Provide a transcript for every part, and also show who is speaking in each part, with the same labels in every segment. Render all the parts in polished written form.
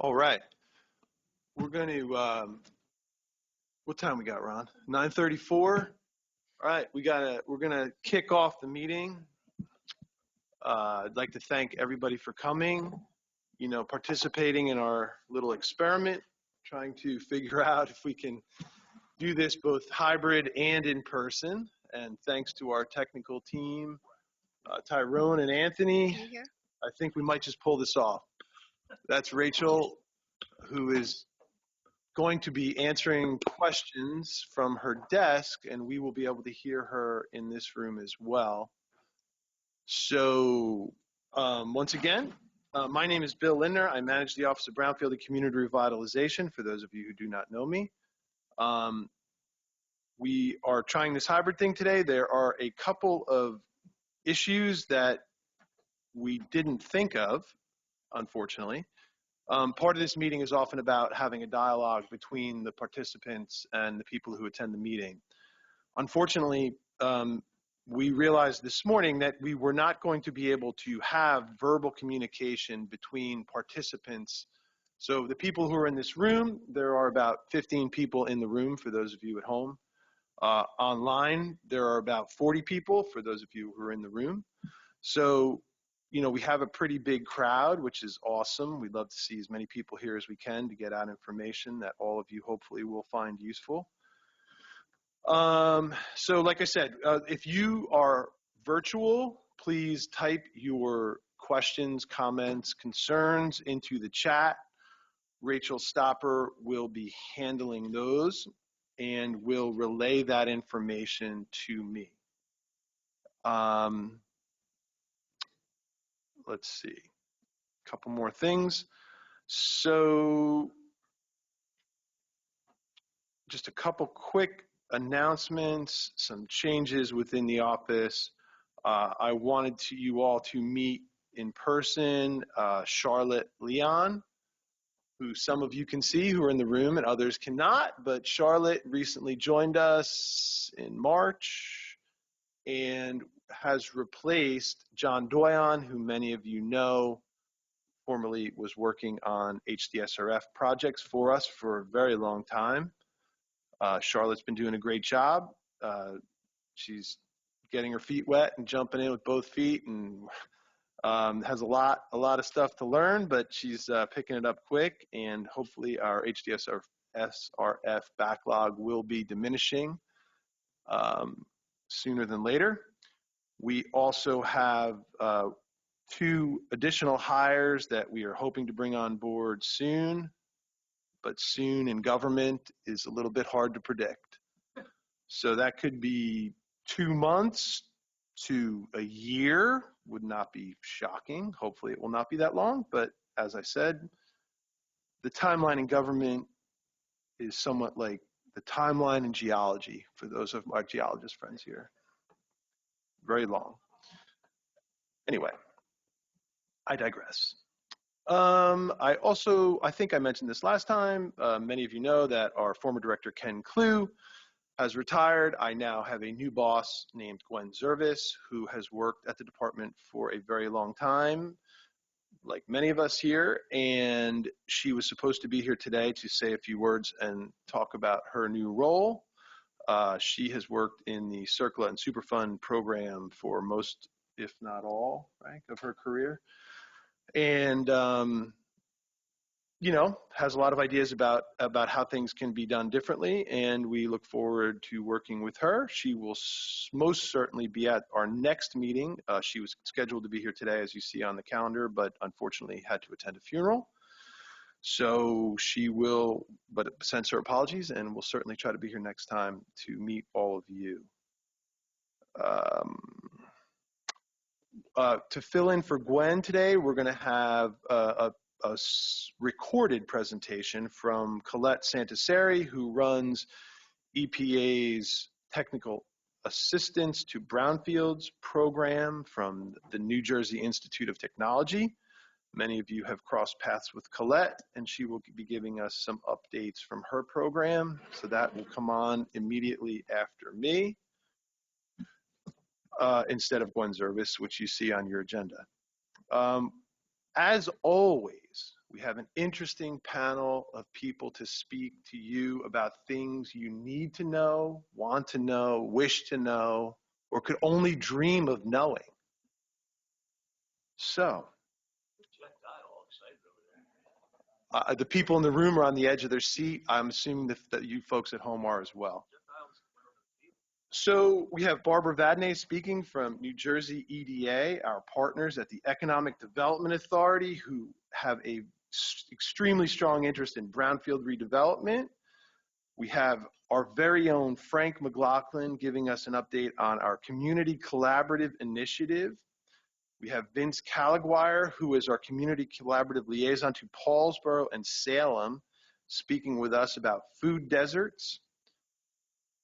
Speaker 1: All right. We're going to, what time we got, Ron? 9:34. All right, we're going to kick off the meeting. I'd like to thank everybody for coming, participating in our little experiment, trying to figure out if we can do this both hybrid and in person. And thanks to our technical team, Tyrone and Anthony. I think we might just pull this off. That's Rachel, who is going to be answering questions from her desk, and we will be able to hear her in this room as well. So once again, my name is Bill Lindner. I manage the Office of Brownfield and Community Revitalization, for those of you who do not know me. We are trying this hybrid thing today. There are a couple of issues that we didn't think of, unfortunately. Part of this meeting is often about having a dialogue between the participants and the people who attend the meeting. Unfortunately, we realized this morning that we were not going to be able to have verbal communication between participants. So the people who are in this room, there are about 15 people in the room for those of you at home. Online, there are about 40 people for those of you who are in the room. So we have a pretty big crowd, which is awesome. We'd love to see as many people here as we can to get out information that all of you hopefully will find useful. So like I said, if you are virtual, please type your questions, comments, concerns into the chat. Rachel Stopper will be handling those and will relay that information to me. Let's see, a couple more things. So just a couple quick announcements, some changes within the office. I wanted you all to meet in person Charlotte Leon, who some of you can see who are in the room and others cannot, but Charlotte recently joined us in March and has replaced John Doyon, who many of you know, formerly was working on Hdsrf projects for us for a very long time. Charlotte's been doing a great job. She's getting her feet wet and jumping in with both feet, and has a lot of stuff to learn, but she's picking it up quick, and hopefully our Hdsrf backlog will be diminishing sooner than later. We also have 2 additional hires that we are hoping to bring on board soon, but soon in government is a little bit hard to predict. So that could be 2 months to a year, would not be shocking. Hopefully it will not be that long, but as I said, the timeline in government is somewhat like the timeline in geology for those of my geologist friends here. Very long. Anyway, I digress. I think I mentioned this last time. Many of you know that our former director, Ken Clue, has retired. I now have a new boss named Gwen Zervis, who has worked at the department for a very long time, like many of us here, and she was supposed to be here today to say a few words and talk about her new role. She has worked in the CERCLA and Superfund program for most, if not all, right, of her career. And, has a lot of ideas about how things can be done differently, and we look forward to working with her. She will most certainly be at our next meeting. She was scheduled to be here today, as you see on the calendar, but unfortunately had to attend a funeral. So she will, but sends her apologies, and we'll certainly try to be here next time to meet all of you. To fill in for Gwen today, we're going to have a recorded presentation from Colette Santasari, who runs EPA's Technical Assistance to Brownfields program from the New Jersey Institute of Technology. Many of you have crossed paths with Colette, and she will be giving us some updates from her program. So that will come on immediately after me, instead of Gwen Zervis, which you see on your agenda. As always, We have an interesting panel of people to speak to you about things you need to know, want to know, wish to know, or could only dream of knowing. So, the people in the room are on the edge of their seat. I'm assuming that you folks at home are as well. So we have Barbara Vadnais speaking from New Jersey EDA, our partners at the Economic Development Authority, who have a extremely strong interest in brownfield redevelopment. We have our very own Frank McLaughlin giving us an update on our Community Collaborative Initiative. We have Vince Calaguire, who is our Community Collaborative Liaison to Paulsboro and Salem, speaking with us about food deserts.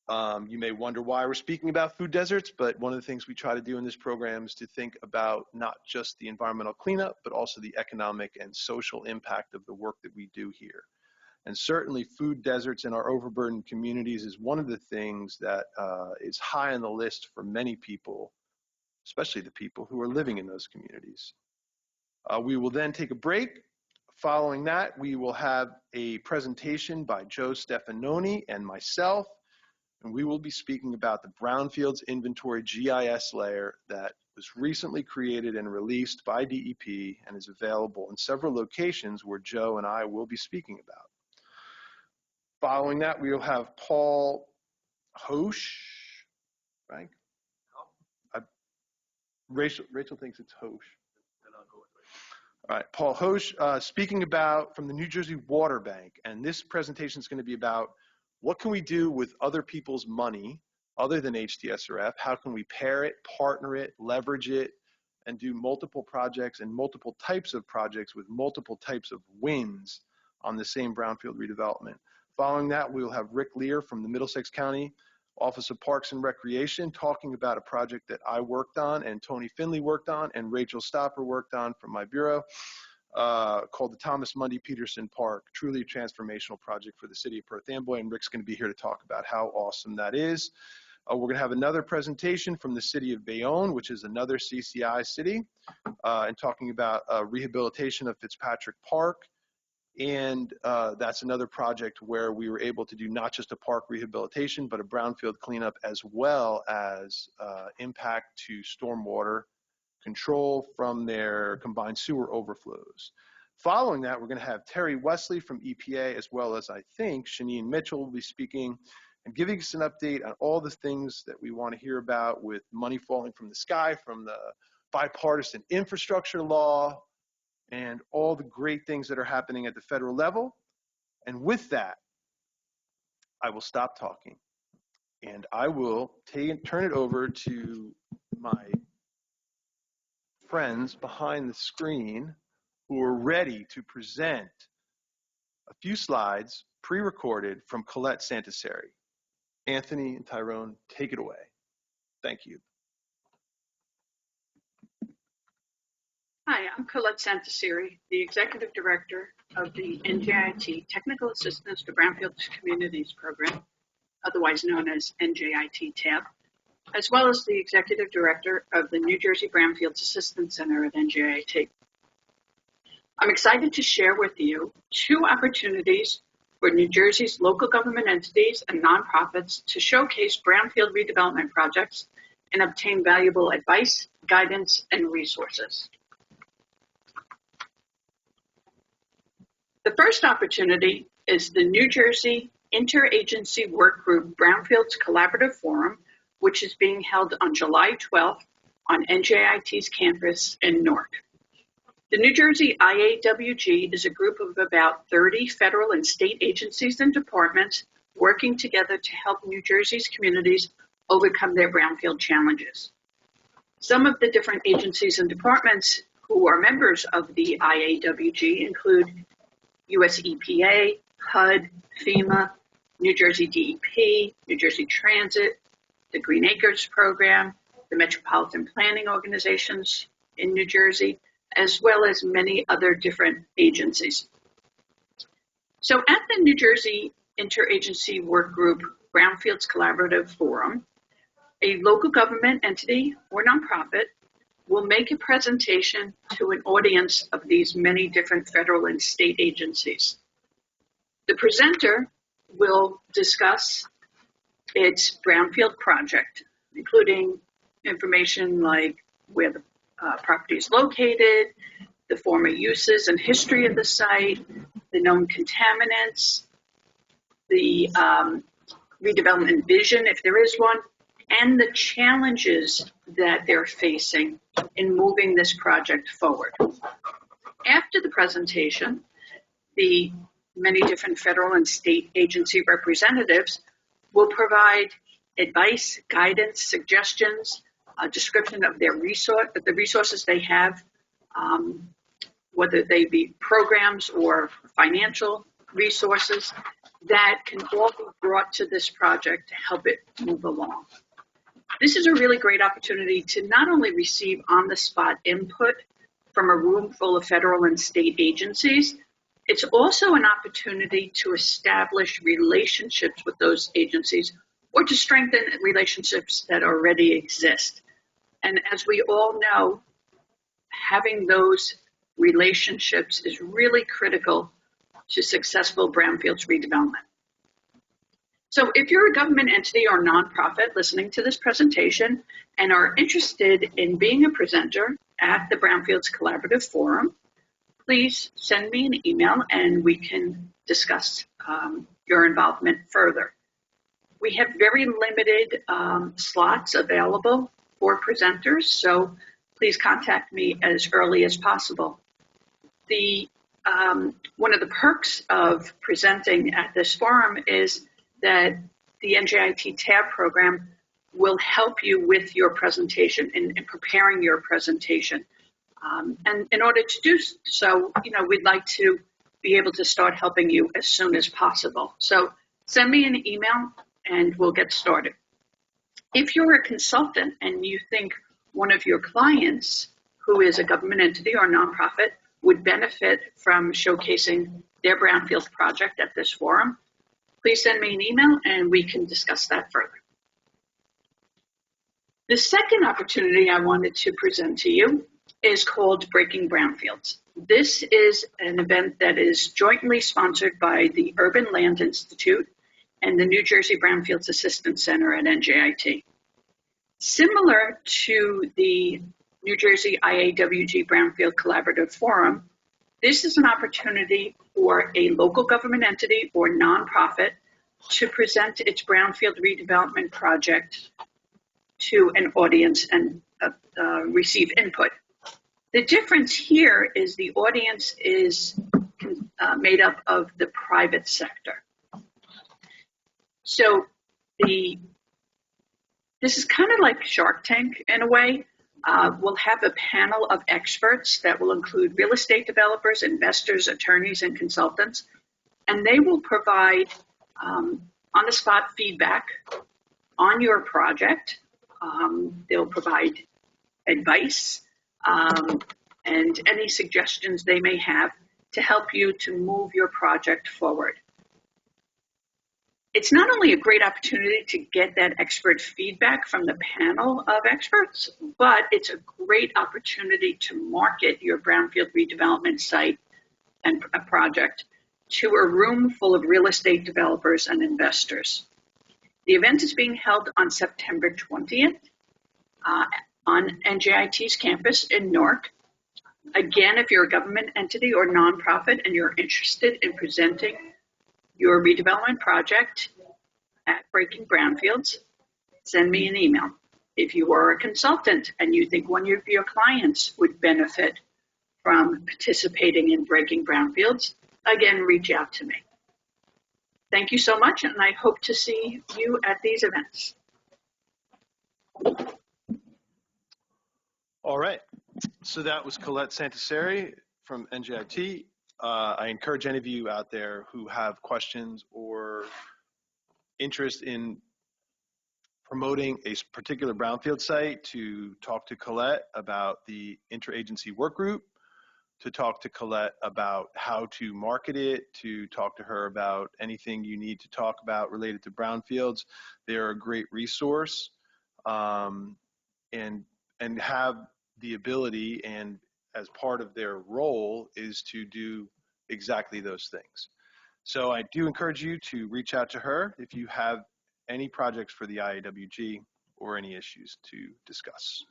Speaker 1: You may wonder why we're speaking about food deserts, but one of the things we try to do in this program is to think about not just the environmental cleanup, but also the economic and social impact of the work that we do here. And certainly food deserts in our overburdened communities is one of the things that is high on the list for many people, especially the people who are living in those communities. We will then take a break. Following that, we will have a presentation by Joe Stefanoni and myself, and we will be speaking about the Brownfields Inventory GIS layer that was recently created and released by DEP and is available in several locations where Joe and I will be speaking about. Following that, we will have Paul Hosch, right? Rachel thinks it's Hosch. All right, Paul Hosch speaking about from the New Jersey Water Bank, and this presentation is going to be about what can we do with other people's money other than Hdsrf? How can we pair it, partner it, leverage it, and do multiple projects and multiple types of projects with multiple types of wins on the same brownfield redevelopment? Following that, we will have Rick Lear from the Middlesex County Office of Parks and Recreation talking about a project that I worked on and Tony Finley worked on and Rachel Stopper worked on from my bureau. Called the Thomas Mundy Peterson Park, truly a transformational project for the city of Perth Amboy, and Rick's going to be here to talk about how awesome that is. We're going to have another presentation from the city of Bayonne, which is another CCI city, and talking about rehabilitation of Fitzpatrick Park. And that's another project where we were able to do not just a park rehabilitation, but a brownfield cleanup as well as impact to stormwater control from their combined sewer overflows. Following that, we're going to have Terry Wesley from EPA, as well as I think Shanine Mitchell will be speaking and giving us an update on all the things that we want to hear about with money falling from the sky, from the bipartisan infrastructure law, and all the great things that are happening at the federal level. And with that, I will stop talking and I will turn it over to my friends behind the screen who are ready to present a few slides pre-recorded from Colette Santasari. Anthony and Tyrone, take it away. Thank you.
Speaker 2: Hi, I'm Colette Santasari, the Executive Director of the NJIT Technical Assistance to Brownfields Communities Program, otherwise known as NJIT TAB, as well as the Executive Director of the New Jersey Brownfields Assistance Center at NJIT. I'm excited to share with you 2 opportunities for New Jersey's local government entities and nonprofits to showcase brownfield redevelopment projects and obtain valuable advice, guidance, and resources. The first opportunity is the New Jersey Interagency Work Group Brownfields Collaborative Forum, which is being held on July 12th on NJIT's campus in Newark. The New Jersey IAWG is a group of about 30 federal and state agencies and departments working together to help New Jersey's communities overcome their brownfield challenges. Some of the different agencies and departments who are members of the IAWG include US EPA, HUD, FEMA, New Jersey DEP, New Jersey Transit, the Green Acres Program, the Metropolitan Planning Organizations in New Jersey, as well as many other different agencies. So at the New Jersey Interagency Work Group Brownfields Collaborative Forum, a local government entity or nonprofit will make a presentation to an audience of these many different federal and state agencies. The presenter will discuss its Brownfield project, including information like where the property is located, the former uses and history of the site, the known contaminants, the redevelopment vision, if there is one, and the challenges that they're facing in moving this project forward. After the presentation, the many different federal and state agency representatives will provide advice, guidance, suggestions, a description of their the resources they have, whether they be programs or financial resources that can all be brought to this project to help it move along. This is a really great opportunity to not only receive on-the-spot input from a room full of federal and state agencies, it's also an opportunity to establish relationships with those agencies or to strengthen relationships that already exist. And as we all know, having those relationships is really critical to successful brownfields redevelopment. So if you're a government entity or nonprofit listening to this presentation and are interested in being a presenter at the Brownfields Collaborative Forum, please send me an email and we can discuss your involvement further. We have very limited slots available for presenters, so please contact me as early as possible. One of the perks of presenting at this forum is that the NJIT TAB program will help you with your presentation and in preparing your presentation. And in order to do so, we'd like to be able to start helping you as soon as possible. So send me an email and we'll get started. If you're a consultant and you think one of your clients who is a government entity or nonprofit would benefit from showcasing their Brownfield project at this forum, please send me an email and we can discuss that further. The second opportunity I wanted to present to you is called Breaking Brownfields. This is an event that is jointly sponsored by the Urban Land Institute and the New Jersey Brownfields Assistance Center at NJIT. Similar to the New Jersey IAWG Brownfield Collaborative Forum, this is an opportunity for a local government entity or nonprofit to present its Brownfield redevelopment project to an audience and receive input. The difference here is the audience is made up of the private sector. So this is kind of like Shark Tank in a way. We'll have a panel of experts that will include real estate developers, investors, attorneys, and consultants, and they will provide on-the-spot feedback on your project. They'll provide advice and any suggestions they may have to help you to move your project forward. It's not only a great opportunity to get that expert feedback from the panel of experts, but it's a great opportunity to market your Brownfield redevelopment site and a project to a room full of real estate developers and investors. The event is being held on September 20th on NJIT's campus in Newark. Again, if you're a government entity or nonprofit and you're interested in presenting your redevelopment project at Breaking Brownfields, send me an email. If you are a consultant and you think one of your clients would benefit from participating in Breaking Brownfields, again, reach out to me. Thank you so much, and I hope to see you at these events.
Speaker 1: All right, so that was Colette Santaseri from NJIT. I encourage any of you out there who have questions or interest in promoting a particular brownfield site to talk to Colette about the interagency work group, to talk to Colette about how to market it, to talk to her about anything you need to talk about related to brownfields. They're a great resource, and have the ability, and as part of their role, is to do exactly those things. So I do encourage you to reach out to her if you have any projects for the IAWG or any issues to discuss.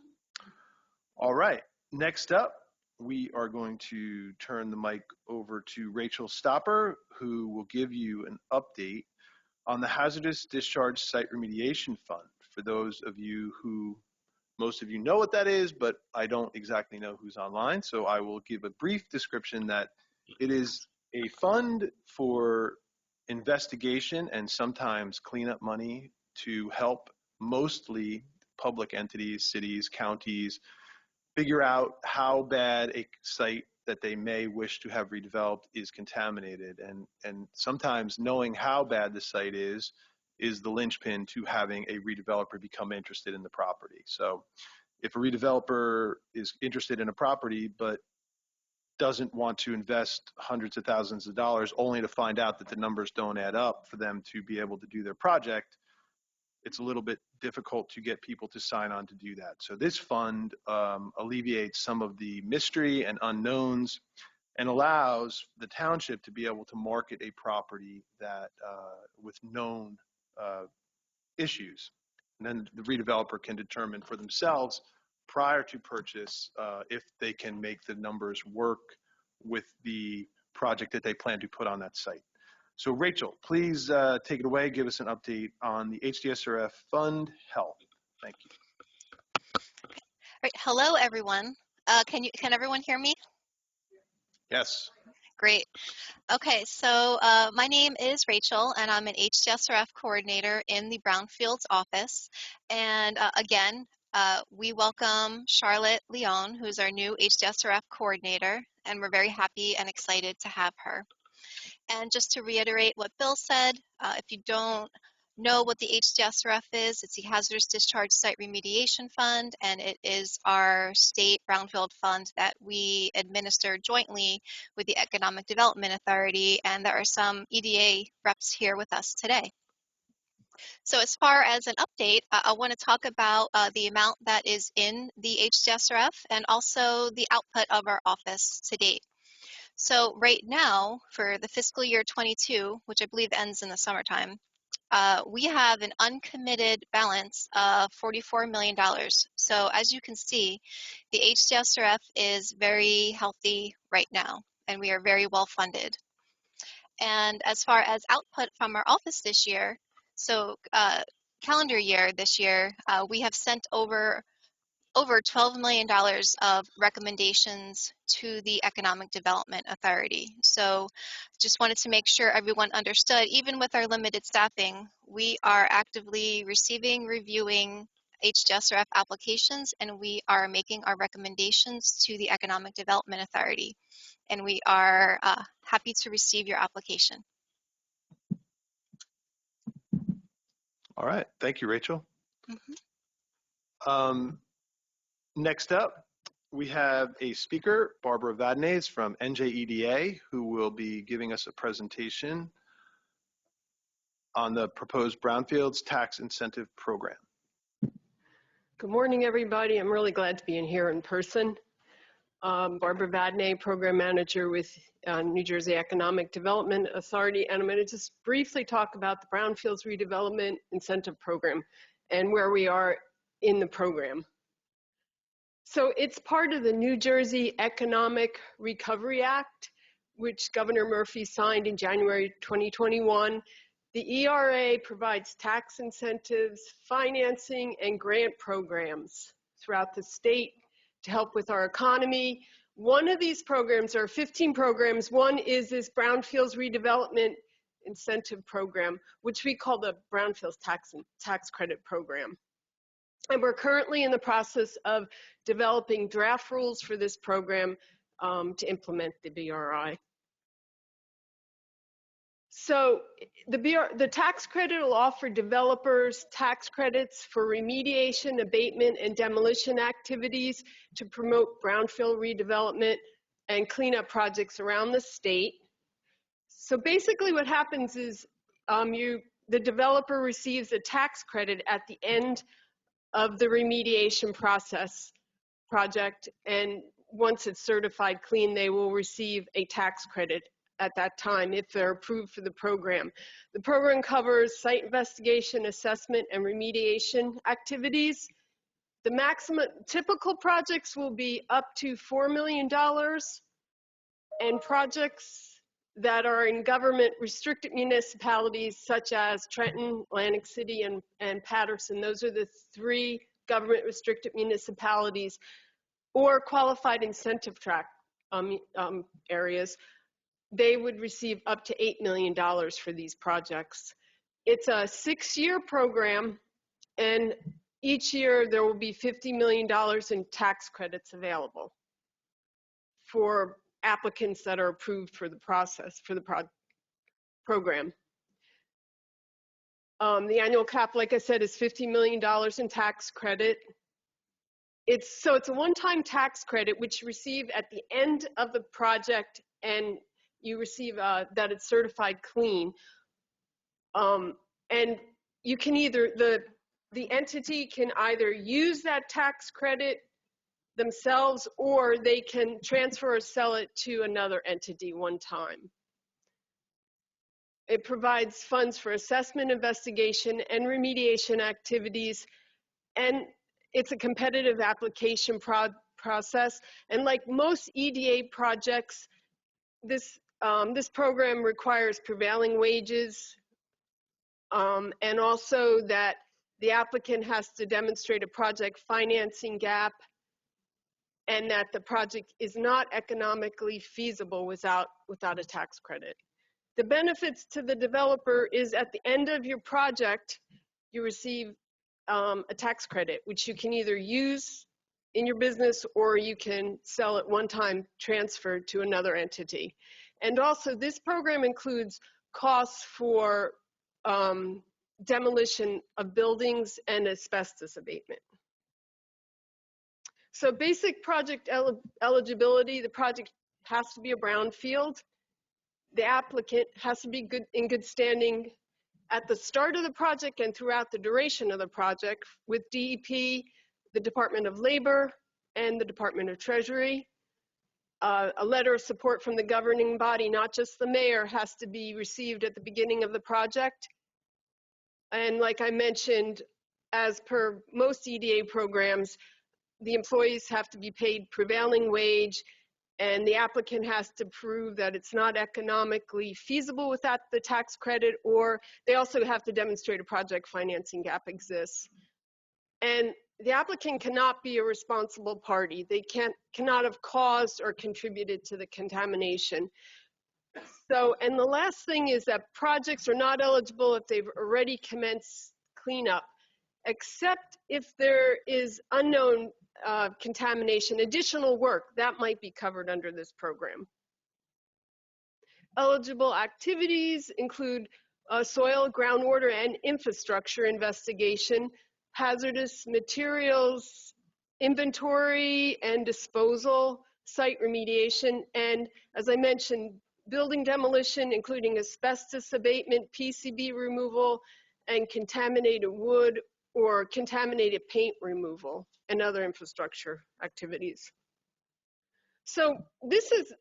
Speaker 1: All right, next up, we are going to turn the mic over to Rachel Stopper, who will give you an update on the Hazardous Discharge Site Remediation Fund. For those of you who, most of you know what that is, but I don't exactly know who's online, so I will give a brief description that it is a fund for investigation and sometimes cleanup money to help mostly public entities, cities, counties, figure out how bad a site that they may wish to have redeveloped is contaminated. And sometimes knowing how bad the site is the linchpin to having a redeveloper become interested in the property. So if a redeveloper is interested in a property but doesn't want to invest hundreds of thousands of dollars only to find out that the numbers don't add up for them to be able to do their project, it's a little bit difficult to get people to sign on to do that. So this fund alleviates some of the mystery and unknowns and allows the township to be able to market a property that with known issues. And then the redeveloper can determine for themselves prior to purchase if they can make the numbers work with the project that they plan to put on that site. So Rachel, please take it away. Give us an update on the Hdsrf fund health. Thank you.
Speaker 3: Right. Hello, everyone. Can everyone hear me?
Speaker 1: Yes.
Speaker 3: Great. Okay, so my name is Rachel, and I'm an Hdsrf coordinator in the Brownfields office. And again, we welcome Charlotte Leon, who's our new Hdsrf coordinator, and we're very happy and excited to have her. And just to reiterate what Bill said, if you don't know what the Hdsrf is, it's the Hazardous Discharge Site Remediation Fund, and it is our state brownfield fund that we administer jointly with the Economic Development Authority, and there are some EDA reps here with us today. So as far as an update, I want to talk about the amount that is in the Hdsrf and also the output of our office to date. So right now, for the fiscal year 22, which I believe ends in the summertime, we have an uncommitted balance of $44 million. So as you can see, the Hdsrf is very healthy right now, and we are very well funded. And as far as output from our office this year, so calendar year this year, we have sent over $12 million of recommendations to the Economic Development Authority. So just wanted to make sure everyone understood, even with our limited staffing, we are actively receiving, reviewing Hdsrf applications, and we are making our recommendations to the Economic Development Authority. And we are happy to receive your application.
Speaker 1: All right. Thank you, Rachel.
Speaker 3: Mm-hmm.
Speaker 1: Next up, we have a speaker, Barbara Vadnais from NJEDA, who will be giving us a presentation on the proposed Brownfields Tax Incentive Program.
Speaker 4: Good morning, everybody. I'm really glad to be in here in person. Barbara Vadnais, Program Manager with New Jersey Economic Development Authority, and I'm going to just briefly talk about the Brownfields Redevelopment Incentive Program and where we are in the program. So it's part of the New Jersey Economic Recovery Act, which Governor Murphy signed in January 2021. The ERA provides tax incentives, financing, and grant programs throughout the state to help with our economy. One of these programs, there are 15 programs. One is this Brownfields Redevelopment Incentive Program, which we call the Brownfields Tax Credit Program. And we're currently in the process of developing draft rules for this program to implement the BRI. So the tax credit will offer developers tax credits for remediation, abatement, and demolition activities to promote brownfield redevelopment and cleanup projects around the state. So basically what happens is the developer receives a tax credit at the end of the remediation process. project, and once it's certified clean, they will receive a tax credit at that time if they're approved for the program. The program covers site investigation, assessment, and remediation activities. The maximum typical projects will be up to $4 million, and projects that are in government restricted municipalities such as Trenton, Atlantic City, and Patterson. Those are the 3 government restricted municipalities, or qualified incentive track areas. They would receive up to $8 million for these projects. It's a 6-year program, and each year there will be $50 million in tax credits available for applicants that are approved for the process, for the program. The annual cap, like I said, is $50 million in tax credit. It's a one-time tax credit which you receive at the end of the project, and you receive that it's certified clean. And you can either, the entity can either use that tax credit themselves, or they can transfer or sell it to another entity one time. It provides funds for assessment, investigation, and remediation activities, and it's a competitive application process. And like most EDA projects, this program requires prevailing wages, and also that the applicant has to demonstrate a project financing gap, and that the project is not economically feasible without a tax credit. The benefits to the developer is at the end of your project, you receive a tax credit, which you can either use in your business or you can sell it one time, transferred to another entity. And also this program includes costs for demolition of buildings and asbestos abatement. So basic project eligibility, the project has to be a brownfield. The applicant has to be in good standing at the start of the project and throughout the duration of the project with DEP, the Department of Labor, and the Department of Treasury. A letter of support from the governing body, not just the mayor, has to be received at the beginning of the project. And like I mentioned, as per most EDA programs, the employees have to be paid prevailing wage, and the applicant has to prove that it's not economically feasible without the tax credit, or they also have to demonstrate a project financing gap exists. And the applicant cannot be a responsible party. They cannot have caused or contributed to the contamination. So, and the last thing is that projects are not eligible if they've already commenced cleanup, except if there is unknown contamination, additional work, that might be covered under this program. Eligible activities include soil, groundwater, and infrastructure investigation, hazardous materials inventory and disposal, site remediation, and as I mentioned, building demolition, including asbestos abatement, PCB removal, and contaminated wood or contaminated paint removal, and other infrastructure activities. So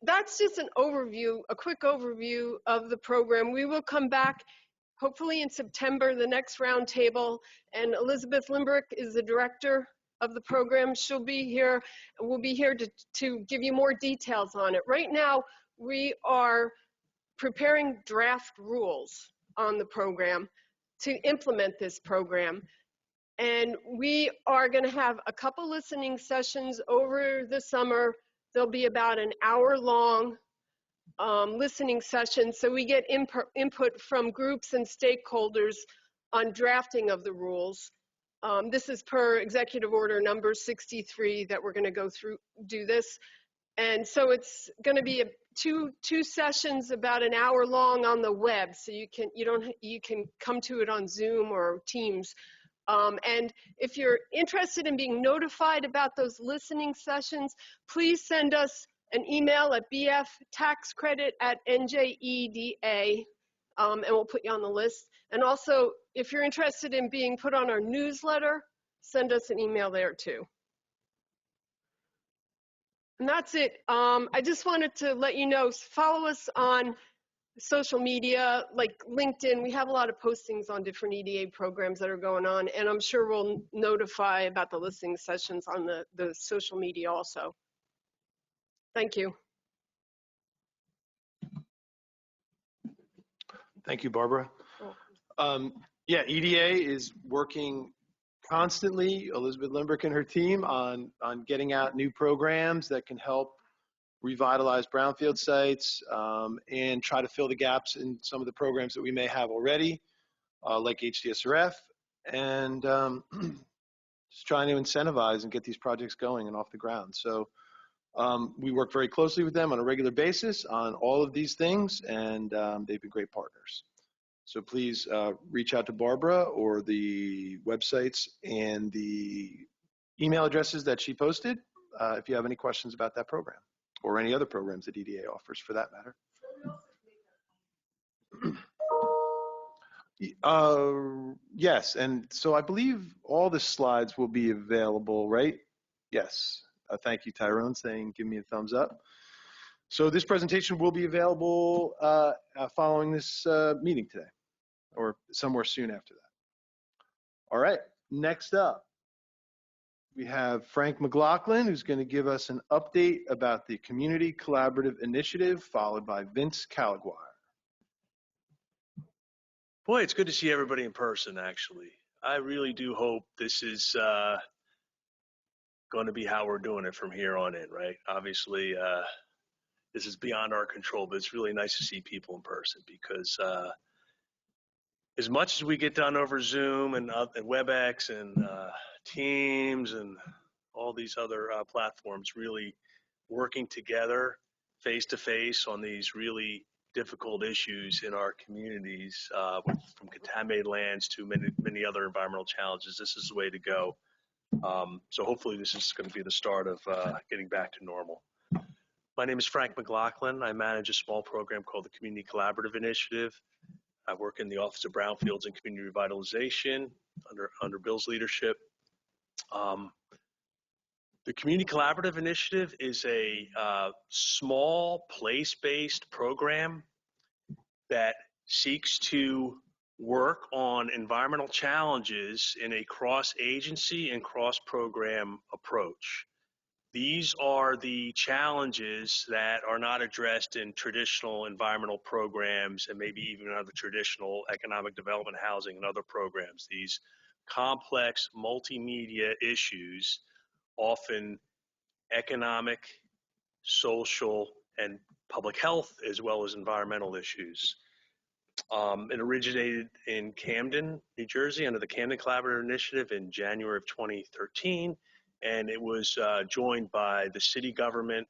Speaker 4: that's just an overview, a quick overview of the program. We will come back hopefully in September, the next roundtable, and Elizabeth Limbrick is the director of the program. She'll be here, we'll be here to give you more details on it. Right now, we are preparing draft rules on the program to implement this program. And we are going to have a couple listening sessions over the summer. There'll be about an hour-long listening session, so we get input from groups and stakeholders on drafting of the rules. This is per Executive Order number 63 that we're going to go through, do this. And so it's going to be two sessions about an hour long on the web, so you can come to it on Zoom or Teams. And if you're interested in being notified about those listening sessions, please send us an email at bftaxcredit@njeda, and we'll put you on the list. And also, if you're interested in being put on our newsletter, send us an email there too. And that's it. I just wanted to let you know, follow us on social media, like LinkedIn. We have a lot of postings on different EDA programs that are going on, and I'm sure we'll notify about the listening sessions on the social media also. Thank you.
Speaker 1: Thank you, Barbara. Yeah, EDA is working constantly, Elizabeth Limbrick and her team, on getting out new programs that can help revitalize brownfield sites and try to fill the gaps in some of the programs that we may have already, like Hdsrf, and just trying to incentivize and get these projects going and off the ground. So we work very closely with them on a regular basis on all of these things, and they've been great partners. So please reach out to Barbara or the websites and the email addresses that she posted if you have any questions about that program or any other programs that EDA offers for that matter. Yes, and so I believe all the slides will be available, right? Yes. Thank you, Tyrone, saying give me a thumbs up. So this presentation will be available following this meeting today, or somewhere soon after that. All right, next up, we have Frank McLaughlin, who's going to give us an update about the Community Collaborative Initiative, followed by Vince Calaguire.
Speaker 5: Boy, it's good to see everybody in person, actually. I really do hope this is going to be how we're doing it from here on in, right? Obviously, this is beyond our control, but it's really nice to see people in person because as much as we get done over Zoom and WebEx and Teams and all these other platforms, really working together face-to-face on these really difficult issues in our communities, from contaminated lands to many other environmental challenges, this is the way to go. So hopefully this is going to be the start of getting back to normal. My name is Frank McLaughlin. I manage a small program called the Community Collaborative Initiative. I work in the Office of Brownfields and Community Revitalization under Bill's leadership. The Community Collaborative Initiative is a small place-based program that seeks to work on environmental challenges in a cross-agency and cross-program approach. These are the challenges that are not addressed in traditional environmental programs and maybe even other traditional economic development, housing, and other programs. These complex multimedia issues, often economic, social, and public health, as well as environmental issues. It originated in Camden, New Jersey, under the Camden Collaborative Initiative in January of 2013, and it was joined by the city government,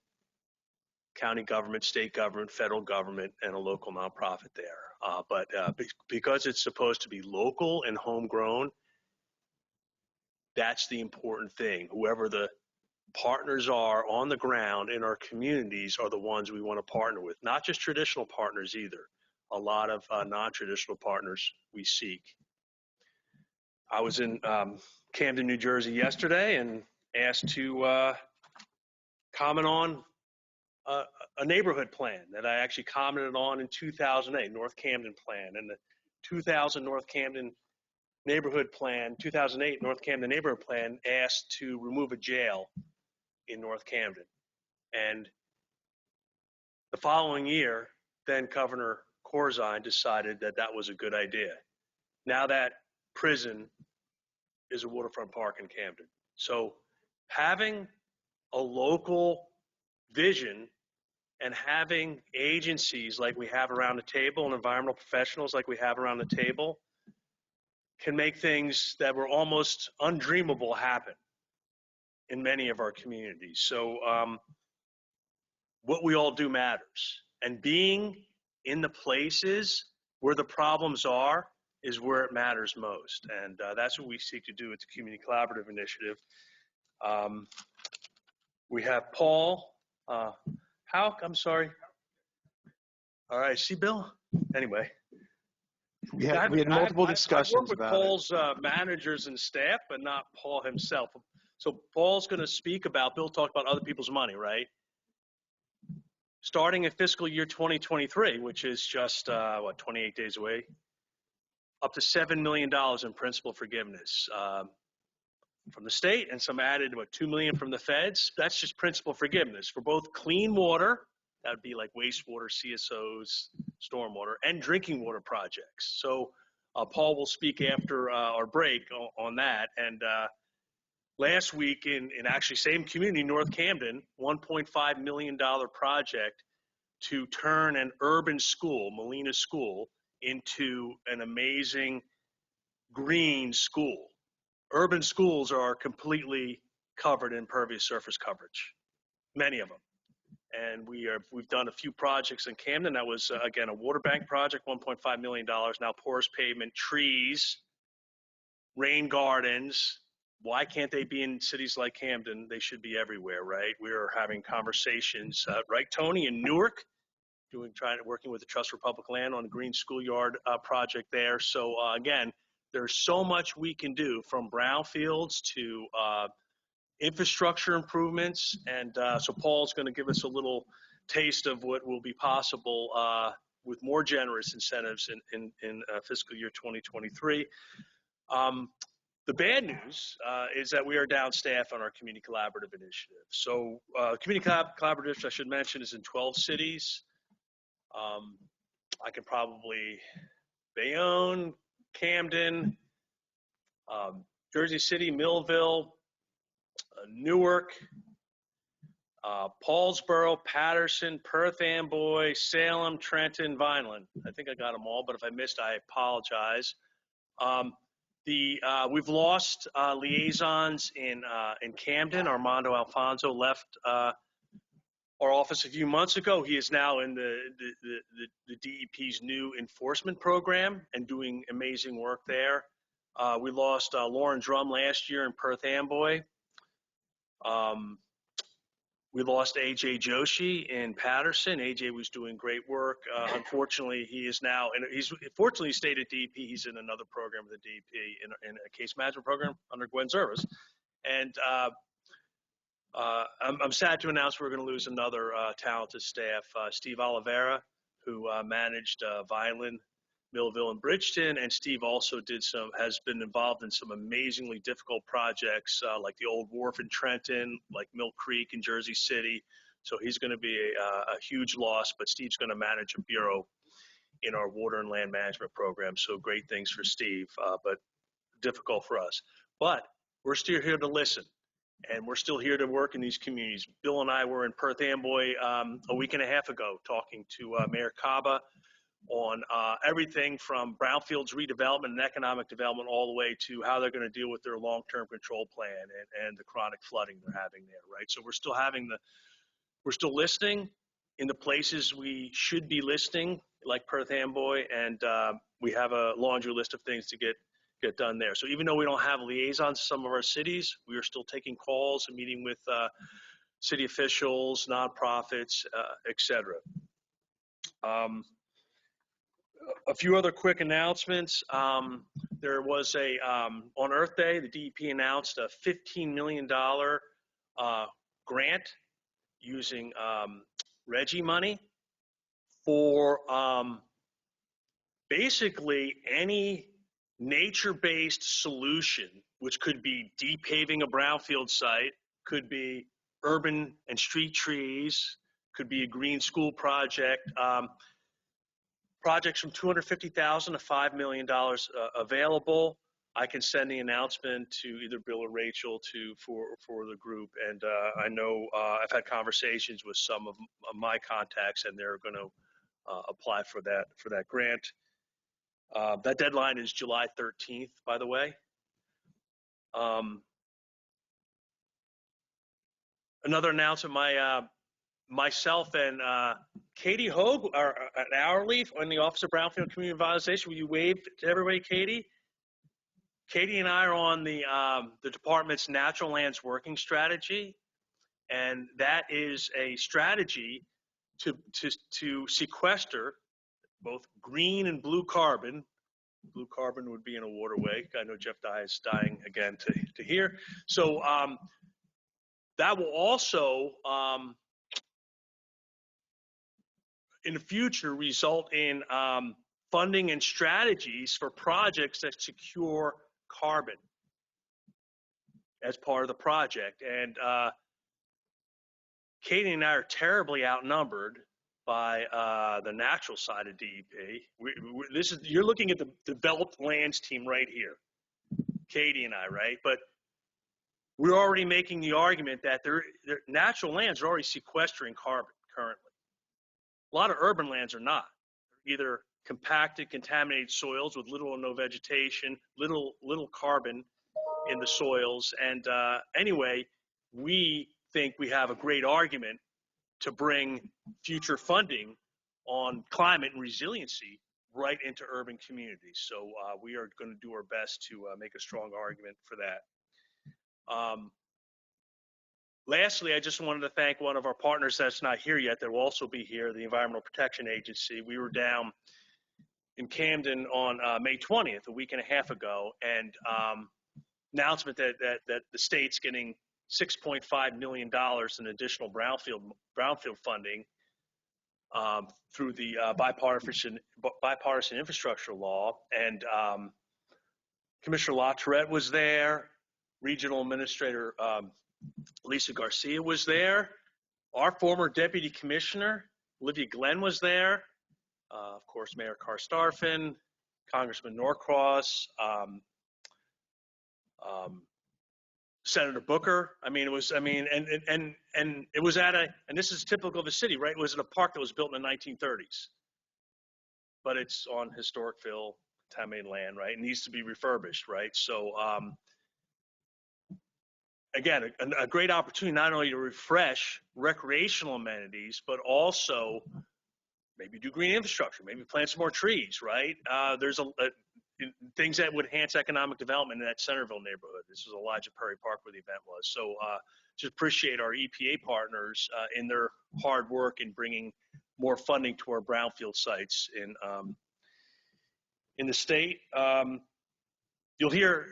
Speaker 5: county government, state government, federal government, and a local nonprofit there. But because it's supposed to be local and homegrown, that's the important thing. Whoever the partners are on the ground in our communities are the ones we want to partner with, not just traditional partners either. A lot of non-traditional partners we seek. I was in Camden, New Jersey yesterday and asked to comment on a neighborhood plan that I actually commented on in 2008, North Camden Plan. And the 2000 North Camden Neighborhood Plan, 2008 North Camden Neighborhood Plan asked to remove a jail in North Camden. And the following year, then Governor Corzine decided that that was a good idea. Now that prison is a waterfront park in Camden. So having a local vision and having agencies like we have around the table and environmental professionals like we have around the table can make things that were almost undreamable happen in many of our communities. So what we all do matters. And being in the places where the problems are is where it matters most. And that's what we seek to do with the Community Collaborative Initiative. We have Paul. I'm sorry. All right, see Bill? Anyway.
Speaker 1: We had multiple discussions
Speaker 5: about it. I've worked with Paul's managers and staff, but not Paul himself. So Paul's going to speak about, Bill talked about other people's money, right? Starting in fiscal year 2023, which is just, 28 days away, up to $7 million in principal forgiveness from the state, and some added, $2 million from the feds. That's just principal forgiveness for both clean water, that would be like wastewater, CSOs, stormwater, and drinking water projects. So Paul will speak after our break on that. And last week in actually same community, North Camden, $1.5 million project to turn an urban school, Molina School, into an amazing green school. Urban schools are completely covered in impervious surface coverage, many of them. And we've done a few projects in Camden. That was, again, a water bank project, $1.5 million. Now porous pavement, trees, rain gardens. Why can't they be in cities like Camden? They should be everywhere, right? We are having conversations, right, Tony, in Newark, working with the Trust for Public Land on a green schoolyard project there. So again, there's so much we can do, from brownfields to infrastructure improvements. And so Paul's going to give us a little taste of what will be possible with more generous incentives in fiscal year 2023. The bad news is that we are down staff on our community collaborative initiative. So community collaborative, I should mention, is in 12 cities. I could probably Bayonne, Camden, Jersey City, Millville, Newark, Paulsboro, Patterson, Perth Amboy, Salem, Trenton, Vineland. I think I got them all, but if I missed, I apologize. We've lost liaisons in Camden. Armando Alfonso left our office a few months ago. He is now in the DEP's new enforcement program and doing amazing work there. We lost Lauren Drum last year in Perth Amboy. We lost AJ Joshi in Patterson. AJ was doing great work. Unfortunately, he is now, and fortunately he stayed at DEP. He's in another program with the DEP in a case management program under Gwen Service. And I'm sad to announce we're going to lose another talented staff, Steve Oliveira, who managed Vineland, Millville, and Bridgeton. And Steve also has been involved in some amazingly difficult projects like the old wharf in Trenton, like Mill Creek in Jersey City. So he's going to be a huge loss, but Steve's going to manage a bureau in our water and land management program. So great things for Steve, but difficult for us. But we're still here to listen, and we're still here to work in these communities. Bill and I were in Perth Amboy a week and a half ago talking to Mayor Caba on everything from Brownfields redevelopment and economic development all the way to how they're going to deal with their long-term control plan and the chronic flooding they're having there, right? So we're still listening in the places we should be listening, like Perth Amboy, and we have a laundry list of things to get done there. So even though we don't have liaisons to some of our cities, we are still taking calls and meeting with city officials, nonprofits, et cetera. A few other quick announcements. There was on Earth Day, the DEP announced a $15 million grant using RGGI money for basically any nature-based solution, which could be depaving a brownfield site, could be urban and street trees, could be a green school project. Projects from $250,000 to $5 million available. I can send the announcement to either Bill or Rachel for the group. And I know I've had conversations with some of my contacts, and they're going to apply for that grant. That deadline is July 13th, by the way. Another announcement, myself and Katie Hogue are an hour leave on the Office of Brownfield Community Revitalization. Will you wave to everybody, Katie? Katie and I are on the department's natural lands working strategy, and that is a strategy to sequester both green and blue carbon Blue carbon would be in a waterway. I know Jeff Dye is dying again to hear. So that will also, in the future, result in funding and strategies for projects that secure carbon as part of the project. And Katie and I are terribly outnumbered by the natural side of DEP. You're looking at the developed lands team right here, Katie and I, right? But we're already making the argument that their natural lands are already sequestering carbon currently. A lot of urban lands are not. They're either compacted, contaminated soils with little or no vegetation, little carbon in the soils. And anyway, we think we have a great argument to bring future funding on climate and resiliency right into urban communities. So we are going to do our best to make a strong argument for that. Lastly, I just wanted to thank one of our partners that's not here yet that will also be here, the Environmental Protection Agency. We were down in Camden on May 20th, a week and a half ago, and announcement that the state's getting $6.5 million in additional brownfield funding through the bipartisan infrastructure law. And Commissioner LaTourette was there. Regional Administrator Lisa Garcia was there. Our former Deputy Commissioner, Olivia Glenn, was there. Of course, Mayor Karstafen, Congressman Norcross, Senator Booker. And it was at and this is typical of the city, right? It was in a park that was built in the 1930s, but it's on historic-ville contaminated land, right? It needs to be refurbished, right? So, again, a great opportunity not only to refresh recreational amenities, but also maybe do green infrastructure, maybe plant some more trees, right? There's things that would enhance economic development in that Centerville neighborhood. This was Elijah Perry Park where the event was. So just appreciate our EPA partners in their hard work in bringing more funding to our brownfield sites in the state. You'll hear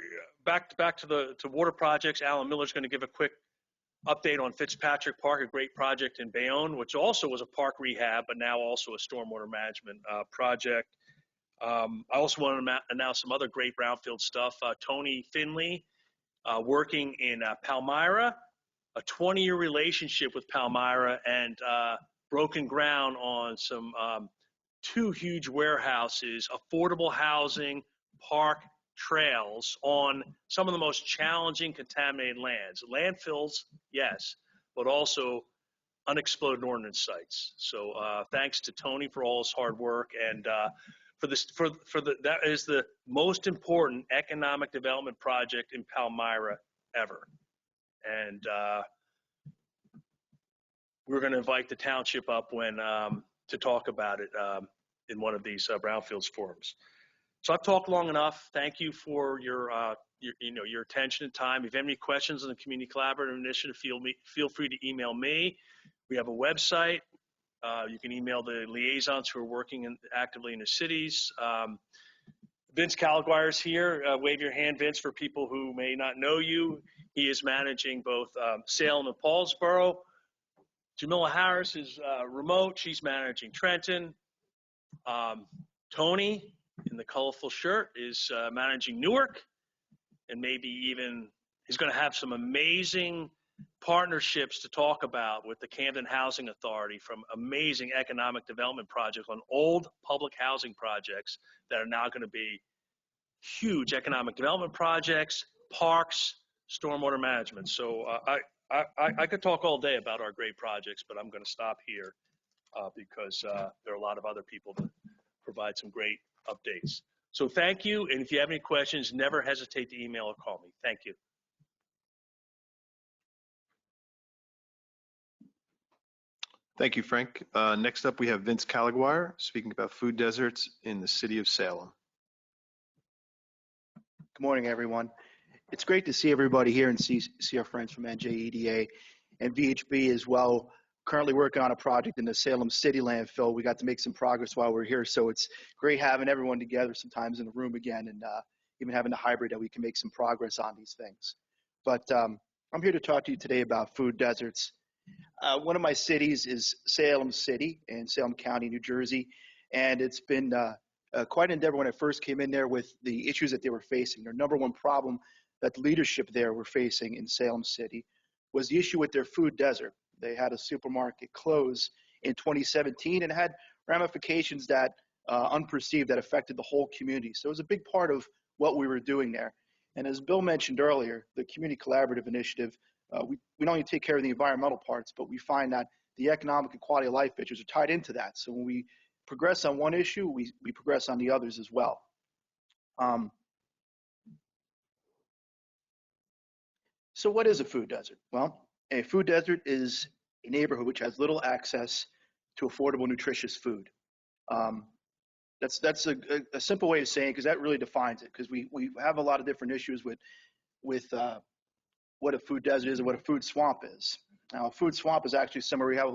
Speaker 5: back to water projects. Alan Miller's going to give a quick update on Fitzpatrick Park, a great project in Bayonne, which also was a park rehab, but now also a stormwater management project. I also want to announce some other great brownfield stuff. Tony Finley, working in Palmyra, a 20-year relationship with Palmyra, and broken ground on some 2 huge warehouses, affordable housing, park trails on some of the most challenging contaminated lands. Landfills, yes, but also unexploded ordnance sites. So thanks to Tony for all his hard work, and that is the most important economic development project in Palmyra ever. And we're going to invite the township up to talk about it in one of these Brownfields forums. So I've talked long enough. Thank you for your attention and time. If you have any questions on the Community Collaborative Initiative, feel free to email me. We have a website. You can email the liaisons who are working actively in the cities. Vince Caliguire is here. Wave your hand, Vince, for people who may not know you. He is managing both Salem and Paulsboro. Jamila Harris is remote. She's managing Trenton. Tony, in the colorful shirt, is managing Newark, and maybe even he's going to have some amazing partnerships to talk about with the Camden Housing Authority from amazing economic development projects on old public housing projects that are now going to be huge economic development projects, parks, stormwater management. So I could talk all day about our great projects, but I'm going to stop here because there are a lot of other people that provide some great updates. So thank you, and if you have any questions, never hesitate to email or call me. Thank you.
Speaker 1: Thank you, Frank. Next up, we have Vince Caliguire speaking about food deserts in the city of Salem.
Speaker 6: Good morning, everyone. It's great to see everybody here and see our friends from NJEDA and VHB as well. currently working on a project in the Salem City landfill. We got to make some progress while we're here, so it's great having everyone together sometimes in a room again, and even having a hybrid that we can make some progress on these things. But I'm here to talk to you today about food deserts. One of my cities is Salem City in Salem County, New Jersey, and it's been quite an endeavor when I first came in there with the issues that they were facing. Their number one problem that the leadership there were facing in Salem City was the issue with their food desert. They had a supermarket close in 2017 and had ramifications that unperceived that affected the whole community. So it was a big part of what we were doing there. And as Bill mentioned earlier, the Community Collaborative Initiative, we not only take care of the environmental parts, but we find that the economic and quality of life issues are tied into that. So when we progress on one issue, we progress on the others as well. So what is a food desert? Well, a food desert is a neighborhood which has little access to affordable, nutritious food. That's a simple way of saying it, because that really defines it, because we have a lot of different issues with what a food desert is and what a food swamp is. Now, a food swamp is actually somewhere we have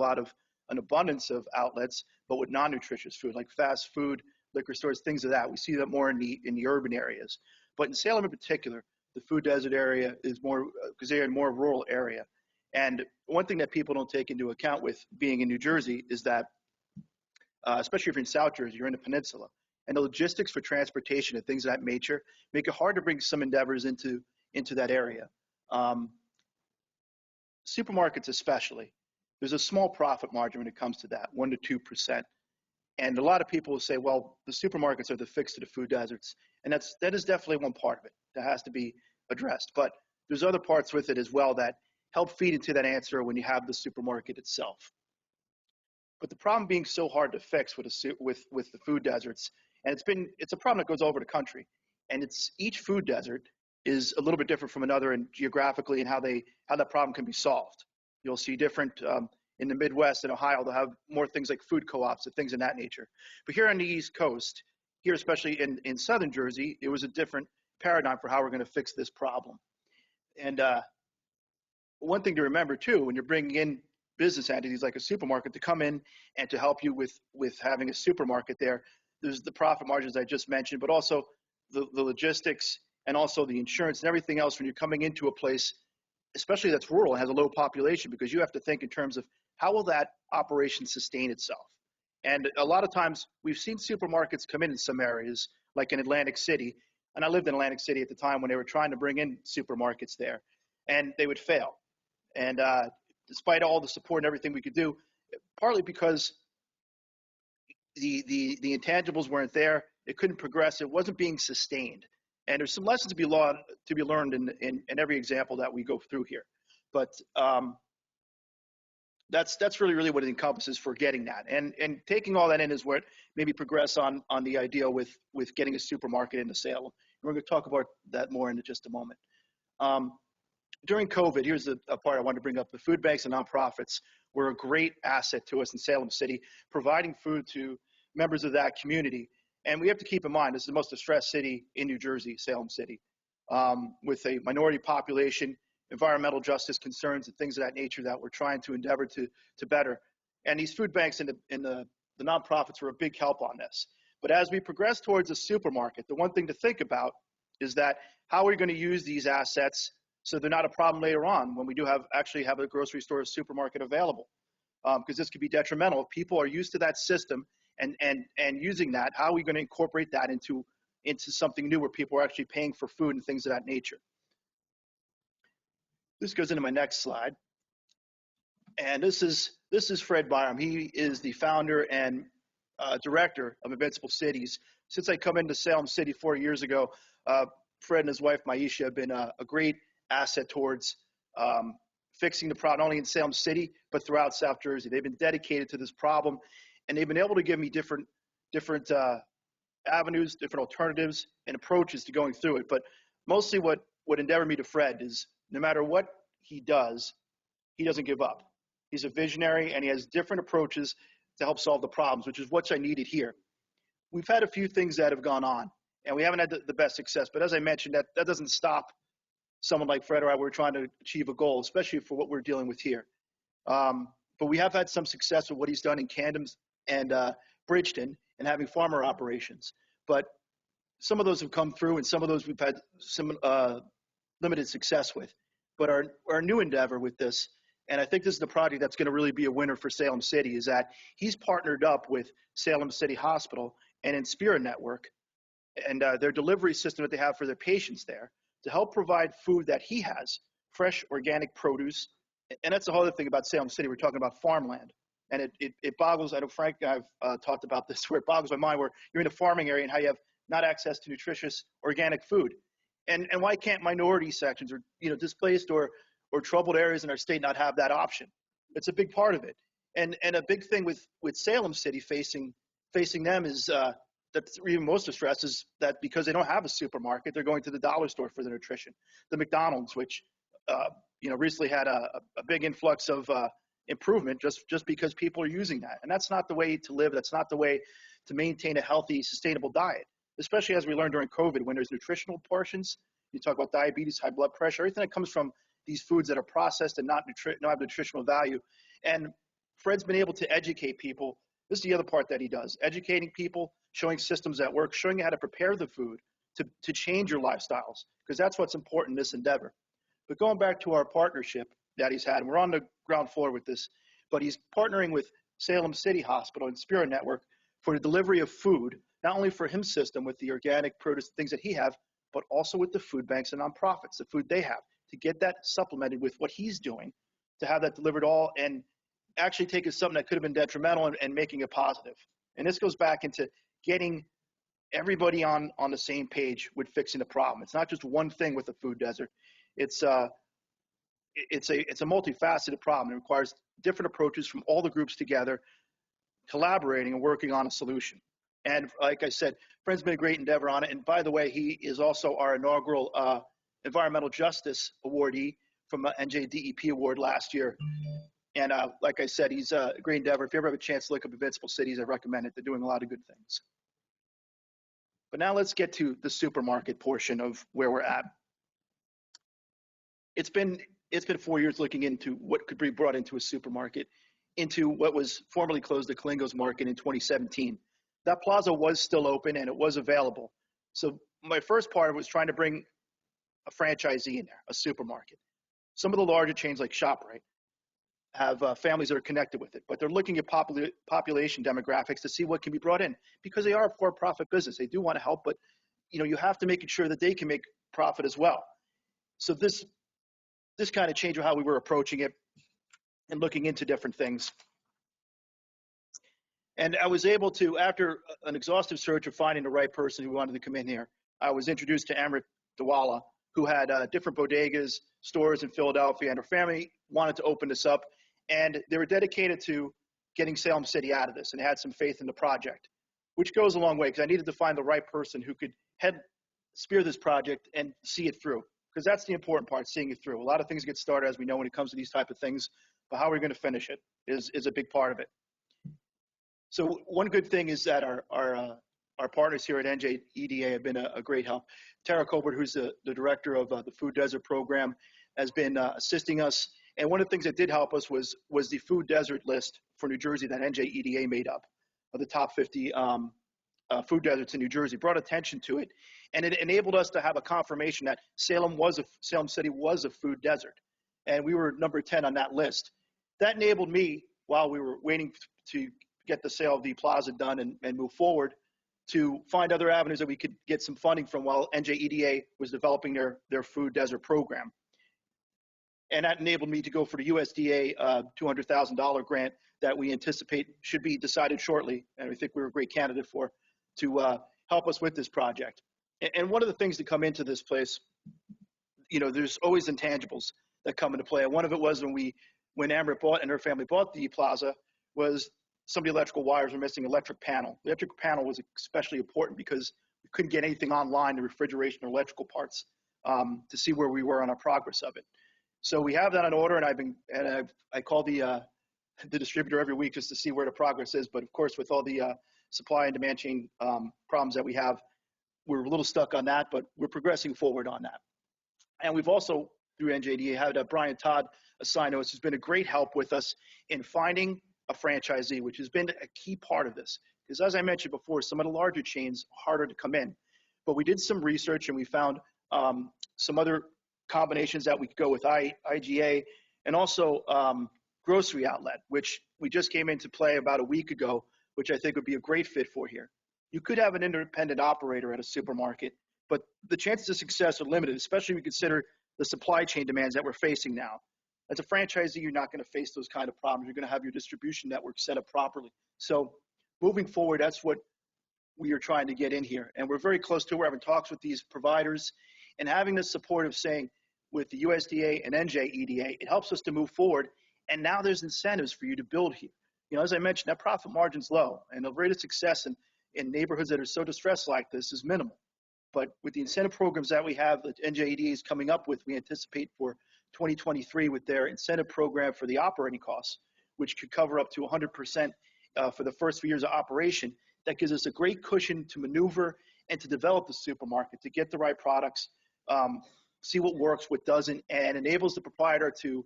Speaker 6: an abundance of outlets, but with non-nutritious food, like fast food, liquor stores, things of that. We see that more in the urban areas. But in Salem in particular, the food desert area is more, because they're in a more rural area. And one thing that people don't take into account with being in New Jersey is that, especially if you're in South Jersey, you're in the peninsula, and the logistics for transportation and things of that nature make it hard to bring some endeavors into that area. Supermarkets especially, there's a small profit margin when it comes to that, 1% to 2%. And a lot of people will say, well, the supermarkets are the fix to the food deserts. And that is definitely one part of it that has to be addressed. But there's other parts with it as well that help feed into that answer when you have the supermarket itself. But the problem being so hard to fix with the food deserts, and it's a problem that goes all over the country. And each food desert is a little bit different from another, and geographically, and how that problem can be solved. You'll see different in the Midwest and Ohio, they'll have more things like food co-ops and things of that nature. But here on the East Coast, here especially in Southern Jersey, it was a different paradigm for how we're going to fix this problem. And one thing to remember too, when you're bringing in business entities like a supermarket to come in and to help you with having a supermarket there, there's the profit margins I just mentioned, but also the logistics and also the insurance and everything else when you're coming into a place, especially that's rural and has a low population, because you have to think in terms of how will that operation sustain itself. And a lot of times we've seen supermarkets come in some areas, like in Atlantic City, and I lived in Atlantic City at the time when they were trying to bring in supermarkets there, and they would fail. And despite all the support and everything we could do, partly because the intangibles weren't there, it couldn't progress, it wasn't being sustained. And there's some lessons to be learned in every example that we go through here. But that's really what it encompasses for getting that. And taking all that in is what maybe progress on the idea with getting a supermarket into Salem. And we're going to talk about that more in just a moment. During COVID, here's a part I wanted to bring up. The food banks and nonprofits were a great asset to us in Salem City, providing food to members of that community. And we have to keep in mind, this is the most distressed city in New Jersey, Salem City, with a minority population, environmental justice concerns and things of that nature that we're trying to endeavor to better. And these food banks and the nonprofits were a big help on this. But as we progress towards a supermarket, the one thing to think about is that how are we going to use these assets so they're not a problem later on when we do actually have a grocery store or supermarket available? Because this could be detrimental. If people are used to that system and using that, how are we going to incorporate that into something new where people are actually paying for food and things of that nature? This goes into my next slide. And this is Fred Byram. He is the founder and director of Invincible Cities. Since I come into Salem City 4 years ago, Fred and his wife Maisha have been a great asset towards fixing the problem, not only in Salem City, but throughout South Jersey. They've been dedicated to this problem, and they've been able to give me different avenues, different alternatives, and approaches to going through it. But mostly what endeavored me to Fred is no matter what he does, he doesn't give up. He's a visionary, and he has different approaches to help solve the problems, which is what I needed here. We've had a few things that have gone on, and we haven't had the best success. But as I mentioned, that doesn't stop someone like Fred or I. We're trying to achieve a goal, especially for what we're dealing with here. But we have had some success with what he's done in Camden and Bridgeton and having farmer operations. But some of those have come through, and some of those we've had some limited success with. But our new endeavor with this, and I think this is the project that's going to really be a winner for Salem City, is that he's partnered up with Salem City Hospital and Inspira Network and their delivery system that they have for their patients there to help provide food that he has, fresh organic produce. And that's the whole other thing about Salem City. We're talking about farmland. And it boggles, I know Frank and I've talked about this, where it boggles my mind where you're in a farming area and how you have not access to nutritious organic food. And why can't minority sections or displaced or troubled areas in our state not have that option? It's a big part of it. And a big thing with Salem City facing them is that's even most distressed is that because they don't have a supermarket, they're going to the dollar store for their nutrition. The McDonald's, which recently had a big influx of improvement just because people are using that. And that's not the way to live. That's not the way to maintain a healthy, sustainable diet, especially as we learned during COVID when there's nutritional portions. You talk about diabetes, high blood pressure, everything that comes from these foods that are processed and not have nutritional value. And Fred's been able to educate people. This is the other part that he does, educating people, showing systems that work, showing you how to prepare the food to change your lifestyles, because that's what's important in this endeavor. But going back to our partnership that he's had, and we're on the ground floor with this, but he's partnering with Salem City Hospital and Spirit Network for the delivery of food, not only for his system with the organic produce, things that he have, but also with the food banks and nonprofits, the food they have, to get that supplemented with what he's doing, to have that delivered all and actually taking something that could have been detrimental and making it positive. And this goes back into getting everybody on the same page with fixing the problem. It's not just one thing with the food desert. It's a multifaceted problem. It requires different approaches from all the groups together, collaborating and working on a solution. And like I said, Fred's been a great endeavor on it. And by the way, he is also our inaugural Environmental Justice awardee from an NJDEP award last year. And like I said, he's a great endeavor. If you ever have a chance to look up Invincible Cities, I recommend it. They're doing a lot of good things. But now let's get to the supermarket portion of where we're at. It's been 4 years looking into what could be brought into a supermarket, into what was formerly closed, the Kalingo's Market, in 2017. That plaza was still open and it was available. So my first part was trying to bring a franchisee in there, a supermarket. Some of the larger chains like ShopRite have families that are connected with it, but they're looking at population demographics to see what can be brought in, because they are a for-profit business. They do want to help, but you have to make sure that they can make profit as well. So this kind of changed how we were approaching it and looking into different things. And I was able to, after an exhaustive search of finding the right person who wanted to come in here, I was introduced to Amrit Dawala, who had different bodegas, stores in Philadelphia, and her family wanted to open this up. And they were dedicated to getting Salem City out of this and had some faith in the project, which goes a long way, because I needed to find the right person who could spear this project and see it through, because that's the important part, seeing it through. A lot of things get started, as we know, when it comes to these type of things, but how we're going to finish it is a big part of it. So one good thing is that our partners here at NJEDA have been a great help. Tara Colbert, who's the director of the Food Desert Program, has been assisting us. And one of the things that did help us was the food desert list for New Jersey that NJEDA made up, of the top 50 food deserts in New Jersey, brought attention to it. And it enabled us to have a confirmation that Salem City was a food desert. And we were number 10 on that list. That enabled me, while we were waiting to get the sale of the plaza done and move forward, to find other avenues that we could get some funding from while NJEDA was developing their food desert program. And that enabled me to go for the USDA $200,000 grant that we anticipate should be decided shortly, and we think we're a great candidate for, to help us with this project. And one of the things that come into this place, there's always intangibles that come into play. And one of it was when Amrit bought and her family bought the plaza, was some of the electrical wires were missing, electric panel. The electric panel was especially important because we couldn't get anything online, the refrigeration or electrical parts, to see where we were on our progress of it. So we have that on order, and I call the distributor every week just to see where the progress is. But of course, with all the supply and demand chain problems that we have, we're a little stuck on that, but we're progressing forward on that. And we've also through NJDA, had Brian Todd assigned to us, who's been a great help with us in finding a franchisee, which has been a key part of this. Because as I mentioned before, some of the larger chains are harder to come in. But we did some research and we found some other combinations that we could go with IGA and also grocery outlet, which we just came into play about a week ago, which I think would be a great fit for here. You could have an independent operator at a supermarket, but the chances of success are limited, especially when you consider the supply chain demands that we're facing now. As a franchisee, you're not going to face those kind of problems. You're going to have your distribution network set up properly. So moving forward, that's what we are trying to get in here. And we're very close to it. We're having talks with these providers and having the support of saying with the USDA and NJEDA, it helps us to move forward. And now there's incentives for you to build here. You know, as I mentioned, that profit margin's low and the rate of success in neighborhoods that are so distressed like this is minimal. But with the incentive programs that we have, that NJEDA is coming up with, we anticipate for 2023 with their incentive program for the operating costs, which could cover up to 100% for the first few years of operation. That gives us a great cushion to maneuver and to develop the supermarket, to get the right products, see what works, what doesn't, and enables the proprietor to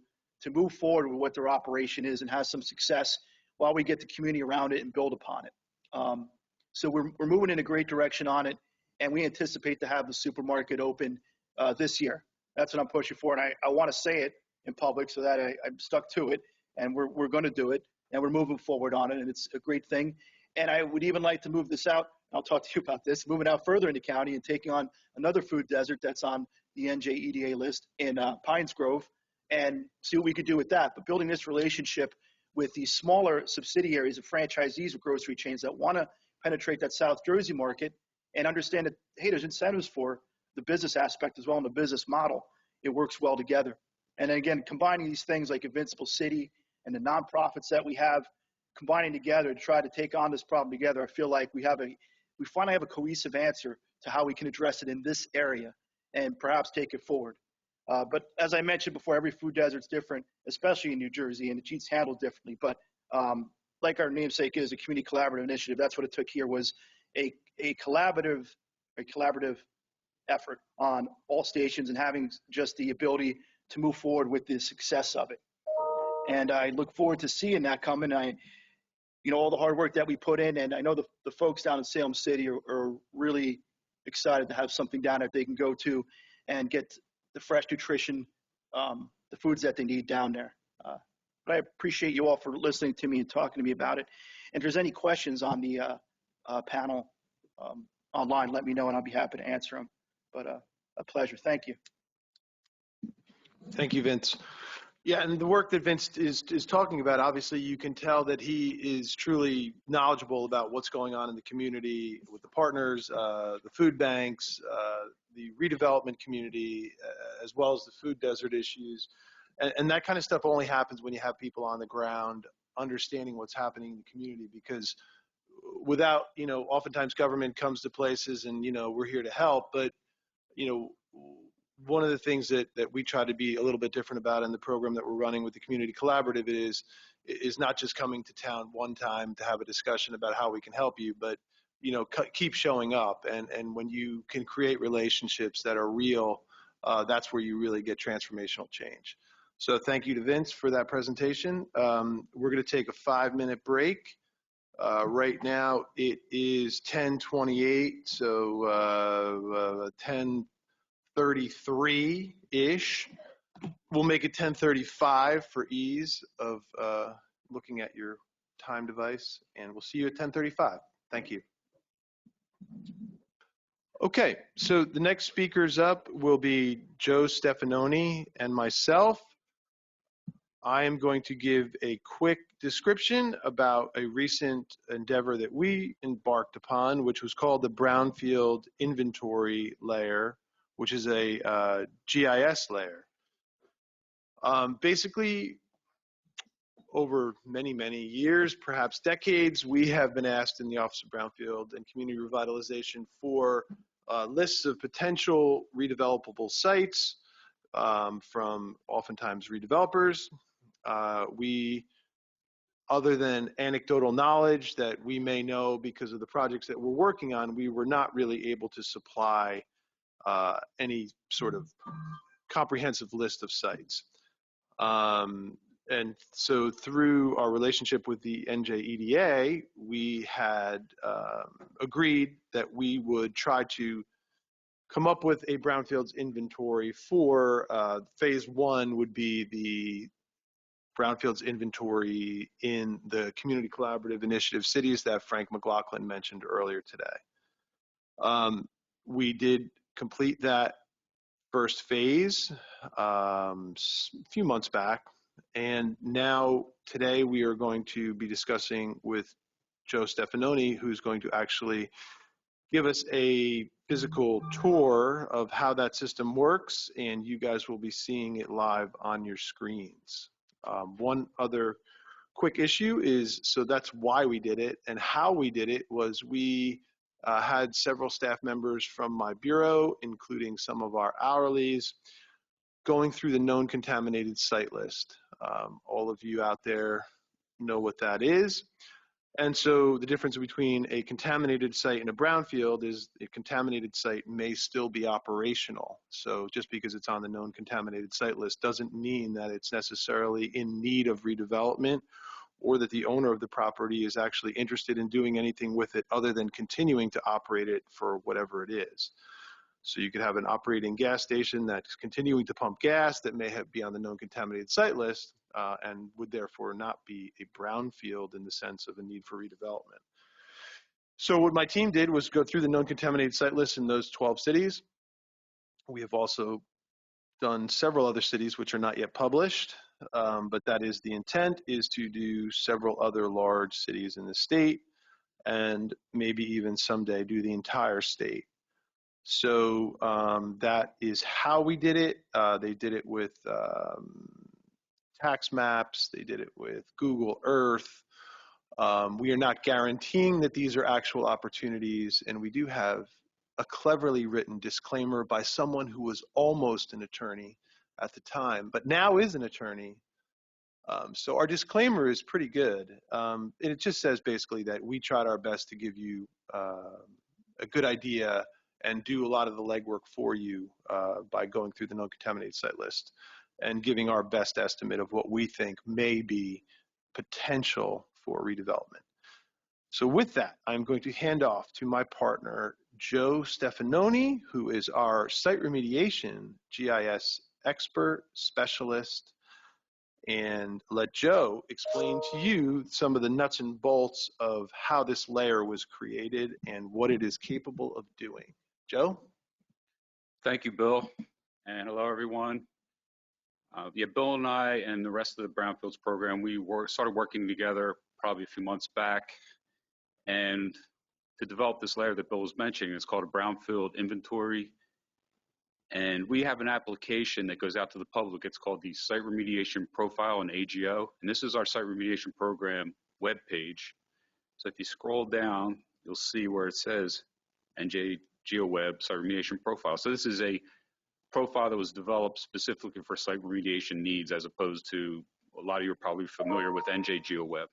Speaker 6: move forward with what their operation is and have some success while we get the community around it and build upon it. So we're moving in a great direction on it, and we anticipate to have the supermarket open this year. That's what I'm pushing for, and I want to say it in public so that I'm stuck to it, and we're going to do it, and we're moving forward on it, and it's a great thing. And I would even like to move this out. I'll talk to you about this, moving out further in the county and taking on another food desert that's on the NJEDA list in Pines Grove and see what we could do with that. But building this relationship with these smaller subsidiaries of franchisees of grocery chains that want to penetrate that South Jersey market and understand that, hey, there's incentives for the business aspect as well in the business model. It works well together. And then again, combining these things like Invincible City and the nonprofits that we have, combining together to try to take on this problem together, I feel like we finally have a cohesive answer to how we can address it in this area and perhaps take it forward. But as I mentioned before, every food desert's different, especially in New Jersey, and each handled differently. But like our namesake is, a community collaborative initiative, that's what it took here, was a collaborative effort on all stations and having just the ability to move forward with the success of it. And I look forward to seeing that coming. All the hard work that we put in, and I know the folks down in Salem City are really excited to have something down there they can go to and get the fresh nutrition, the foods that they need down there. But I appreciate you all for listening to me and talking to me about it. And if there's any questions on the panel online, let me know and I'll be happy to answer them. But a pleasure. Thank you.
Speaker 1: Thank you, Vince. Yeah, and the work that Vince is talking about, obviously you can tell that he is truly knowledgeable about what's going on in the community with the partners, the food banks, the redevelopment community, as well as the food desert issues. And that kind of stuff only happens when you have people on the ground understanding what's happening in the community, because without, oftentimes government comes to places and, we're here to help, but, one of the things that we try to be a little bit different about in the program that we're running with the community collaborative is not just coming to town one time to have a discussion about how we can help you, but keep showing up. And when you can create relationships that are real, that's where you really get transformational change. So thank you to Vince for that presentation. We're going to take a 5-minute break. Right now it is 10:28, so 10:33-ish. We'll make it 10:35 for ease of looking at your time device, and we'll see you at 10:35. Thank you. Okay, so the next speakers up will be Joe Stefanoni and myself. I am going to give a quick description about a recent endeavor that we embarked upon, which was called the Brownfield Inventory Layer, which is a GIS layer. Basically, over many, many years, perhaps decades, we have been asked in the Office of Brownfield and Community Revitalization for lists of potential redevelopable sites from oftentimes redevelopers. Other than anecdotal knowledge that we may know because of the projects that we're working on, we were not really able to supply any sort of comprehensive list of sites. And so through our relationship with the NJEDA, we had agreed that we would try to come up with a brownfields inventory for phase one would be the brownfields inventory in the community collaborative initiative cities that Frank McLaughlin mentioned earlier today. We did complete that first phase a few months back, and now today we are going to be discussing with Joe Stefanoni, who's going to actually give us a physical tour of how that system works, and you guys will be seeing it live on your screens. One other quick issue is, so that's why we did it, and how we did it was we had several staff members from my bureau, including some of our hourlies, going through the known contaminated site list. All of you out there know what that is. And so the difference between a contaminated site and a brownfield is a contaminated site may still be operational. So just because it's on the known contaminated site list doesn't mean that it's necessarily in need of redevelopment, or that the owner of the property is actually interested in doing anything with it other than continuing to operate it for whatever it is. So you could have an operating gas station that's continuing to pump gas that may be on the known contaminated site list and would therefore not be a brownfield in the sense of a need for redevelopment. So what my team did was go through the known contaminated site list in those 12 cities. We have also done several other cities which are not yet published, but that is the intent, is to do several other large cities in the state and maybe even someday do the entire state. So that is how we did it. They did it with tax maps. They did it with Google Earth. We are not guaranteeing that these are actual opportunities, and we do have a cleverly written disclaimer by someone who was almost an attorney at the time, but now is an attorney. So our disclaimer is pretty good. It just says basically that we tried our best to give you a good idea and do a lot of the legwork for you by going through the known contaminated site list and giving our best estimate of what we think may be potential for redevelopment. So with that, I'm going to hand off to my partner, Joe Stefanoni, who is our site remediation GIS expert specialist, and let Joe explain to you some of the nuts and bolts of how this layer was created and what it is capable of doing. Joe?
Speaker 7: Thank you, Bill, and hello, everyone. Yeah, Bill and I and the rest of the Brownfields program, we started working together probably a few months back, and to develop this layer that Bill was mentioning, it's called a Brownfield Inventory, and we have an application that goes out to the public. It's called the Site Remediation Profile in AGO, and this is our Site Remediation Program webpage. So if you scroll down, you'll see where it says NJ GeoWeb Site Remediation Profile. So this is a profile that was developed specifically for site remediation needs, as opposed to, a lot of you are probably familiar with NJ GeoWeb,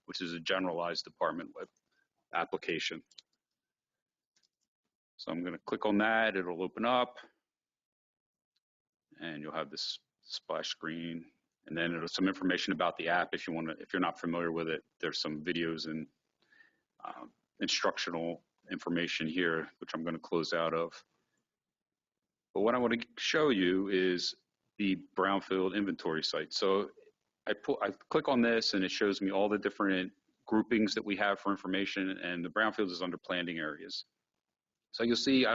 Speaker 7: which is a generalized department web application. So I'm going to click on that. It'll open up, and you'll have this splash screen, and then there's some information about the app if you want to. If you're not familiar with it, there's some videos and instructional information here, which I'm going to close out of. But what I want to show you is the Brownfield inventory site. So I click on this, and it shows me all the different groupings that we have for information, and the Brownfield is under planning areas. So you'll see,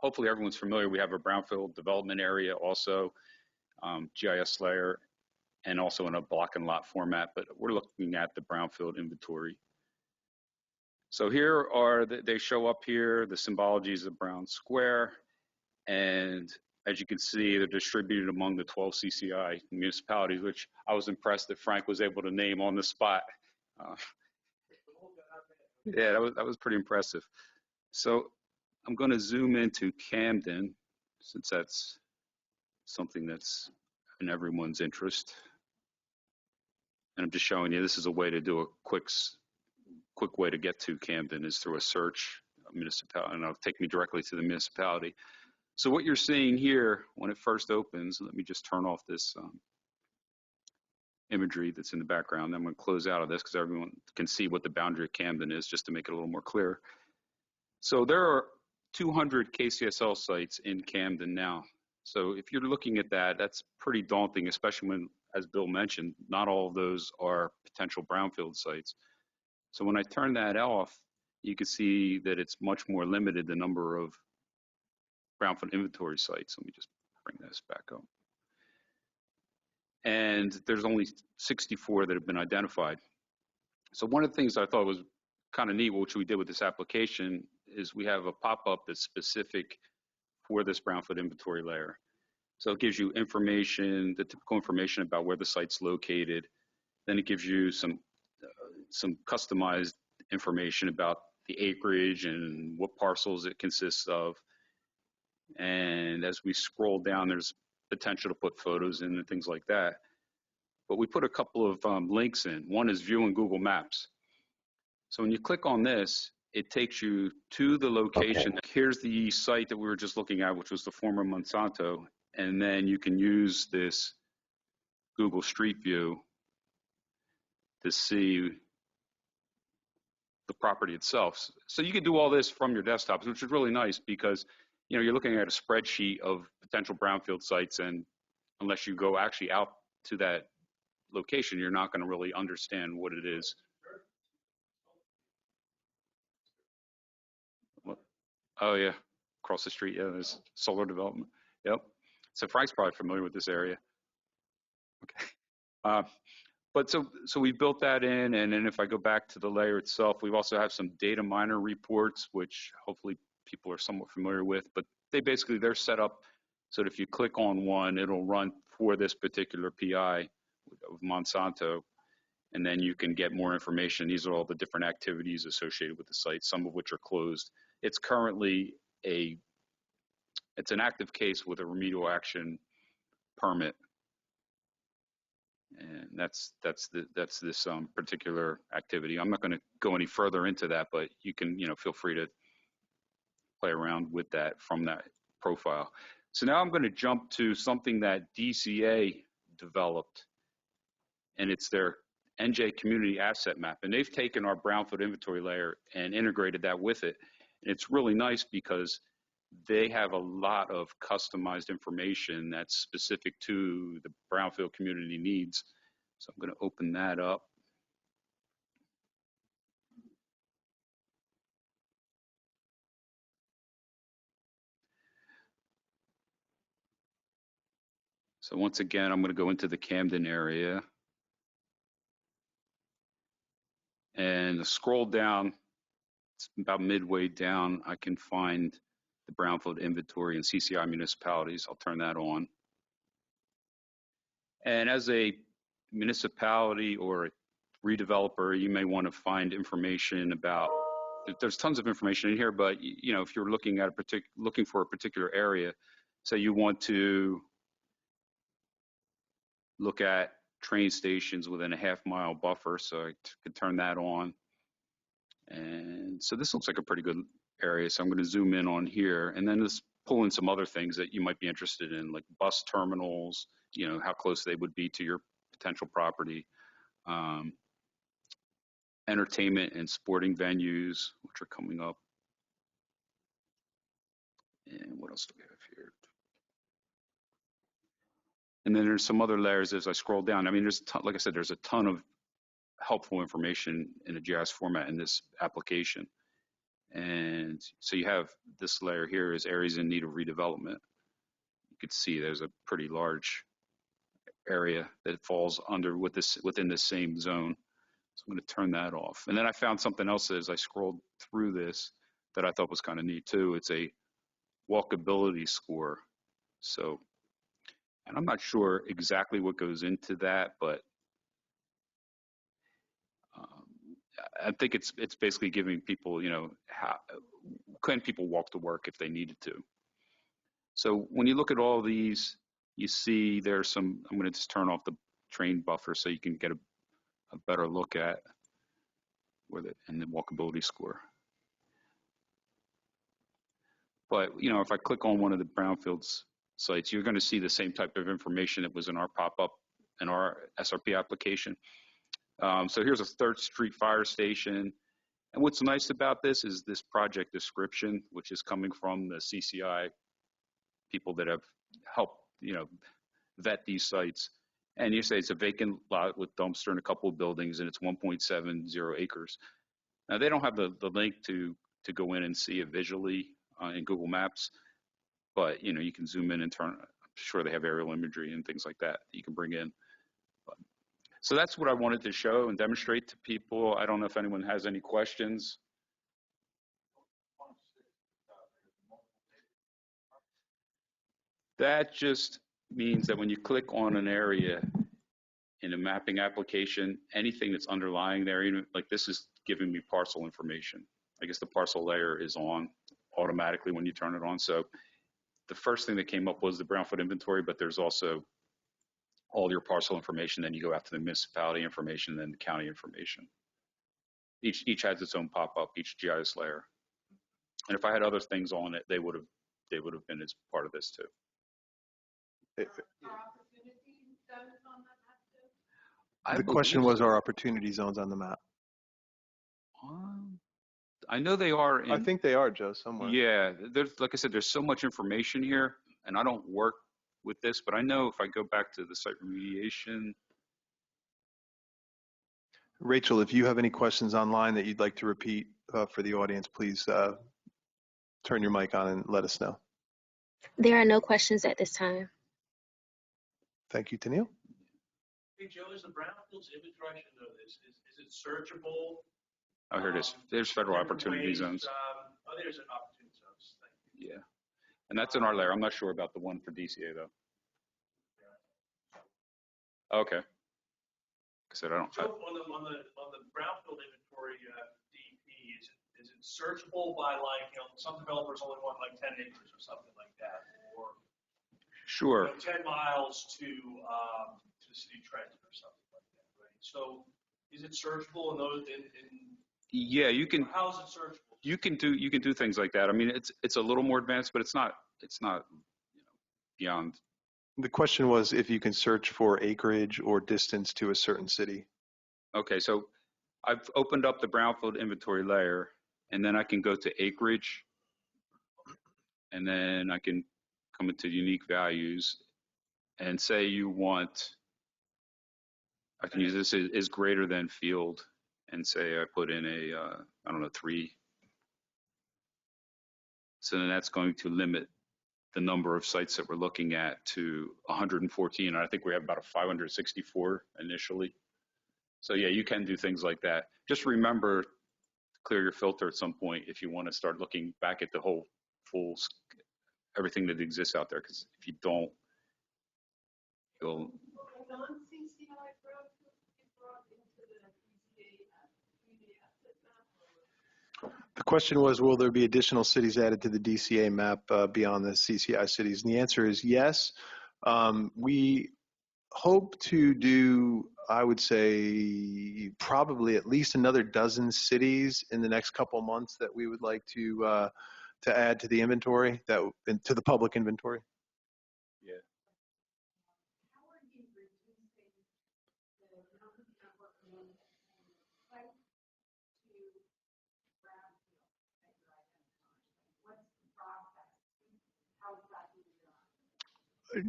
Speaker 7: hopefully everyone's familiar, we have a Brownfield development area also, GIS layer, and also in a block and lot format, but we're looking at the Brownfield inventory. So here are, they show up here, the symbologies of Brown Square, and as you can see, they're distributed among the 12 CCI municipalities, which I was impressed that Frank was able to name on the spot. Yeah, that was pretty impressive. So I'm going to zoom into Camden, since that's something that's in everyone's interest. And I'm just showing you, this is a way to do a quick way to get to Camden is through a search municipality, and it'll take me directly to the municipality. So what you're seeing here when it first opens, let me just turn off this imagery that's in the background. I'm going to close out of this because everyone can see what the boundary of Camden is, just to make it a little more clear. So there are 200 KCSL sites in Camden now. So if you're looking at that, that's pretty daunting, especially when, as Bill mentioned, not all of those are potential brownfield sites. So when I turn that off, you can see that it's much more limited, the number of brownfield inventory sites. Let me just bring this back up. And there's only 64 that have been identified. So one of the things I thought was kind of neat, which we did with this application, is we have a pop-up that's specific for this brownfield inventory layer. So it gives you information, the typical information about where the site's located. Then it gives you some customized information about the acreage and what parcels it consists of. And as we scroll down, there's potential to put photos in and things like that. But we put a couple of links in. One is view in Google Maps. So when you click on this, it takes you to the location. Okay. Here's the site that we were just looking at, which was the former Monsanto. And then you can use this Google Street View to see the property itself. So you can do all this from your desktops, which is really nice because you're looking at a spreadsheet of potential brownfield sites, and unless you go actually out to that location, you're not going to really understand what it is. Oh yeah, across the street, yeah, there's solar development. Yep. So Frank's probably familiar with this area. Okay. But so we built that in, and then if I go back to the layer itself, we also have some data miner reports, which hopefully people are somewhat familiar with, but they're set up so that if you click on one, it'll run for this particular PI of Monsanto, and then you can get more information. These are all the different activities associated with the site, some of which are closed. It's currently it's an active case with a remedial action permit. And that's this particular activity. I'm not going to go any further into that, but you can feel free to play around with that from that profile. So now I'm going to jump to something that DCA developed, and it's their NJ Community Asset Map. And they've taken our brownfield inventory layer and integrated that with it. And it's really nice because they have a lot of customized information that's specific to the brownfield community needs. So I'm going to open that up. So once again, I'm going to go into the Camden area and scroll down. It's about midway down. I can find the brownfield inventory and CCI municipalities. I'll turn that on. And as a municipality or a redeveloper, you may want to find information about, there's tons of information in here, but if you're looking at looking for a particular area, say you want to look at train stations within a half-mile buffer, so I could turn that on. And so this looks like a pretty good area, so I'm going to zoom in on here, and then just pull in some other things that you might be interested in, like bus terminals, how close they would be to your potential property, entertainment and sporting venues, which are coming up. And what else do we have here? And then there's some other layers as I scroll down. I mean, like I said, there's a ton of helpful information in a GIS format in this application. And so you have this layer here is areas in need of redevelopment. You could see there's a pretty large area that falls within this same zone. So I'm going to turn that off. And then I found something else as I scrolled through this that I thought was kind of neat too. It's a walkability score. So, and I'm not sure exactly what goes into that, but I think it's basically giving people, how can people walk to work if they needed to. So when you look at all these, you see there's some, I'm going to just turn off the train buffer so you can get a better look at and the walkability score. But, you know, if I click on one of the Brownfields sites, you're going to see the same type of information that was in our pop-up in our SRP application. So here's a 3rd Street Fire Station. And what's nice about this is this project description, which is coming from the CCI people that have helped, you know, vet these sites. And you say it's a vacant lot with dumpster and a couple of buildings, and it's 1.70 acres. Now, they don't have the link to go in and see it visually in Google Maps, but, you know, you can zoom in and turn. I'm sure they have aerial imagery and things like that you can bring in. So that's what I wanted to show and demonstrate to people. I don't know if anyone has any questions. That just means that when you click on an area in a mapping application, anything that's underlying there, even like this is giving me parcel information. I guess the parcel layer is on automatically when you turn it on. So the first thing that came up was the Brownfield inventory, but there's also all your parcel information. Then you go out to the municipality information, then the county information. Each has its own pop-up, each GIS layer. And if I had other things on it, they would have been as part of this too.
Speaker 1: The question was, are opportunity zones on the map?
Speaker 7: I know they are.
Speaker 1: I think they are, Joe, somewhere.
Speaker 7: Yeah, there's, like I said, there's so much information here, and I don't work with this, but I know if I go back to the site remediation.
Speaker 1: Rachel, if you have any questions online that you'd like to repeat for the audience, please turn your mic on and let us know.
Speaker 8: There are no questions at this time.
Speaker 1: Thank you, Tennille.
Speaker 5: Hey, Joe, is the Brownfields inventory, I should know this, is it searchable?
Speaker 7: Oh, here it is. There's federal opportunity zones.
Speaker 5: Oh, there's an opportunity zones. Thank you.
Speaker 7: Yeah, and that's in our layer. I'm not sure about the one for DCA though. Okay. Like I said, I don't.
Speaker 5: So on the Brownfield inventory DP, is it searchable by, like, you know, some developers only want like 10 acres or something like that, or
Speaker 7: Sure.
Speaker 5: you know, 10 miles to the city Trenton or something like that, right? So is it searchable in those
Speaker 7: Yeah, you can.
Speaker 5: How is it searchable?
Speaker 7: You can do things like that. I mean, it's a little more advanced, but it's not you know, beyond.
Speaker 1: The question was if you can search for acreage or distance to a certain city.
Speaker 7: Okay, so I've opened up the Brownfield inventory layer, and then I can go to acreage, and then I can come into unique values, and say you want. I can use this is greater than field, and say I put in a I don't know 3. So then that's going to limit the number of sites that we're looking at to 114. And I think we have about a 564 initially. So yeah, you can do things like that. Just remember to clear your filter at some point if you want to start looking back at the whole everything that exists out there. Because if you don't, you'll.
Speaker 1: The question was, will there be additional cities added to the DCA map beyond the CCI cities? And the answer is yes. We hope to do, I would say, probably at least another dozen cities in the next couple of months that we would like to add to the inventory, to the public inventory.
Speaker 7: Yeah.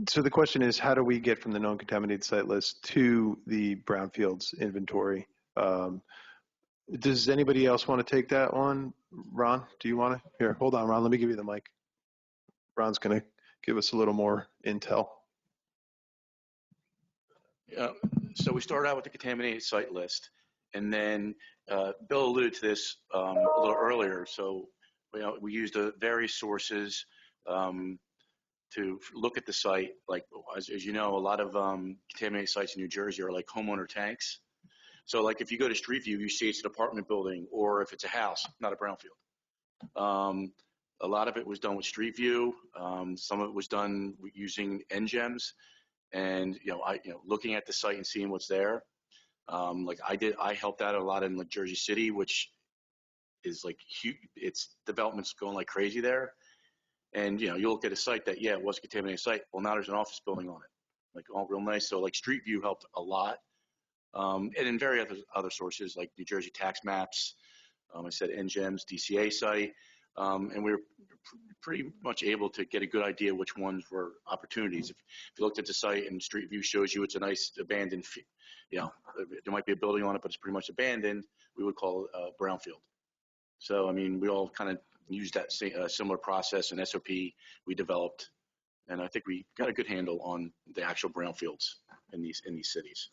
Speaker 1: So the question is, how do we get from the known contaminated site list to the Brownfields inventory? Does anybody else want to take that one? Ron, do you want to? Here, hold on, Ron. Let me give you the mic. Ron's going to give us a little more intel.
Speaker 9: So we started out with the contaminated site list, and then Bill alluded to this a little earlier. So we used various sources to look at the site. Like, as you know, a lot of contaminated sites in New Jersey are like homeowner tanks. So like if you go to Street View, you see it's an apartment building, or if it's a house, not a brownfield. A lot of it was done with Street View. Some of it was done using NGEMs, and looking at the site and seeing what's there. Like I helped out a lot in like Jersey City, which is like huge. Its development's going like crazy there. And, you know, you look at a site that, yeah, it was a contaminated site. Well, now there's an office building on it, like all real nice. So like Street View helped a lot. And in various other sources like New Jersey tax maps, I said NGEM's DCA site, and we were pretty much able to get a good idea which ones were opportunities. If you looked at the site and Street View shows you it's a nice abandoned, you know, there might be a building on it, but it's pretty much abandoned, we would call it Brownfield. So, I mean, we all kind of used that similar process and SOP we developed, and I think we got a good handle on the actual brownfields in these cities.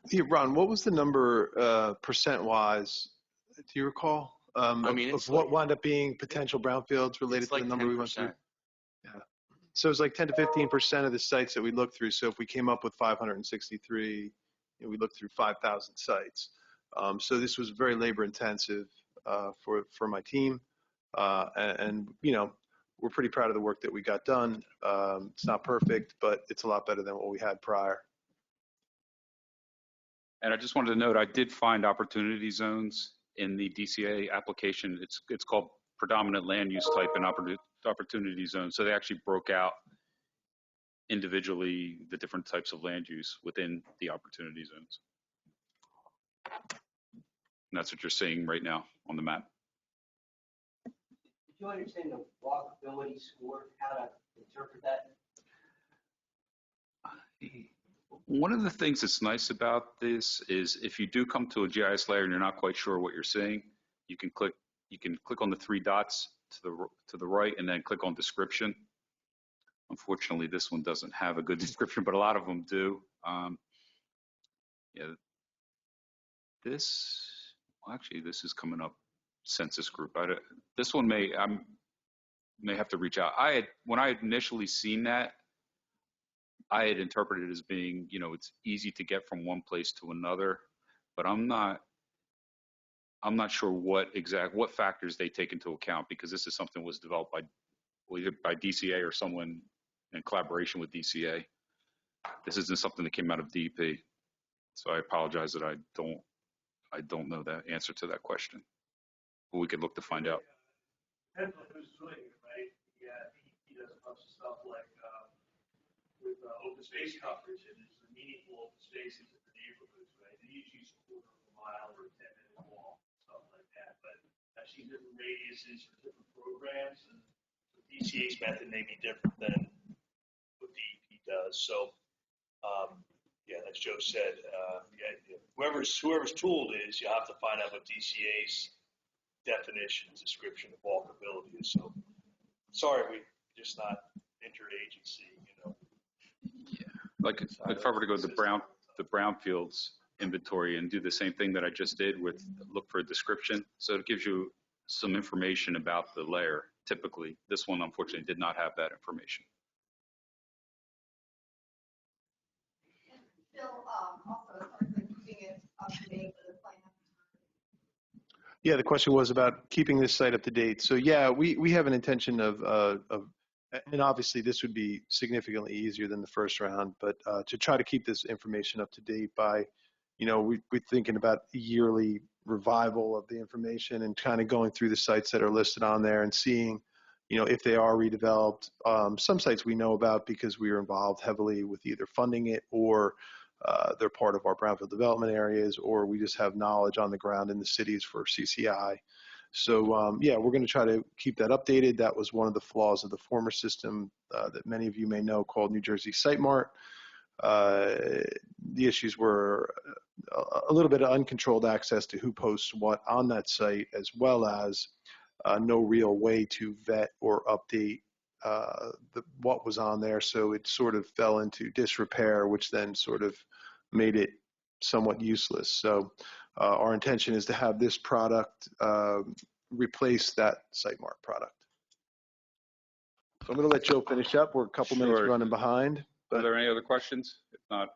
Speaker 1: Yeah, Ron, what was the number percent-wise? Do you recall?
Speaker 9: I mean,
Speaker 1: of what wound up being potential brownfields related to
Speaker 9: like
Speaker 1: the number
Speaker 9: 10%.
Speaker 1: we went through? Yeah. So it was like 10 to 15% of the sites that we looked through. So if we came up with 563, you know, we looked through 5,000 sites. So this was very labor intensive for my team. And, you know, we're pretty proud of the work that we got done. It's not perfect, but it's a lot better than what we had prior.
Speaker 7: And I just wanted to note, I did find opportunity zones in the DCA application. It's called predominant land use type and opportunity zone. So they actually broke out individually the different types of land use within the opportunity zones. And that's what you're seeing right now on the map.
Speaker 10: Did you understand the walkability score, how to interpret that?
Speaker 7: One of the things that's nice about this is if you do come to a GIS layer and you're not quite sure what you're seeing, you can click on the 3 dots to the right and then click on description. Unfortunately, this one doesn't have a good description, but a lot of them do. Yeah, this is coming up census group. This one may have to reach out. When I had initially seen that, I had interpreted it as being, you know, it's easy to get from one place to another, but I'm not sure what factors they take into account, because this is something that was developed either by DCA or someone in collaboration with DCA. This isn't something that came out of DEP. So I apologize that I don't know that answer to that question, but we could look to find out.
Speaker 5: Depends on who's doing it, right? Yeah, he does a bunch of stuff like with open space coverage, and there's a meaningful open spaces in the neighborhoods, right? And he's used a quarter of a mile or a 10-minute walk, stuff like that. But I've seen different radiuses for different programs, and the DCA's method may be different than what DEP does. So, yeah, as Joe said, whoever's tool it is, you have to find out what DCA's definition, description of walkability is. So, sorry, we're just not interagency, you know.
Speaker 7: Yeah, like if I were to go to the Brownfields inventory and do the same thing that I just did with look for a description, so it gives you some information about the layer. Typically, this one unfortunately did not have that information.
Speaker 1: Yeah, the question was about keeping this site up to date. So yeah, we have an intention of and obviously this would be significantly easier than the first round, but to try to keep this information up to date by, you know, we're thinking about a yearly revival of the information and kind of going through the sites that are listed on there and seeing, you know, if they are redeveloped. Some sites we know about because we are involved heavily with either funding it or they're part of our Brownfield development areas, or we just have knowledge on the ground in the cities for CCI. So yeah, we're going to try to keep that updated. That was one of the flaws of the former system that many of you may know called New Jersey SiteMart. The issues were a little bit of uncontrolled access to who posts what on that site, as well as no real way to vet or update what was on there. So it sort of fell into disrepair, which then sort of made it somewhat useless. So our intention is to have this product replace that SiteMart product. So I'm going to let Joe finish up. We're a couple minutes running behind. But
Speaker 7: are there any other questions? If not,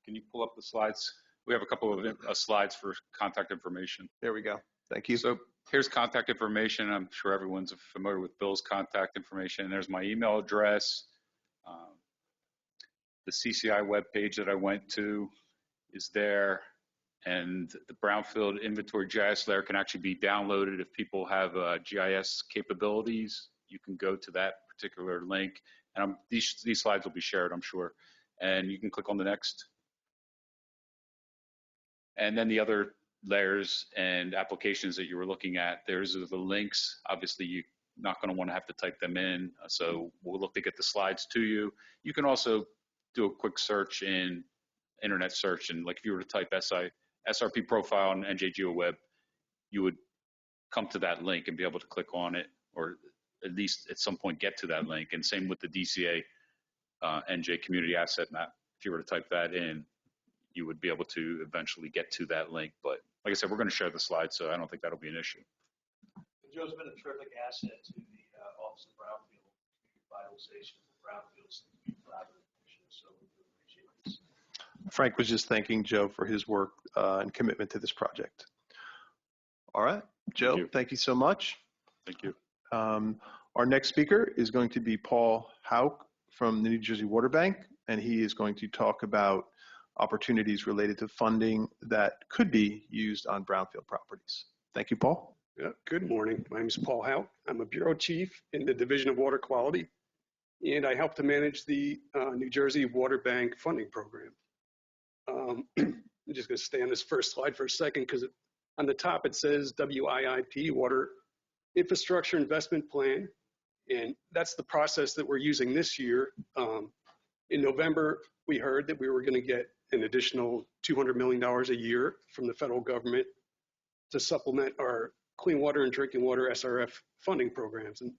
Speaker 7: can you pull up the slides? We have a couple of slides for contact information.
Speaker 1: There we go. Thank you.
Speaker 7: So here's contact information. I'm sure everyone's familiar with Bill's contact information. There's my email address. The CCI webpage that I went to is there. And the Brownfield inventory GIS layer can actually be downloaded if people have GIS capabilities. you can go to that particular link, and these slides will be shared, I'm sure, and you can click on the next. And then the other layers and applications that you were looking at, there's the links. Obviously, you're not going to want to have to type them in, so we'll look to get the slides to you. You can also do a quick search in internet search, and like if you were to type SRP profile on NJ GeoWeb, you would come to that link and be able to click on it, or at least at some point get to that link. And same with the DCA NJ Community Asset Map. If you were to type that in, you would be able to eventually get to that link. But like I said, we're going to share the slides, so I don't think that'll be an issue.
Speaker 5: Joe's been a terrific asset to the Office of Brownfield, revitalization of Brownfields, so we appreciate this.
Speaker 1: Frank was just thanking Joe for his work and commitment to this project. All right, Joe, thank you so much.
Speaker 7: Thank you.
Speaker 1: Our next speaker is going to be Paul Hauk from the New Jersey Water Bank, and he is going to talk about opportunities related to funding that could be used on brownfield properties. Thank you, Paul.
Speaker 11: Yeah, good morning. My name is Paul Hauk. I'm a bureau chief in the Division of Water Quality, and I help to manage the New Jersey Water Bank funding program. I'm just going to stay on this first slide for a second because on the top it says WIIP, Water Infrastructure Investment Plan, and that's the process that we're using this year. In November, we heard that we were going to get an additional $200 million a year from the federal government to supplement our clean water and drinking water Hdsrf funding programs. And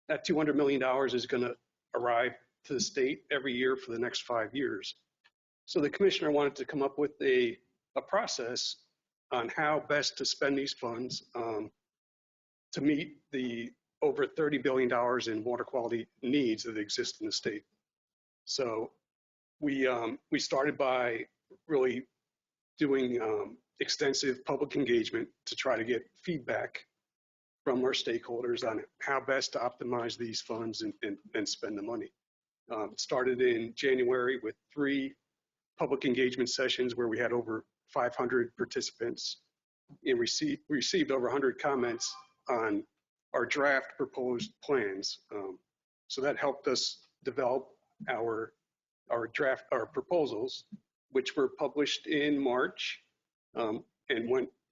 Speaker 11: that $200 million is going to arrive to the state every year for the next 5 years. So the commissioner wanted to come up with a process on how best to spend these funds to meet the over $30 billion in water quality needs that exist in the state. So we started by really doing extensive public engagement to try to get feedback from our stakeholders on how best to optimize these funds and spend the money. It started in January with 3 public engagement sessions where we had over 500 participants and received over 100 comments on our draft proposed plans. So that helped us develop our proposals, which were published in March and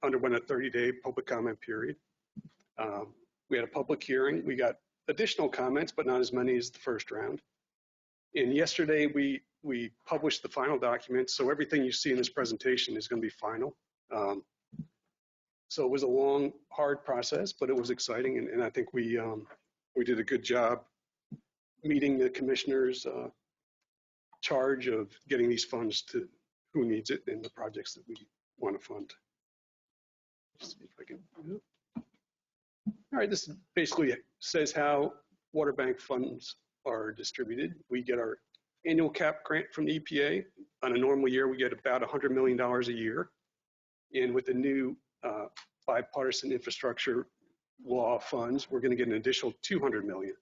Speaker 11: underwent a 30-day public comment period. We had a public hearing. We got additional comments, but not as many as the first round. And yesterday we published the final documents, so everything you see in this presentation is going to be final. So it was a long, hard process, but it was exciting, and I think we did a good job meeting the commissioner's charge of getting these funds to who needs it in the projects that we want to fund. Let's see if I can. All right, this basically says how water bank funds are distributed. We get our annual cap grant from the EPA. On a normal year, we get about $100 million a year. And with the new bipartisan infrastructure law funds, we're going to get an additional $200 million.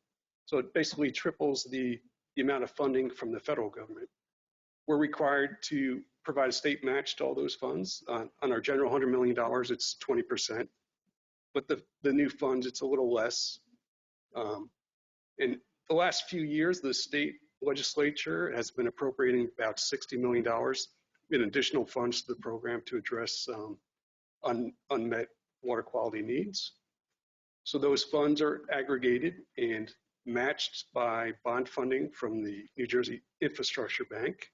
Speaker 11: So it basically triples the amount of funding from the federal government. We're required to provide a state match to all those funds. On our general $100 million, it's 20%. But the new funds, it's a little less. In the last few years, the state legislature has been appropriating about $60 million in additional funds to the program to address unmet water quality needs. So those funds are aggregated and matched by bond funding from the New Jersey Infrastructure Bank.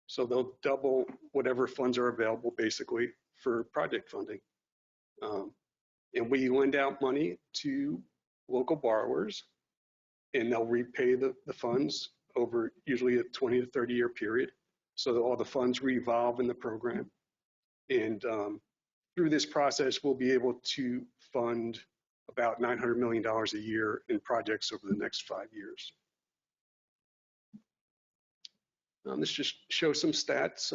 Speaker 11: So they'll double whatever funds are available basically for project funding. And we lend out money to local borrowers and they'll repay the funds over usually a 20 to 30 year period. So that all the funds revolve in the program. And through this process, we'll be able to fund about $900 million a year in projects over the next 5 years. This just shows some stats.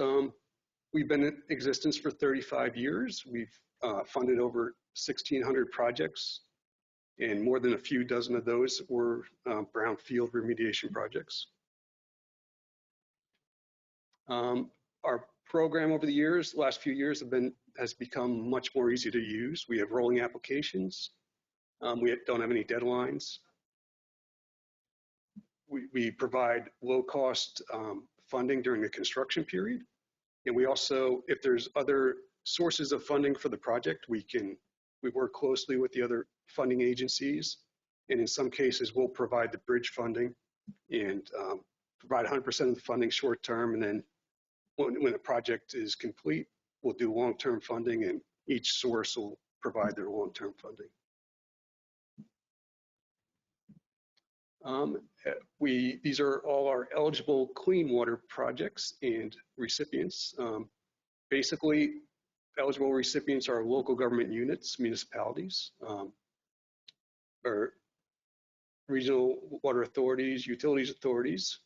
Speaker 11: We've been in existence for 35 years. We've funded over 1,600 projects, and more than a few dozen of those were brownfield remediation projects. Our program over the years, last few years, has become much more easy to use. We have rolling applications. We don't have any deadlines. we provide low-cost funding during the construction period. And we also, if there's other sources of funding for the project, we work closely with the other funding agencies. And in some cases, we'll provide the bridge funding and provide 100% of the funding short term. And then when the project is complete, we'll do long-term funding, and each source will provide their long-term funding. These are all our eligible clean water projects and recipients. Basically, eligible recipients are local government units, municipalities, or regional water authorities, utilities authorities.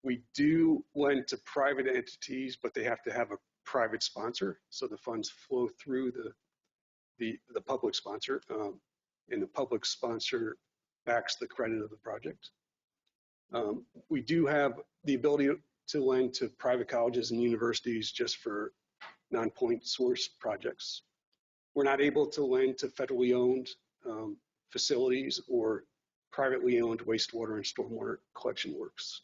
Speaker 11: We do lend to private entities, but they have to have a private sponsor, so the funds flow through the public sponsor, and the public sponsor backs the credit of the project. We do have the ability to lend to private colleges and universities just for non-point source projects. We're not able to lend to federally owned facilities or privately owned wastewater and stormwater collection works.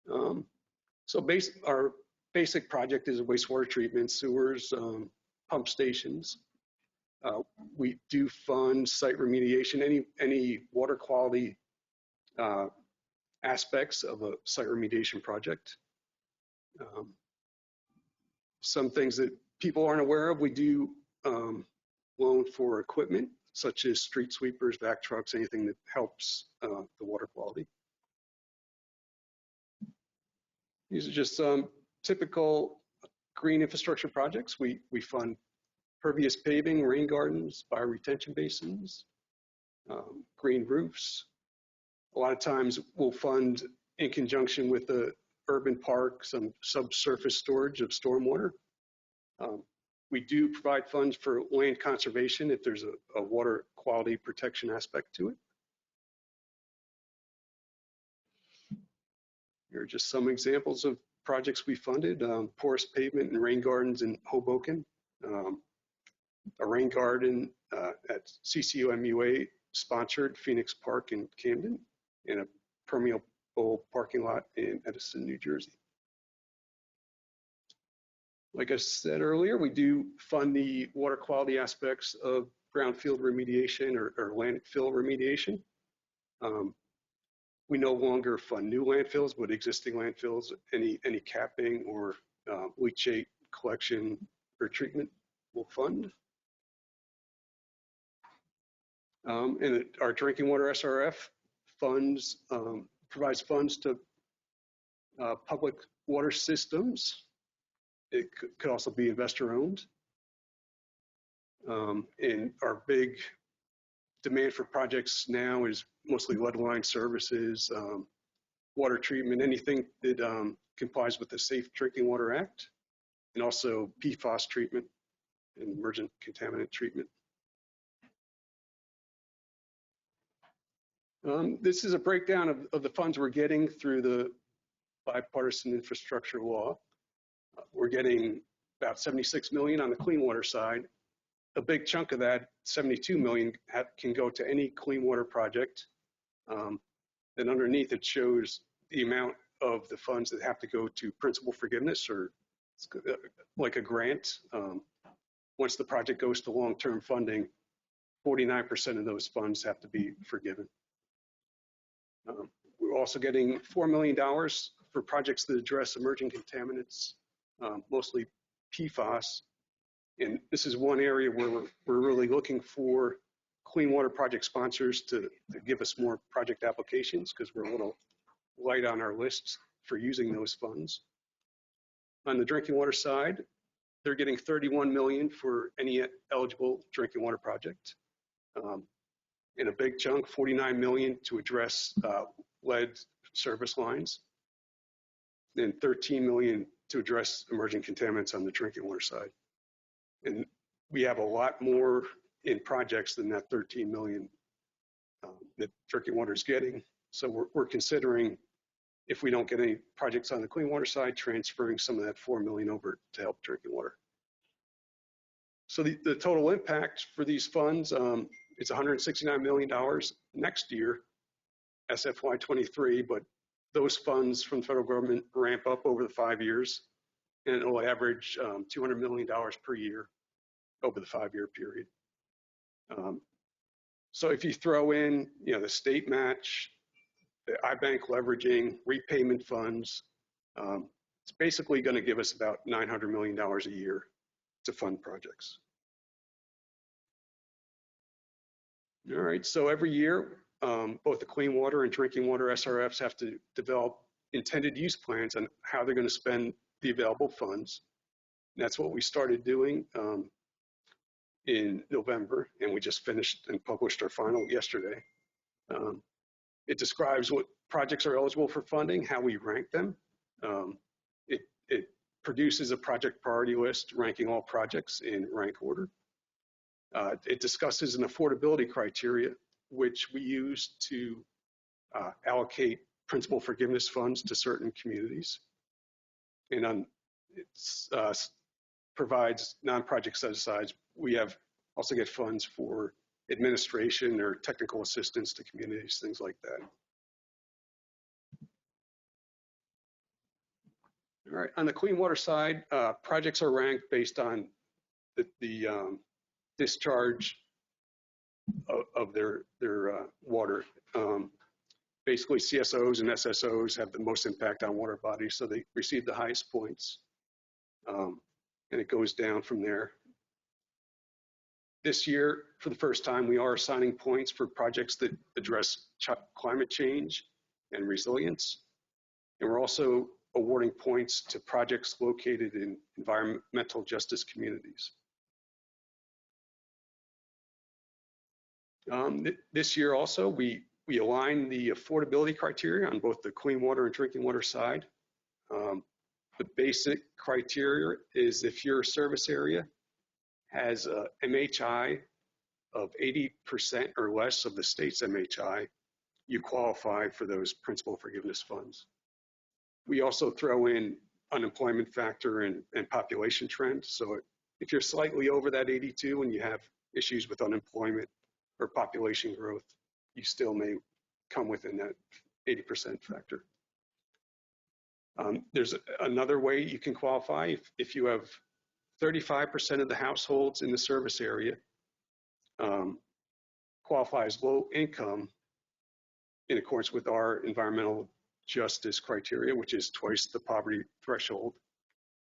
Speaker 11: Our basic project is wastewater treatment, sewers, pump stations. We do fund site remediation, any water quality aspects of a site remediation project. Some things that people aren't aware of, we do loan for equipment, such as street sweepers, vac trucks, anything that helps the water quality. These are just some typical green infrastructure projects. We fund pervious paving, rain gardens, bioretention basins, green roofs. A lot of times we'll fund, in conjunction with the urban park, some subsurface storage of stormwater. We do provide funds for land conservation if there's a water quality protection aspect to it. Here are just some examples of projects we funded. Porous pavement and rain gardens in Hoboken. A rain garden at CCUMUA sponsored Phoenix Park in Camden, and a permeable parking lot in Edison, New Jersey. Like I said earlier, we do fund the water quality aspects of brownfield remediation or landfill remediation. We no longer fund new landfills, but existing landfills, any capping or leachate collection or treatment will fund. And our drinking water SRF funds, provides funds to public water systems. It could also be investor owned. And our big demand for projects now is mostly lead line services, water treatment, anything that complies with the Safe Drinking Water Act, and also PFAS treatment and emergent contaminant treatment. This is a breakdown of the funds we're getting through the bipartisan infrastructure law. We're getting about 76 million on the clean water side. A big chunk of that, 72 million, can go to any clean water project. And underneath it shows the amount of the funds that have to go to principal forgiveness, or like a grant. Once the project goes to long-term funding, 49% of those funds have to be forgiven. We're also getting $4 million for projects that address emerging contaminants, mostly PFAS. And this is one area where we're really looking for clean water project sponsors to give us more project applications, because we're a little light on our lists for using those funds. On the drinking water side, they're getting 31 million for any eligible drinking water project. And a big chunk, 49 million, to address lead service lines, and 13 million to address emerging contaminants on the drinking water side. And we have a lot more in projects than that 13 million that drinking water is getting. So we're considering, if we don't get any projects on the clean water side, transferring some of that 4 million over to help drinking water. So the total impact for these funds, it's $169 million next year. SFY23, but those funds from the federal government ramp up over the 5 years, and it will average $200 million per year over the 5-year period. So if you throw in, the state match, the iBank leveraging, repayment funds, it's basically going to give us about $900 million a year to fund projects. All right, so every year, both the clean water and drinking water SRFs have to develop intended use plans on how they're going to spend the available funds. And that's what we started doing in November, and we just finished and published our final yesterday. It describes what projects are eligible for funding, how we rank them. It produces a project priority list ranking all projects in rank order. It discusses an affordability criteria, which we use to allocate principal forgiveness funds to certain communities. And it provides non-project set-asides. We also get funds for administration or technical assistance to communities, things like that. All right, on the clean water side, projects are ranked based on the discharge of their water. Basically, CSOs and SSOs have the most impact on water bodies, so they receive the highest points, and it goes down from there. This year, for the first time, we are assigning points for projects that address climate change and resilience, and we're also awarding points to projects located in environmental justice communities. This year also, we align the affordability criteria on both the clean water and drinking water side. The basic criteria is if your service area has a MHI of 80% or less of the state's MHI, you qualify for those principal forgiveness funds. We also throw in unemployment factor and population trend. So if you're slightly over that 82 and you have issues with unemployment or population growth, you still may come within that 80% factor. There's another way you can qualify. If you have 35% of the households in the service area qualify as low income in accordance with our environmental justice criteria, which is twice the poverty threshold,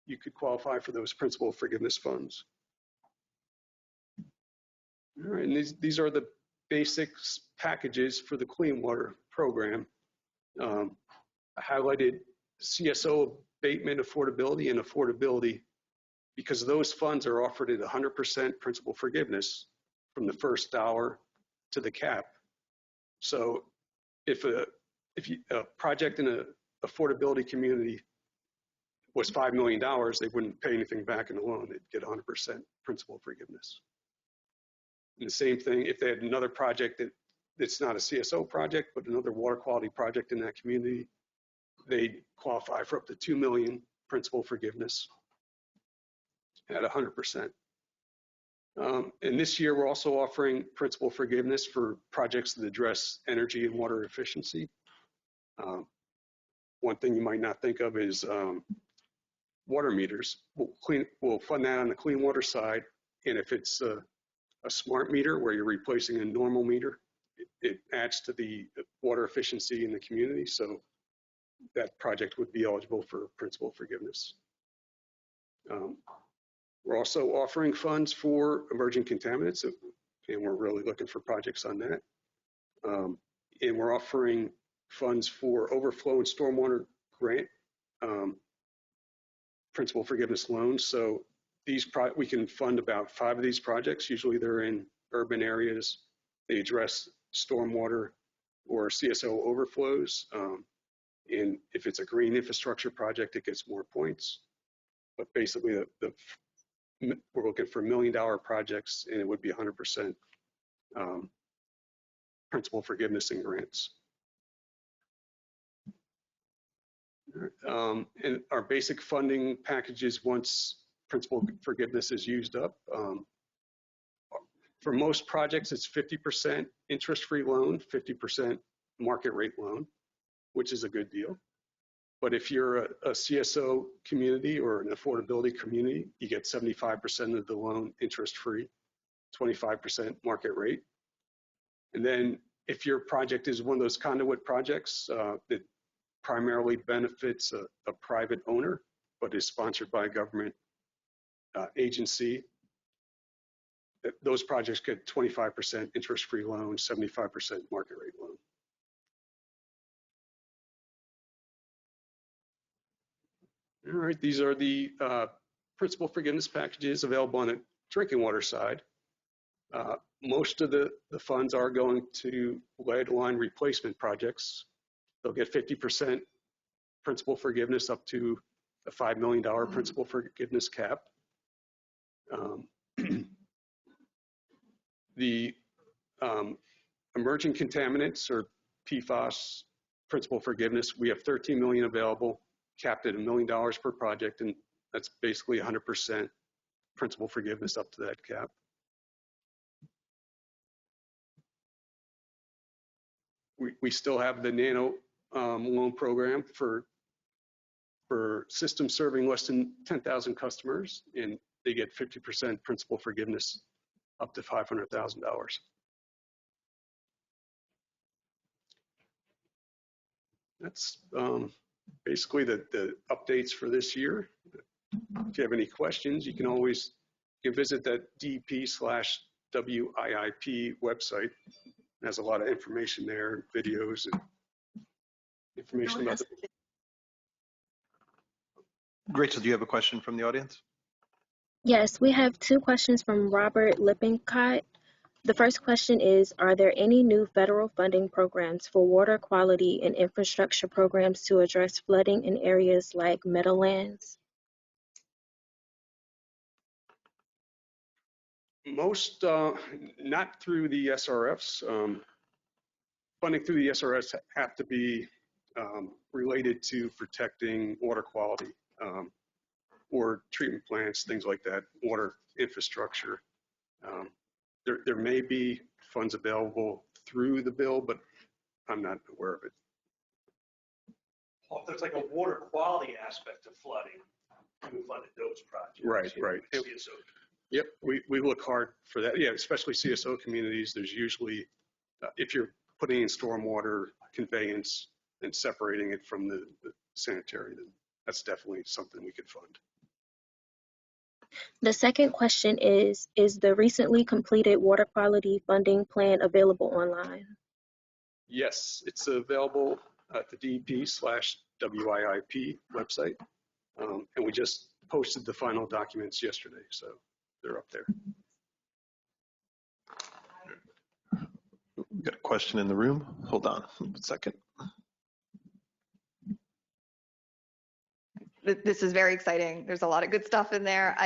Speaker 11: you could qualify for those principal forgiveness funds. All right, and these are the basic packages for the clean water program. I highlighted CSO abatement, affordability, and affordability because those funds are offered at 100% principal forgiveness from the first dollar to the cap. So if a project in an affordability community was $5 million, they wouldn't pay anything back in the loan. They'd get 100% principal forgiveness. And the same thing, if they had another project that's not a CSO project, but another water quality project in that community, they qualify for up to $2 million principal forgiveness at 100%. And this year, we're also offering principal forgiveness for projects that address energy and water efficiency. One thing you might not think of is water meters. We'll fund that on the clean water side, and if it's a smart meter where you're replacing a normal meter, it adds to the water efficiency in the community, so that project would be eligible for principal forgiveness. We're also offering funds for emerging contaminants, and we're really looking for projects on that. And we're offering funds for overflow and stormwater grant principal forgiveness loans. So we can fund about 5 of these projects. Usually they're in urban areas. They address stormwater or CSO overflows. And if it's a green infrastructure project, it gets more points. But basically, we're looking for $1 million projects, and it would be 100% principal forgiveness and grants. And our basic funding packages, once principal forgiveness is used up, for most projects, it's 50% interest-free loan, 50% market rate loan, which is a good deal. But if you're a CSO community or an affordability community, you get 75% of the loan interest-free, 25% market rate. And then if your project is one of those conduit projects that primarily benefits a private owner, but is sponsored by a government agency, those projects get 25% interest-free loan, 75% market rate loan. All right, these are the principal forgiveness packages available on the drinking water side. Most of the funds are going to lead line replacement projects. They'll get 50% principal forgiveness up to a $5 million principal forgiveness cap. The emerging contaminants or PFAS principal forgiveness, we have 13 million available, capped at $1 million per project, and that's basically 100% principal forgiveness up to that cap. We still have the nano loan program for systems serving less than 10,000 customers, and they get 50% principal forgiveness up to $500,000. That's basically the updates for this year. If you have any questions, you can visit that DP/WIIP website. It has a lot of information there, videos and information about the.
Speaker 1: Rachel, do you have a question from the audience?
Speaker 8: Yes, we have two questions from Robert Lippincott. The first question is, are there any new federal funding programs for water quality and infrastructure programs to address flooding in areas like Meadowlands?
Speaker 11: Most, not through the SRFs. Funding through the SRFs have to be related to protecting water quality or treatment plants, things like that, water infrastructure. There may be funds available through the bill, but I'm not aware of it.
Speaker 5: Well, if there's like a water quality aspect of flooding, we funded those projects.
Speaker 11: Right. Yep, we look hard for that. Yeah, especially CSO communities. There's usually, if you're putting in stormwater conveyance and separating it from the sanitary, then that's definitely something we could fund.
Speaker 8: The second question is the recently completed water quality funding plan available online?
Speaker 11: Yes, it's available at the DEP/WIIP website. And we just posted the final documents yesterday, so they're up there.
Speaker 1: We've got a question in the room. Hold on a second.
Speaker 12: This is very exciting. There's a lot of good stuff in there.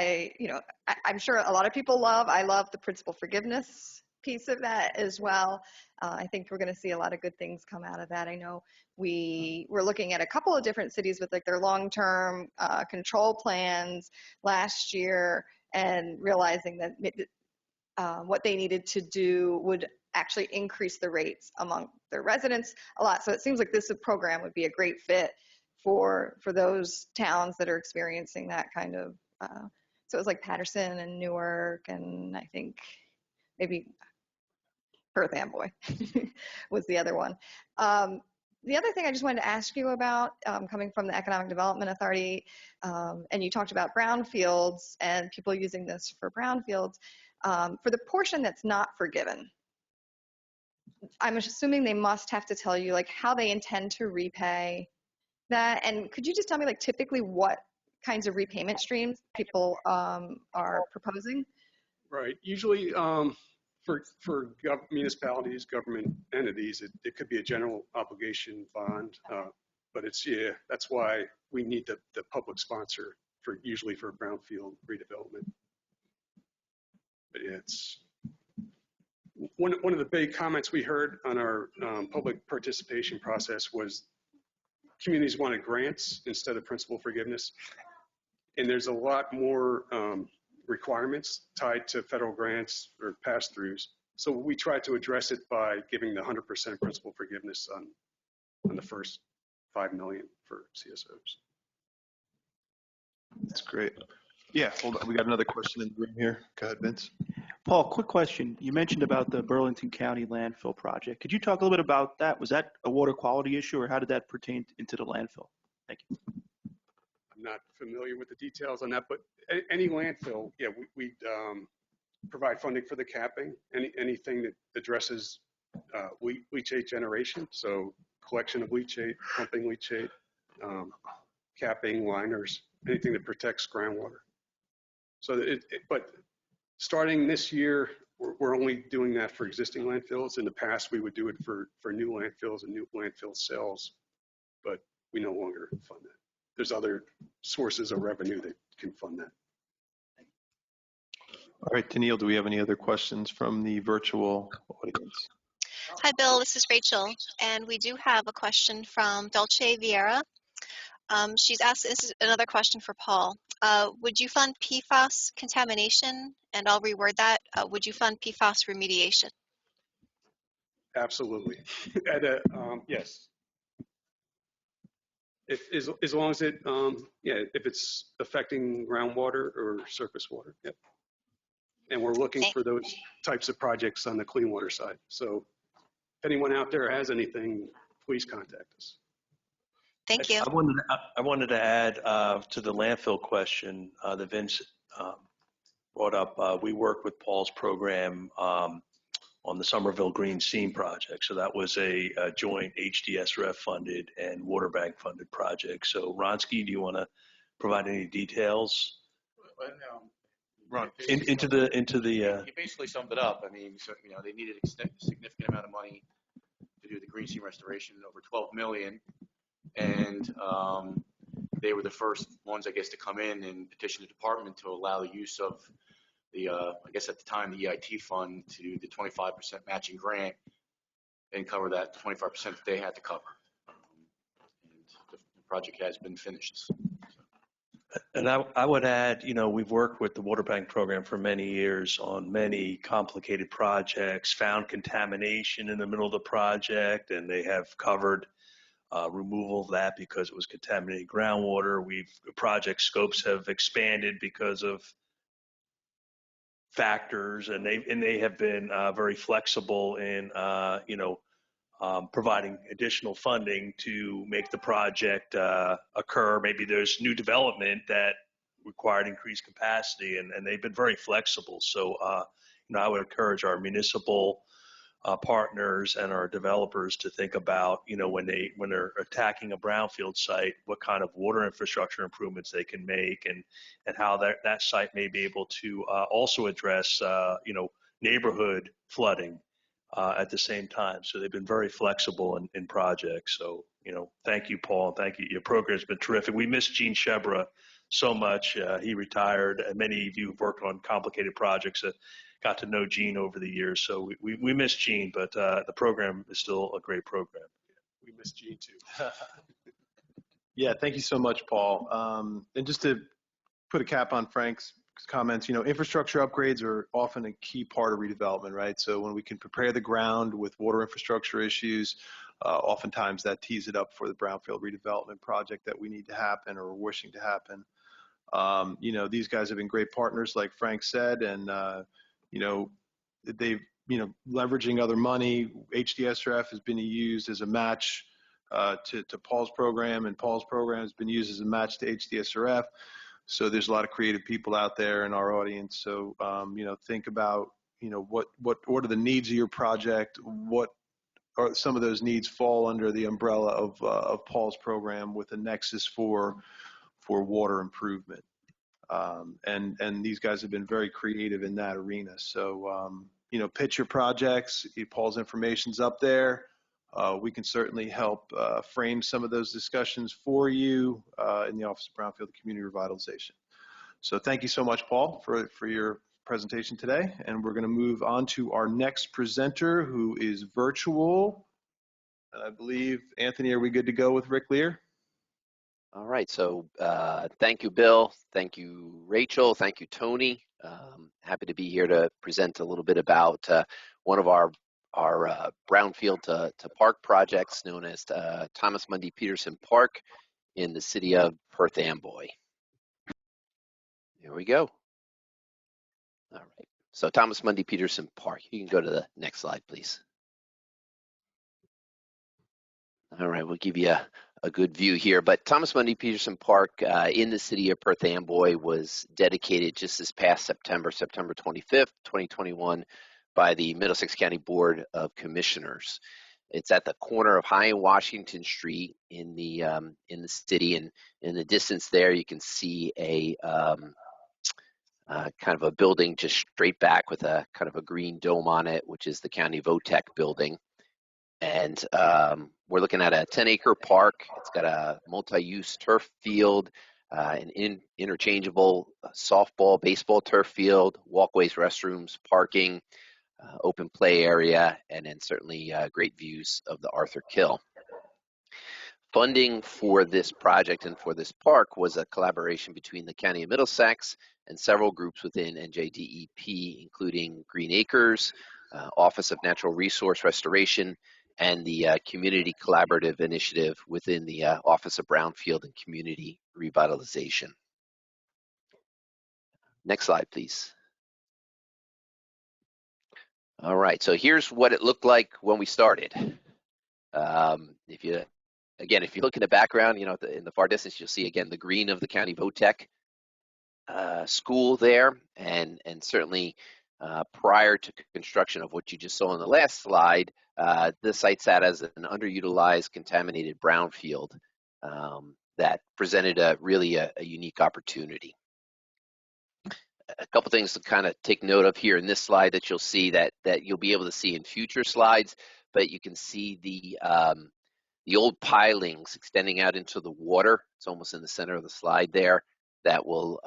Speaker 12: I'm sure a lot of people I love the principal forgiveness piece of that as well. I think we're going to see a lot of good things come out of that. I know we're looking at a couple of different cities with like their long-term control plans last year and realizing that what they needed to do would actually increase the rates among their residents a lot. So it seems like this program would be a great fit for those towns that are experiencing that kind of, so it was like Patterson and Newark, and I think maybe Perth Amboy was the other one. The other thing I just wanted to ask you about, coming from the Economic Development Authority, and you talked about brownfields and people using this for brownfields, for the portion that's not forgiven, I'm assuming they must have to tell you like how they intend to repay that. And could you just tell me like typically what kinds of repayment streams people are proposing?
Speaker 11: Right. Usually for municipalities, government entities, it could be a general obligation bond, but that's why we need the public sponsor usually for brownfield redevelopment. But yeah, it's one of the big comments we heard on our public participation process was communities wanted grants instead of principal forgiveness. And there's a lot more requirements tied to federal grants or pass-throughs So we try to address it by giving the 100% principal forgiveness on the first 5 million for CSOs.
Speaker 1: That's great. Yeah, hold on. We got another question in the room here. Go ahead, Vince.
Speaker 6: Paul, quick question. You mentioned about the Burlington County landfill project. Could you talk a little bit about that? Was that a water quality issue, or how did that pertain into the landfill? Thank you.
Speaker 11: I'm not familiar with the details on that, but any landfill, yeah, we provide funding for the capping, anything that addresses leachate generation, so collection of leachate, pumping leachate, capping, liners, anything that protects groundwater. So but starting this year, we're only doing that for existing landfills. In the past, we would do it for new landfills and new landfill sales, but we no longer fund that. There's other sources of revenue that can fund that.
Speaker 1: All right, Daniil, do we have any other questions from the virtual audience?
Speaker 3: Hi, Bill. This is Rachel, and we do have a question from Dolce Vieira. She's asked, this is another question for Paul. Would you fund PFAS contamination? And I'll reword that. Would you fund PFAS remediation?
Speaker 11: Absolutely. Yes. As long as it, if it's affecting groundwater or surface water, yep. And we're looking for those types of projects on the clean water side. So if anyone out there has anything, please contact us.
Speaker 3: Thank you.
Speaker 5: I wanted to add to the landfill question that Vince brought up. We worked with Paul's program on the Somerville Green Seam project. So that was a joint Hdsrf funded and water bank funded project. So Ronsky, do you want to provide any details? Into the.
Speaker 9: You basically summed it up. I mean, so, they needed a significant amount of money to do the green seam restoration, over 12 million. And they were the first ones, I guess, to come in and petition the department to allow the use of the, I guess at the time, the EIT fund to do the 25% matching grant and cover that 25% that they had to cover. And the project has been finished.
Speaker 5: And I would add, we've worked with the water bank program for many years on many complicated projects, found contamination in the middle of the project, and they have covered removal of that because it was contaminated groundwater. Project scopes have expanded because of factors, and they have been very flexible in, providing additional funding to make the project occur. Maybe there's new development that required increased capacity, and they've been very flexible. So, I would encourage our municipal partners and our developers to think about, when they're attacking a brownfield site, what kind of water infrastructure improvements they can make, and how that site may be able to also address, neighborhood flooding at the same time. So they've been very flexible in projects. So, thank you, Paul, and thank you. Your program's been terrific. We miss Gene Shebra so much. He retired, and many of you have worked on complicated projects. Got to know Gene over the years, so we miss Gene, but the program is still a great program.
Speaker 11: We miss Gene too.
Speaker 1: Yeah, thank you so much, Paul. And just to put a cap on Frank's comments, infrastructure upgrades are often a key part of redevelopment, right? So when we can prepare the ground with water infrastructure issues, oftentimes that tees it up for the brownfield redevelopment project that we need to happen or we're wishing to happen. These guys have been great partners, like Frank said, and they've, leveraging other money. Hdsrf has been used as a match to Paul's program, and Paul's program has been used as a match to Hdsrf. So there's a lot of creative people out there in our audience. So, think about, what are the needs of your project? What are some of those needs fall under the umbrella of Paul's program with a nexus for water improvement. And these guys have been very creative in that arena. So, pitch your projects. Paul's information's up there. We can certainly help frame some of those discussions for you in the Office of Brownfield Community Revitalization. So thank you so much, Paul, for your presentation today. And we're going to move on to our next presenter, who is virtual. And I believe, Anthony, are we good to go with Rick Lear?
Speaker 13: All right, so thank you, Bill. Thank you, Rachel. Thank you, Tony. Happy to be here to present a little bit about one of our brownfield to park projects known as Thomas Mundy Peterson Park in the city of Perth Amboy. Here we go. All right. So Thomas Mundy Peterson Park. You can go to the next slide, please. All right, we'll give you a good view here. But Thomas Mundy Peterson Park in the city of Perth Amboy was dedicated just this past September 25th, 2021, by the Middlesex County Board of Commissioners. It's at the corner of High and Washington Street in the city, and in the distance there you can see a kind of a building just straight back with a kind of a green dome on it, which is the County VOTEC building. And we're looking at a 10-acre park. It's got a multi-use turf field, an interchangeable softball, baseball turf field, walkways, restrooms, parking, open play area, and then certainly great views of the Arthur Kill. Funding for this project and for this park was a collaboration between the County of Middlesex and several groups within NJDEP, including Green Acres, Office of Natural Resource Restoration, and the Community Collaborative Initiative within the Office of Brownfield and Community Revitalization. Next slide, please. All right, so here's what it looked like when we started. If you look in the background, you know, in the far distance, you'll see again the green of the County VOTEC school there, and certainly prior to construction of what you just saw on the last slide, this site sat as an underutilized, contaminated brownfield that presented a unique opportunity. A couple things to kind of take note of here in this slide that you'll see that you'll be able to see in future slides, but you can see the old pilings extending out into the water. It's almost in the center of the slide there. That we'll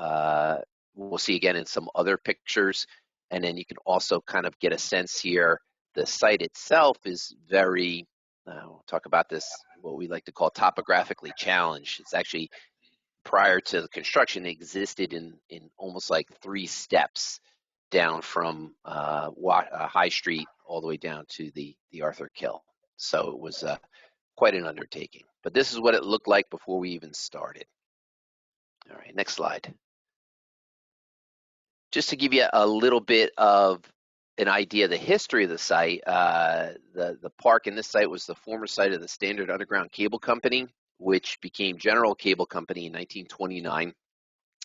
Speaker 13: see again in some other pictures. And then you can also kind of get a sense here. The site itself is very, we'll talk about this, what we like to call topographically challenged. It's actually, prior to the construction, existed in almost like 3 steps down from High Street all the way down to the Arthur Kill. So it was quite an undertaking. But this is what it looked like before we even started. All right, next slide. Just to give you a little bit of an idea of the history of the site, the park in this site was the former site of the Standard Underground Cable Company, which became General Cable Company in 1929.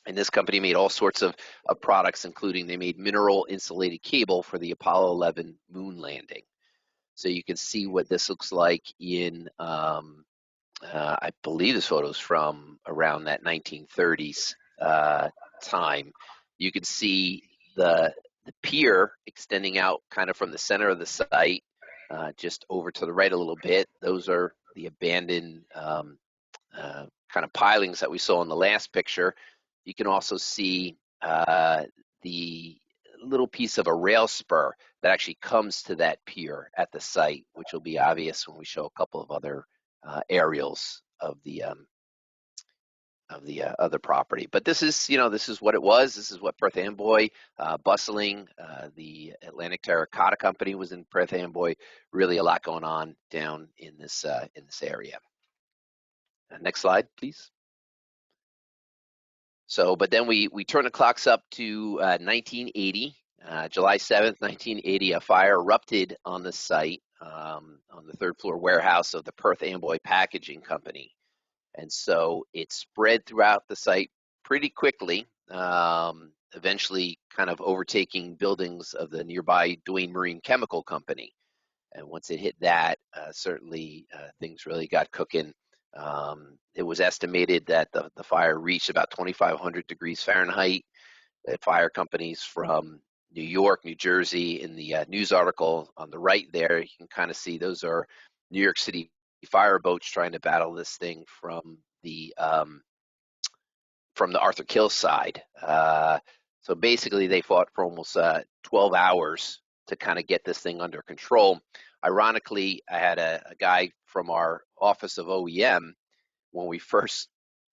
Speaker 13: And this company made all sorts of products, including they made mineral insulated cable for the Apollo 11 moon landing. So you can see what this looks like in, I believe this photo is from around that 1930s time. You can see the pier extending out kind of from the center of the site, just over to the right a little bit. Those are the abandoned kind of pilings that we saw in the last picture. You can also see the little piece of a rail spur that actually comes to that pier at the site, which will be obvious when we show a couple of other aerials of the other property. But this is, you know, this is what it was. This is what Perth Amboy, bustling. The Atlantic Terracotta Company was in Perth Amboy. Really a lot going on down in this area. Next slide, please. So, but then we turn the clocks up to 1980, July 7th, 1980. A fire erupted on the site on the 3rd floor warehouse of the Perth Amboy Packaging Company. And so it spread throughout the site pretty quickly, eventually kind of overtaking buildings of the nearby Duane Marine Chemical Company. And once it hit that, certainly things really got cooking. It was estimated that the fire reached about 2,500 degrees Fahrenheit. That fire companies from New York, New Jersey, in the news article on the right there, you can kind of see those are New York City fire boats trying to battle this thing from the Arthur Kill side. So basically they fought for almost 12 hours to kind of get this thing under control. Ironically, I had a guy from our Office of OEM when we first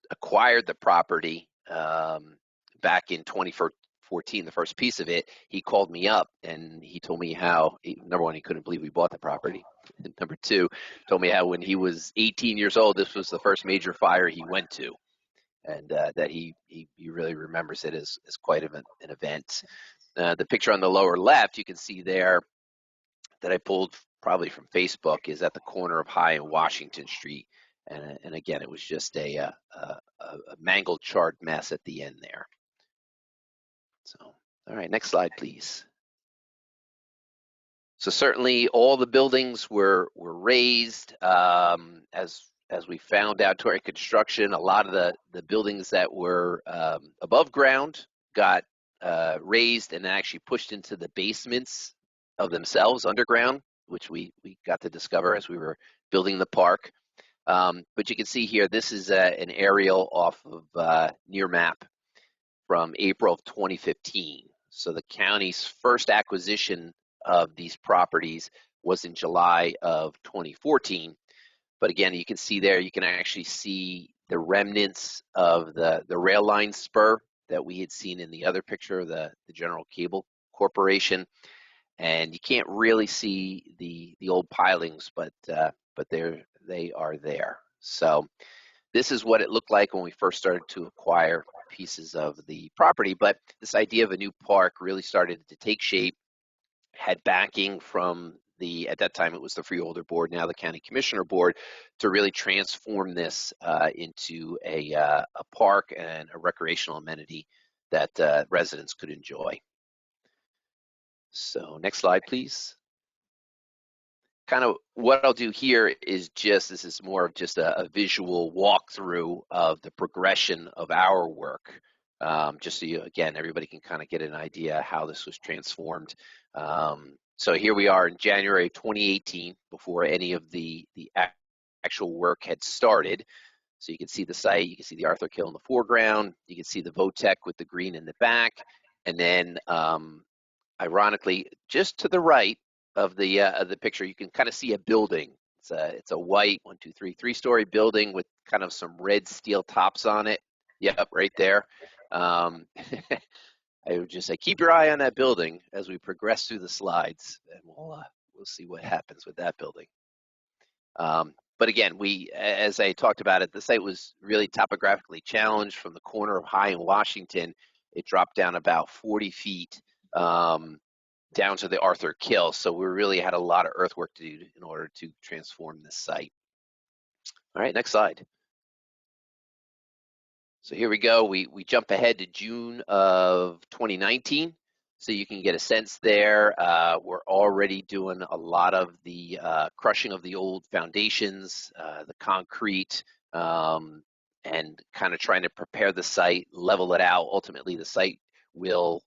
Speaker 13: acquired the property back in 2014 2014, the first piece of it, he called me up and he told me how, number one, he couldn't believe we bought the property. And number two, told me how when he was 18 years old, this was the first major fire he went to. And that he really remembers it as quite an event. The picture on the lower left, you can see there that I pulled probably from Facebook, is at the corner of High and Washington Street. And again, it was just a mangled, charred mess at the end there. So, all right, next slide, please. So certainly all the buildings were raised. As we found out during construction, a lot of the buildings that were above ground got raised and actually pushed into the basements of themselves underground, which we got to discover as we were building the park. But you can see here, this is an aerial off of near map from April of 2015. So the county's first acquisition of these properties was in July of 2014. But again, you can see there, you can actually see the remnants of the rail line spur that we had seen in the other picture of the General Cable Corporation. And you can't really see the old pilings, but they are there. So this is what it looked like when we first started to acquire pieces of the property. But this idea of a new park really started to take shape, had backing from at that time it was the Freeholder Board, now the County Commissioner Board, to really transform this into a park and a recreational amenity that residents could enjoy. So next slide, please. Kind of what I'll do here is this is more of just a visual walkthrough of the progression of our work. Just so again, everybody can kind of get an idea how this was transformed. So here we are in January of 2018, before any of the actual work had started. So you can see the site, you can see the Arthur Kill in the foreground, you can see the Votech with the green in the back, and then ironically, just to the right of the picture, you can kind of see a building. It's a white 3-story building with kind of some red steel tops on it. Yep, right there. I would just say keep your eye on that building as we progress through the slides, and we'll see what happens with that building. But again, as I talked about it, the site was really topographically challenged. From the corner of High and Washington, it dropped down about 40 feet down to the Arthur Kill. So we really had a lot of earthwork to do in order to transform this site. All right, next slide. So here we go. We jump ahead to June of 2019. So you can get a sense there. We're already doing a lot of the crushing of the old foundations, the concrete, and kind of trying to prepare the site, level it out. Ultimately, the site will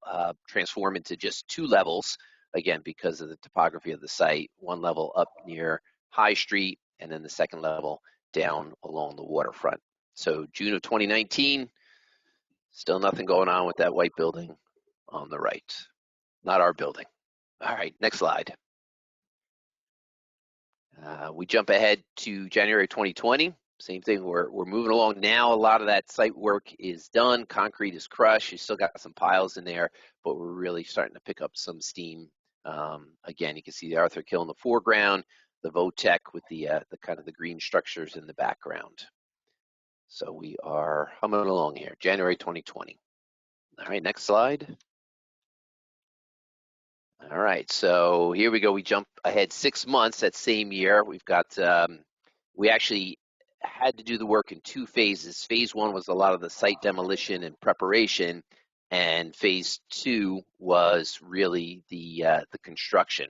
Speaker 13: transform into just 2 levels, again, because of the topography of the site. 1 level up near High Street, and then the 2nd level down along the waterfront. So June of 2019, still nothing going on with that white building on the right. Not our building. All right, next slide. We jump ahead to January 2020. Same thing, we're moving along now. A lot of that site work is done. Concrete is crushed. You still got some piles in there, but we're really starting to pick up some steam. Again, you can see the Arthur Kill in the foreground, the Votech with the kind of the green structures in the background. So we are humming along here, January 2020. All right, next slide. All right, so here we go. We jump ahead 6 months that same year. We've got, we actually had to do the work in 2 phases. Phase 1 was a lot of the site demolition and preparation, and phase 2 was really the construction.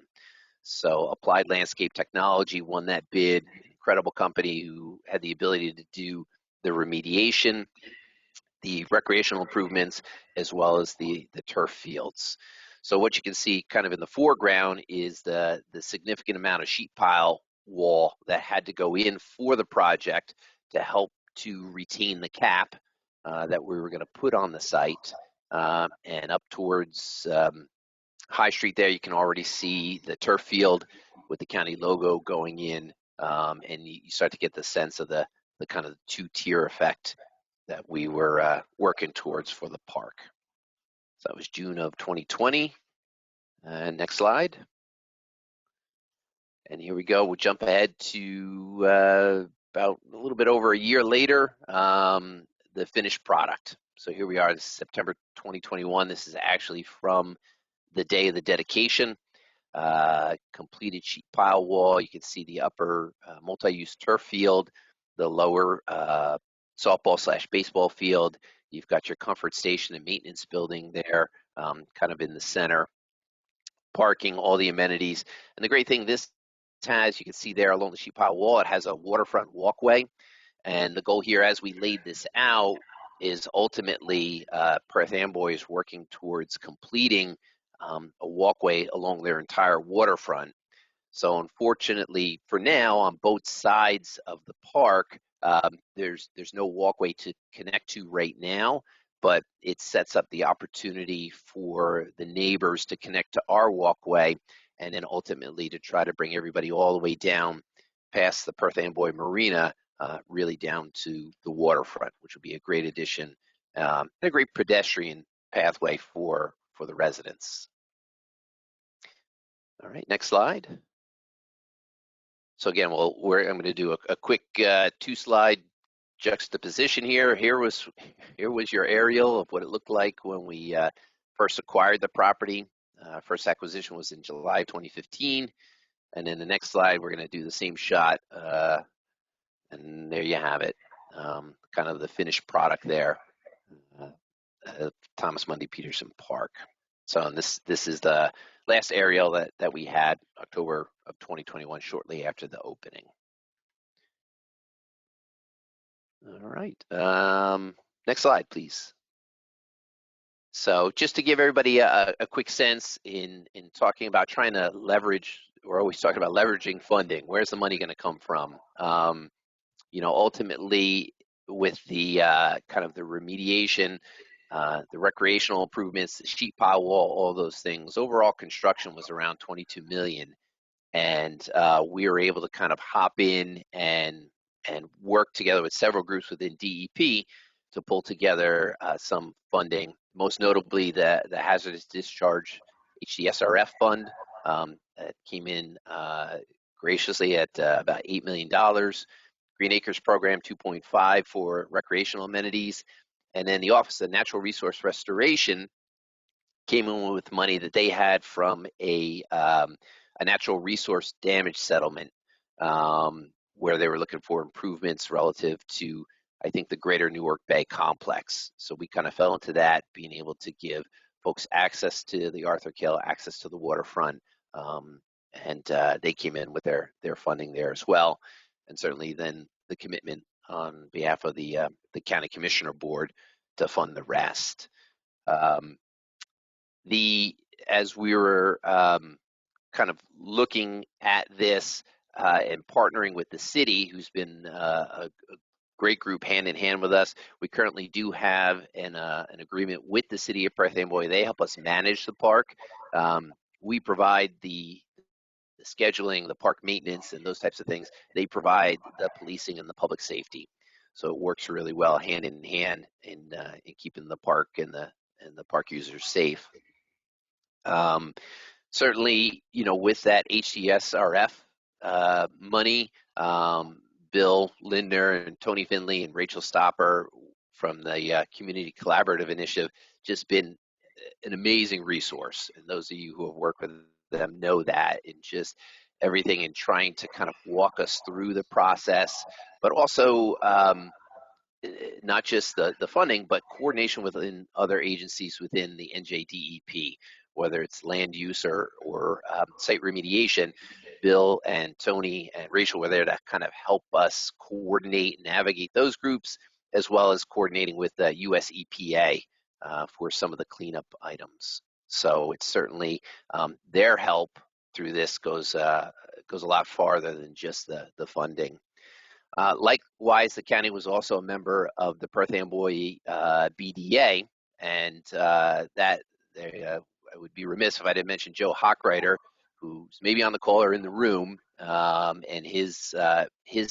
Speaker 13: So Applied Landscape Technology won that bid, incredible company who had the ability to do the remediation, the recreational improvements, as well as the turf fields. So what you can see kind of in the foreground is the significant amount of sheet pile wall that had to go in for the project to help to retain the cap that we were going to put on the site. And up towards High Street there, you can already see the turf field with the county logo going in, and you start to get the sense of the kind of 2-tier effect that we were working towards for the park. So that was June of 2020. Next slide. And here we go. We'll jump ahead to about a little bit over a year later, the finished product. So here we are, this is September 2021. This is actually from the day of the dedication. Completed sheet pile wall. You can see the upper multi-use turf field, the lower softball/baseball field. You've got your comfort station and maintenance building there, kind of in the center. Parking, all the amenities. And the great thing this has, you can see there along the sheet pile wall, it has a waterfront walkway. And the goal here, as we laid this out, is ultimately Perth Amboy is working towards completing a walkway along their entire waterfront. So unfortunately, for now, on both sides of the park, there's no walkway to connect to right now, but it sets up the opportunity for the neighbors to connect to our walkway, and then ultimately to try to bring everybody all the way down past the Perth Amboy Marina, really down to the waterfront, which would be a great addition and a great pedestrian pathway for the residents. All right, next slide. So again, I'm going to do a quick 2-slide juxtaposition here. Here was your aerial of what it looked like when we first acquired the property. First acquisition was in July 2015. And then the next slide, we're going to do the same shot. And there you have it, kind of the finished product there, Thomas Mundy Peterson Park. So this is the last aerial that we had, October of 2021, shortly after the opening. All right, next slide, please. So just to give everybody a quick sense in talking about trying to leverage, we're always talking about leveraging funding. Where's the money going to come from? Ultimately, with the kind of the remediation, the recreational improvements, the sheet pile wall, all those things, overall construction was around $22 million. And we were able to kind of hop in and work together with several groups within DEP to pull together some funding, most notably the Hazardous Discharge Hdsrf fund that came in graciously at about $8 million. Green Acres program, 2.5 for recreational amenities. And then the Office of Natural Resource Restoration came in with money that they had from a natural resource damage settlement, where they were looking for improvements relative to, I think, the greater Newark Bay complex. So we kind of fell into that, being able to give folks access to the Arthur Kill, access to the waterfront, and they came in with their funding there as well. And certainly then the commitment on behalf of the County Commissioner Board to fund the rest. As we were kind of looking at this and partnering with the city, who's been a great group hand in hand with us, we currently do have an agreement with the city of Perth Amboy. They help us manage the park. We provide the scheduling, the park maintenance, and those types of things. They provide the policing and the public safety. So it works really well hand in hand in keeping the park and the park users safe. Certainly, with that Hdsrf money, Bill Lindner and Tony Finley and Rachel Stopper from the Community Collaborative Initiative just been an amazing resource. And those of you who have worked with them know that, and just everything in trying to kind of walk us through the process, but also not just the funding, but coordination within other agencies within the NJDEP, whether it's land use or site remediation. Bill and Tony and Rachel were there to kind of help us coordinate and navigate those groups, as well as coordinating with the US EPA for some of the cleanup items. So it's certainly their help through this goes a lot farther than just the funding. Likewise, the county was also a member of the Perth Amboy BDA, and I would be remiss if I didn't mention Joe Hochreiter, who's maybe on the call or in the room, and his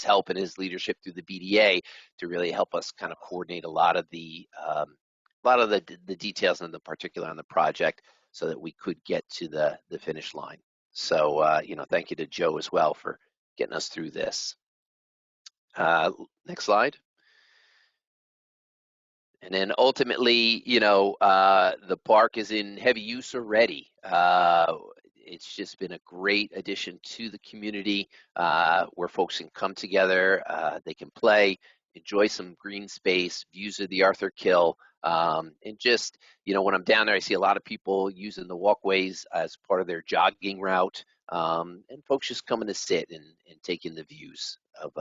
Speaker 13: help and his leadership through the BDA to really help us kind of coordinate a lot of the lot of the details and the particular on the project so that we could get to the finish line. So, you know, thank you to Joe as well for getting us through this. Next slide. And then ultimately, you know, the park is in heavy use already. It's just been a great addition to the community where folks can come together, they can play, enjoy some green space, views of the Arthur Kill, and just, you know, when I'm down there, I see a lot of people using the walkways as part of their jogging route, and folks just coming to sit and taking the views of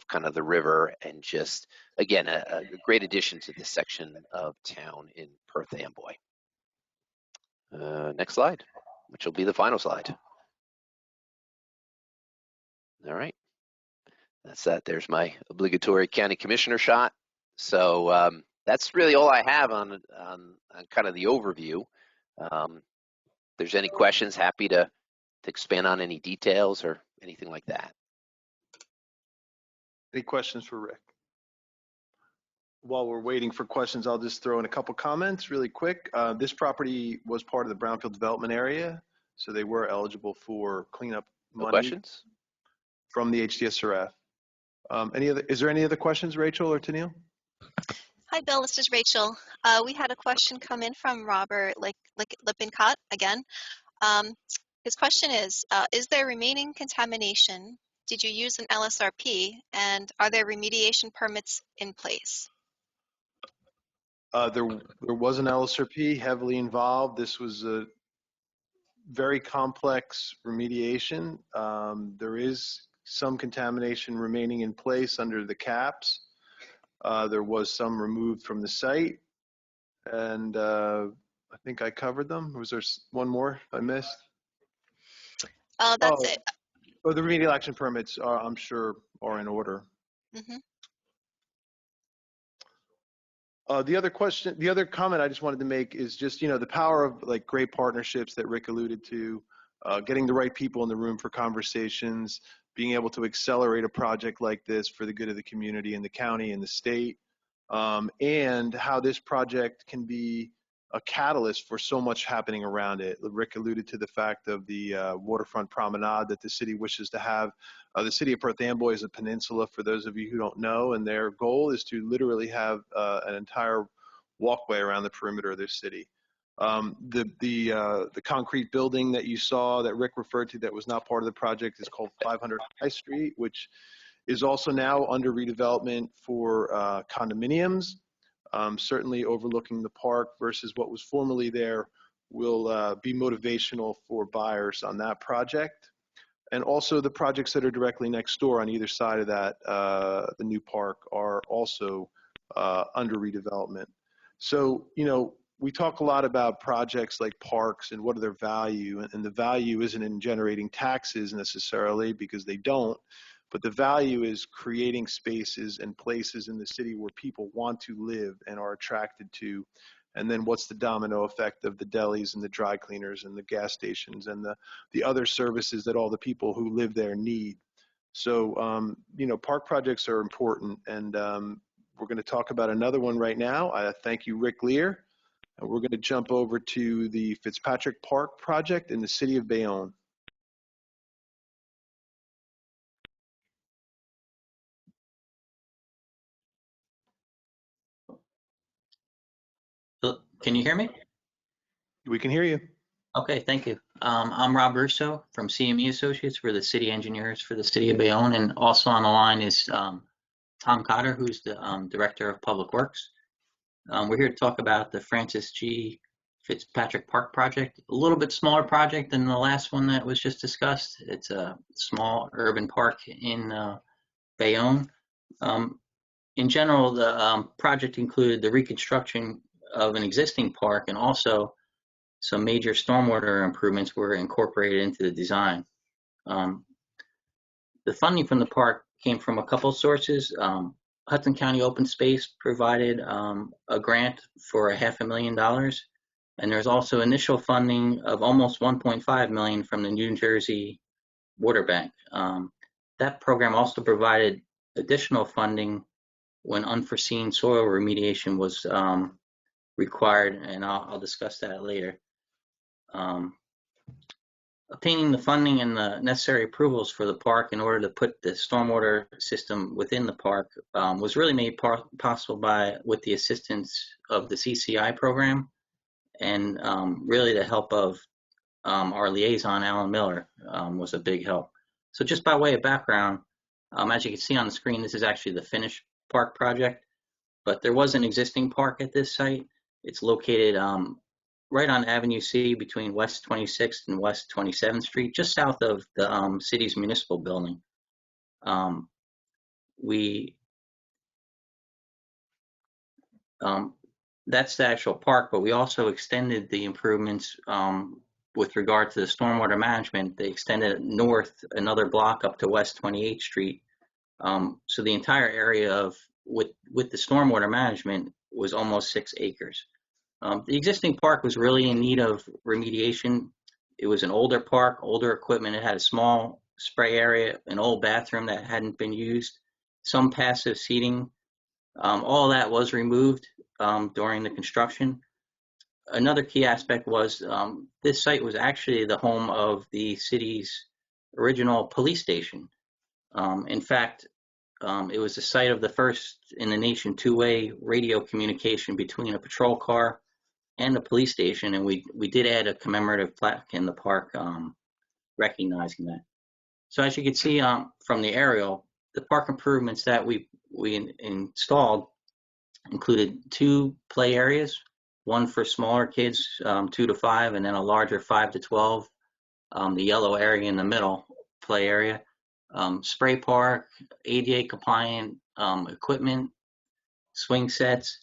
Speaker 13: kind of the river, and just, again, a great addition to this section of town in Perth Amboy. Next slide, which will be the final slide. All right, that's that. There's my obligatory county commissioner shot. So that's really all I have on kind of the overview. If there's any questions, happy to expand on any details or anything like that.
Speaker 1: Any questions for Rick? While we're waiting for questions, I'll just throw in a couple comments really quick. This property was part of the Brownfield development area, so they were eligible for cleanup money.
Speaker 13: Questions
Speaker 1: from the Hdsrf. Is there any other questions, Rachel or Tennille?
Speaker 3: Hi, Bill. This is Rachel. We had a question come in from Robert Lippincott again. His question is there remaining contamination? Did you use an LSRP? And are there remediation permits in place?
Speaker 1: There was an LSRP heavily involved. This was a very complex remediation. There is some contamination remaining in place under the caps. There was some removed from the site, and I think I covered them. Was there one more I missed?
Speaker 3: That's it.
Speaker 1: Oh, the remedial action permits are, I'm sure, are in order.
Speaker 3: Mm-hmm.
Speaker 1: The other comment I just wanted to make is just, you know, the power of like great partnerships that Rick alluded to, getting the right people in the room for conversations, being able to accelerate a project like this for the good of the community and the county and the state, and how this project can be a catalyst for so much happening around it. Rick alluded to the fact of the Waterfront Promenade that the city wishes to have. The city of Perth Amboy is a peninsula, for those of you who don't know, and their goal is to literally have an entire walkway around the perimeter of their city. The concrete building that you saw that Rick referred to that was not part of the project is called 500 High Street, which is also now under redevelopment for condominiums. Certainly overlooking the park versus what was formerly there will be motivational for buyers on that project. And also the projects that are directly next door on either side of that, the new park, are also under redevelopment. So, you know, we talk a lot about projects like parks and what are their value, and the value isn't in generating taxes necessarily, because they don't. But the value is creating spaces and places in the city where people want to live and are attracted to. And then what's the domino effect of the delis and the dry cleaners and the gas stations and the other services that all the people who live there need. So, you know, park projects are important. And we're going to talk about another one right now. I thank you, Rick Lear. And we're going to jump over to the Fitzpatrick Park project in the city of Bayonne.
Speaker 14: Can you hear me?
Speaker 1: We can hear you.
Speaker 14: Okay, thank you. I'm Rob Russo from CME Associates. We're the city engineers for the city of Bayonne, and also on the line is Tom Cotter, who's the Director of Public Works. We're here to talk about the Francis G. Fitzpatrick Park project, a little bit smaller project than the last one that was just discussed. It's a small urban park in Bayonne. In general, the project included the reconstruction of an existing park, and also some major stormwater improvements were incorporated into the design. The funding from the park came from a couple sources. Hudson County Open Space provided a grant for $500,000, and there's also initial funding of almost $1.5 million from the New Jersey Water Bank. That program also provided additional funding when unforeseen soil remediation was required, and I'll discuss that later. Obtaining the funding and the necessary approvals for the park in order to put the stormwater system within the park was really made possible with the assistance of the CCI program and really the help of our liaison, Alan Miller, was a big help. So just by way of background, as you can see on the screen, this is actually the finished park project, but there was an existing park at this site. It's located right on Avenue C between West 26th and West 27th Street, just south of the city's municipal building. That's the actual park, but we also extended the improvements with regard to the stormwater management. They extended it north another block up to West 28th Street. So the entire area with the stormwater management was almost 6 acres. The existing park was really in need of remediation. It was an older park, older equipment. It had a small spray area, an old bathroom that hadn't been used, some passive seating. All of that was removed during the construction. Another key aspect was this site was actually the home of the city's original police station. In fact, it was the site of the first in the nation two-way radio communication between a patrol car and the police station, and we did add a commemorative plaque in the park recognizing that. So as you can see from the aerial, the park improvements that we installed included 2 play areas, one for smaller kids, 2 to 5, and then a larger 5 to 12, the yellow area in the middle, play area, spray park, ADA compliant equipment, swing sets.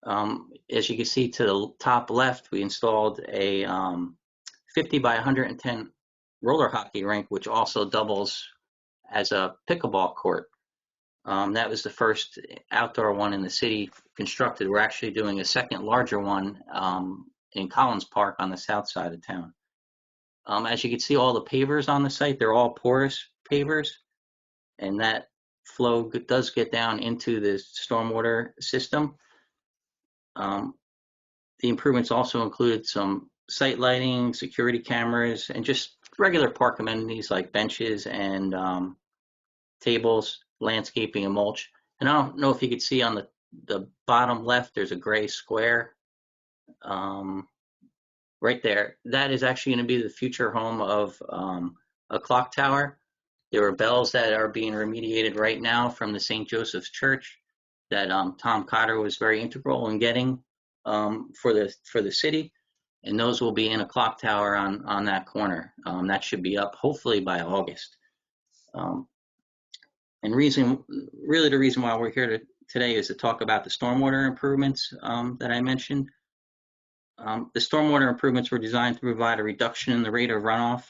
Speaker 14: As you can see to the top left, we installed a 50 by 110 roller hockey rink, which also doubles as a pickleball court. That was the first outdoor one in the city constructed. We're actually doing a second larger one in Collins Park on the south side of town. As you can see, all the pavers on the site, they're all porous pavers, and that flow does get down into the stormwater system. The improvements also included some site lighting, security cameras, and just regular park amenities like benches and tables, landscaping, and mulch. And I don't know if you could see on the bottom left, there's a gray square right there. That is actually going to be the future home of a clock tower. There are bells that are being remediated right now from the St. Joseph's Church that Tom Cotter was very integral in getting for the city, and those will be in a clock tower on that corner. That should be up hopefully by August. And really the reason why we're here today is to talk about the stormwater improvements that I mentioned. The stormwater improvements were designed to provide a reduction in the rate of runoff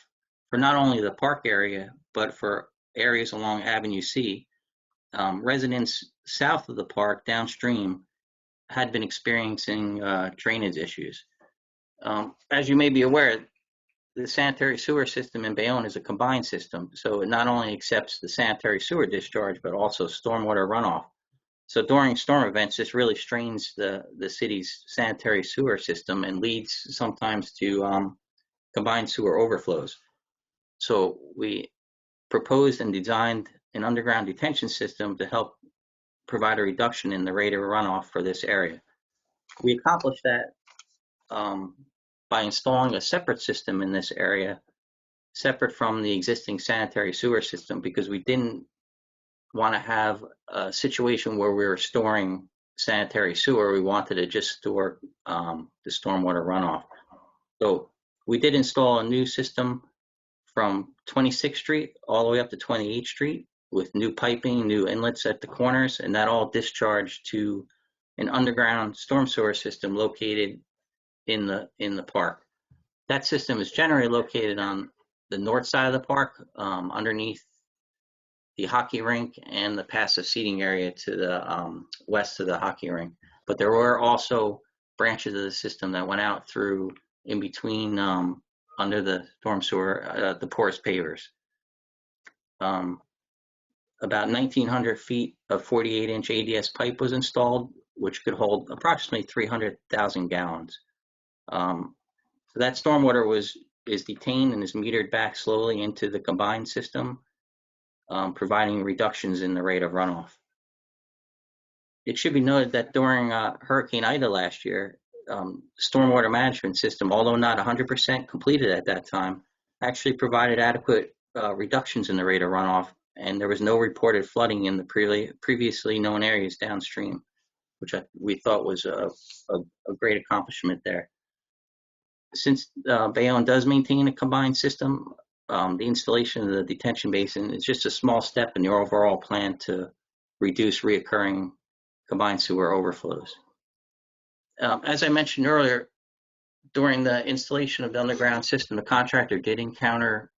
Speaker 14: for not only the park area, but for areas along Avenue C. Residents south of the park downstream had been experiencing drainage issues. As you may be aware, the sanitary sewer system in Bayonne is a combined system, so it not only accepts the sanitary sewer discharge, but also stormwater runoff. So during storm events, this really strains the city's sanitary sewer system and leads sometimes to combined sewer overflows. So we proposed and designed an underground detention system to help provide a reduction in the rate of runoff for this area. We accomplished that by installing a separate system in this area, separate from the existing sanitary sewer system, because we didn't want to have a situation where we were storing sanitary sewer. We wanted to just store the stormwater runoff. So we did install a new system from 26th Street all the way up to 28th Street with new piping, new inlets at the corners, and that all discharged to an underground storm sewer system located in the park. That system is generally located on the north side of the park, underneath the hockey rink and the passive seating area to the west of the hockey rink. But there were also branches of the system that went out through in between under the storm sewer, the porous pavers. About 1,900 feet of 48-inch ADS pipe was installed which could hold approximately 300,000 gallons. So that stormwater is detained and is metered back slowly into the combined system, providing reductions in the rate of runoff. It should be noted that during Hurricane Ida last year, stormwater management system, although not 100% completed at that time, actually provided adequate reductions in the rate of runoff, and there was no reported flooding in the previously known areas downstream, which we thought was a great accomplishment there. Since Bayonne does maintain a combined system, the installation of the detention basin is just a small step in the overall plan to reduce reoccurring combined sewer overflows. As I mentioned earlier, during the installation of the underground system, the contractor did encounter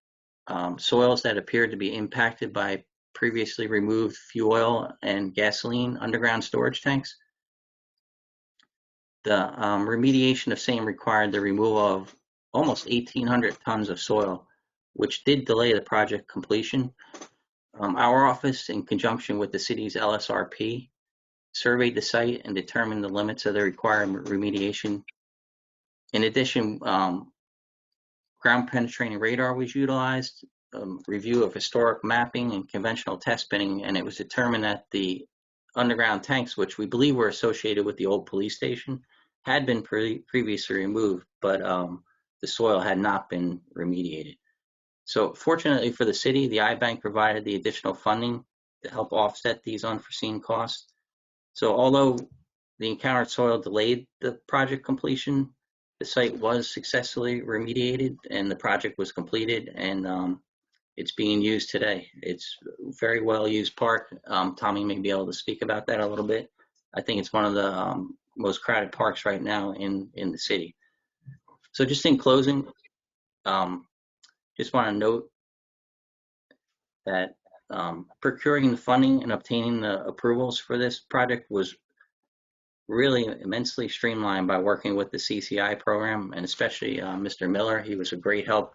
Speaker 14: soils that appeared to be impacted by previously removed fuel oil and gasoline underground storage tanks. The remediation of same required the removal of almost 1,800 tons of soil, which did delay the project completion. Our office, in conjunction with the city's LSRP, surveyed the site and determined the limits of the required remediation. In addition, ground penetrating radar was utilized, review of historic mapping and conventional test binning, and it was determined that the underground tanks, which we believe were associated with the old police station, had been previously removed, but the soil had not been remediated. So fortunately for the city, the I-Bank provided the additional funding to help offset these unforeseen costs. So although the encountered soil delayed the project completion, the site was successfully remediated and the project was completed, and it's being used today. It's a very well used park. Tommy may be able to speak about that a little bit. I think it's one of the most crowded parks right now in the city. So just in closing, just want to note that procuring the funding and obtaining the approvals for this project was really immensely streamlined by working with the CCI program, and especially Mr. Miller. He was a great help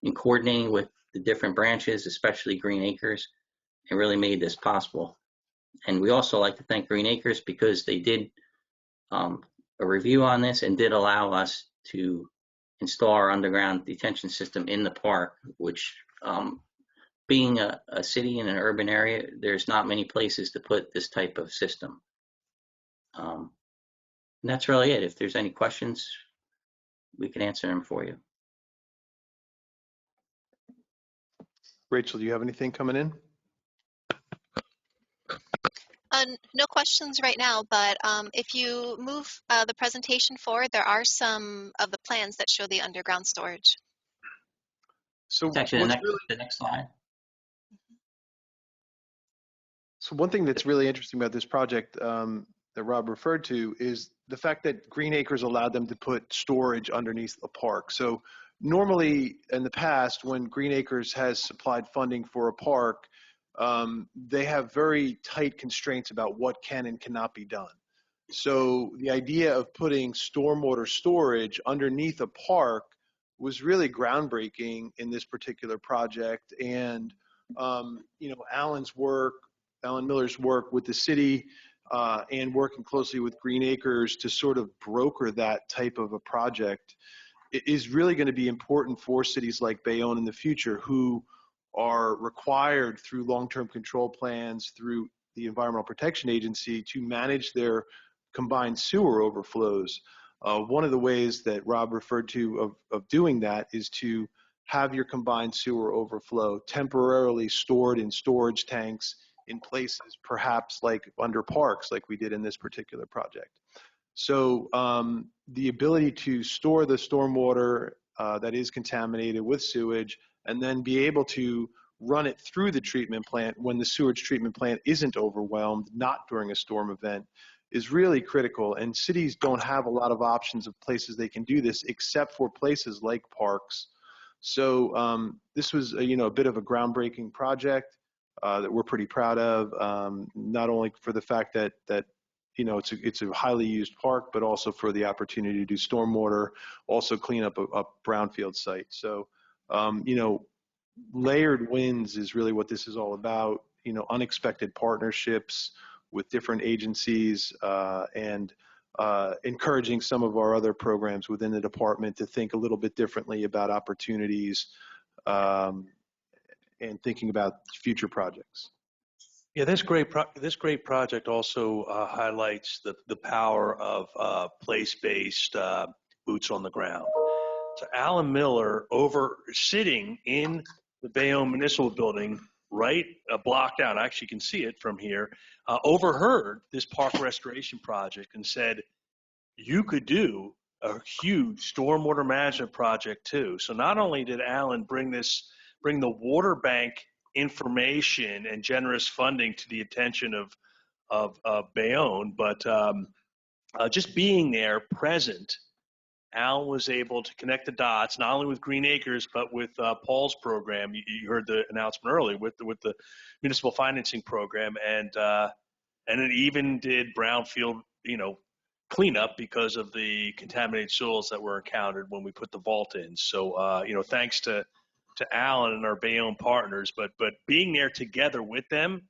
Speaker 14: in coordinating with the different branches, especially Green Acres, and really made this possible. And we also like to thank Green Acres because they did a review on this and did allow us to install our underground detention system in the park, which being a city in an urban area, there's not many places to put this type of system. And that's really it. If there's any questions, we can answer them for you.
Speaker 1: Rachel, do you have anything coming in?
Speaker 3: No questions right now, but if you move the presentation forward, there are some of the plans that show the underground storage.
Speaker 1: So
Speaker 14: It's actually the next slide.
Speaker 1: So one thing that's really interesting about this project that Rob referred to is the fact that Green Acres allowed them to put storage underneath a park. So normally in the past, when Green Acres has supplied funding for a park, they have very tight constraints about what can and cannot be done. So the idea of putting stormwater storage underneath a park was really groundbreaking in this particular project. And Alan Miller's work with the city and working closely with Green Acres to sort of broker that type of a project is really going to be important for cities like Bayonne in the future, who are required through long-term control plans, through the Environmental Protection Agency, to manage their combined sewer overflows. One of the ways that Rob referred to of doing that is to have your combined sewer overflow temporarily stored in storage tanks in places perhaps like under parks, like we did in this particular project. So the ability to store the stormwater that is contaminated with sewage and then be able to run it through the treatment plant when the sewage treatment plant isn't overwhelmed, not during a storm event, is really critical. And cities don't have a lot of options of places they can do this except for places like parks. So this was a bit of a groundbreaking project that we're pretty proud of, not only for the fact that it's a highly used park, but also for the opportunity to do stormwater, also clean up a brownfield site. So, layered wins is really what this is all about. Unexpected partnerships with different agencies and encouraging some of our other programs within the department to think a little bit differently about opportunities and thinking about future projects.
Speaker 5: Yeah, this great project also highlights the power of place-based boots on the ground. So Alan Miller, sitting in the Bayonne Municipal Building, right a block down, I actually can see it from here, overheard this park restoration project and said, you could do a huge stormwater management project too. So not only did Alan bring the water bank information and generous funding to the attention of Bayonne, but just being there present, Alan was able to connect the dots, not only with Green Acres, but with Paul's program. You heard the announcement earlier with the municipal financing program, and it even did Brownfield, cleanup because of the contaminated soils that were encountered when we put the vault in. So, thanks to Alan and our Bayonne partners, but being there together with them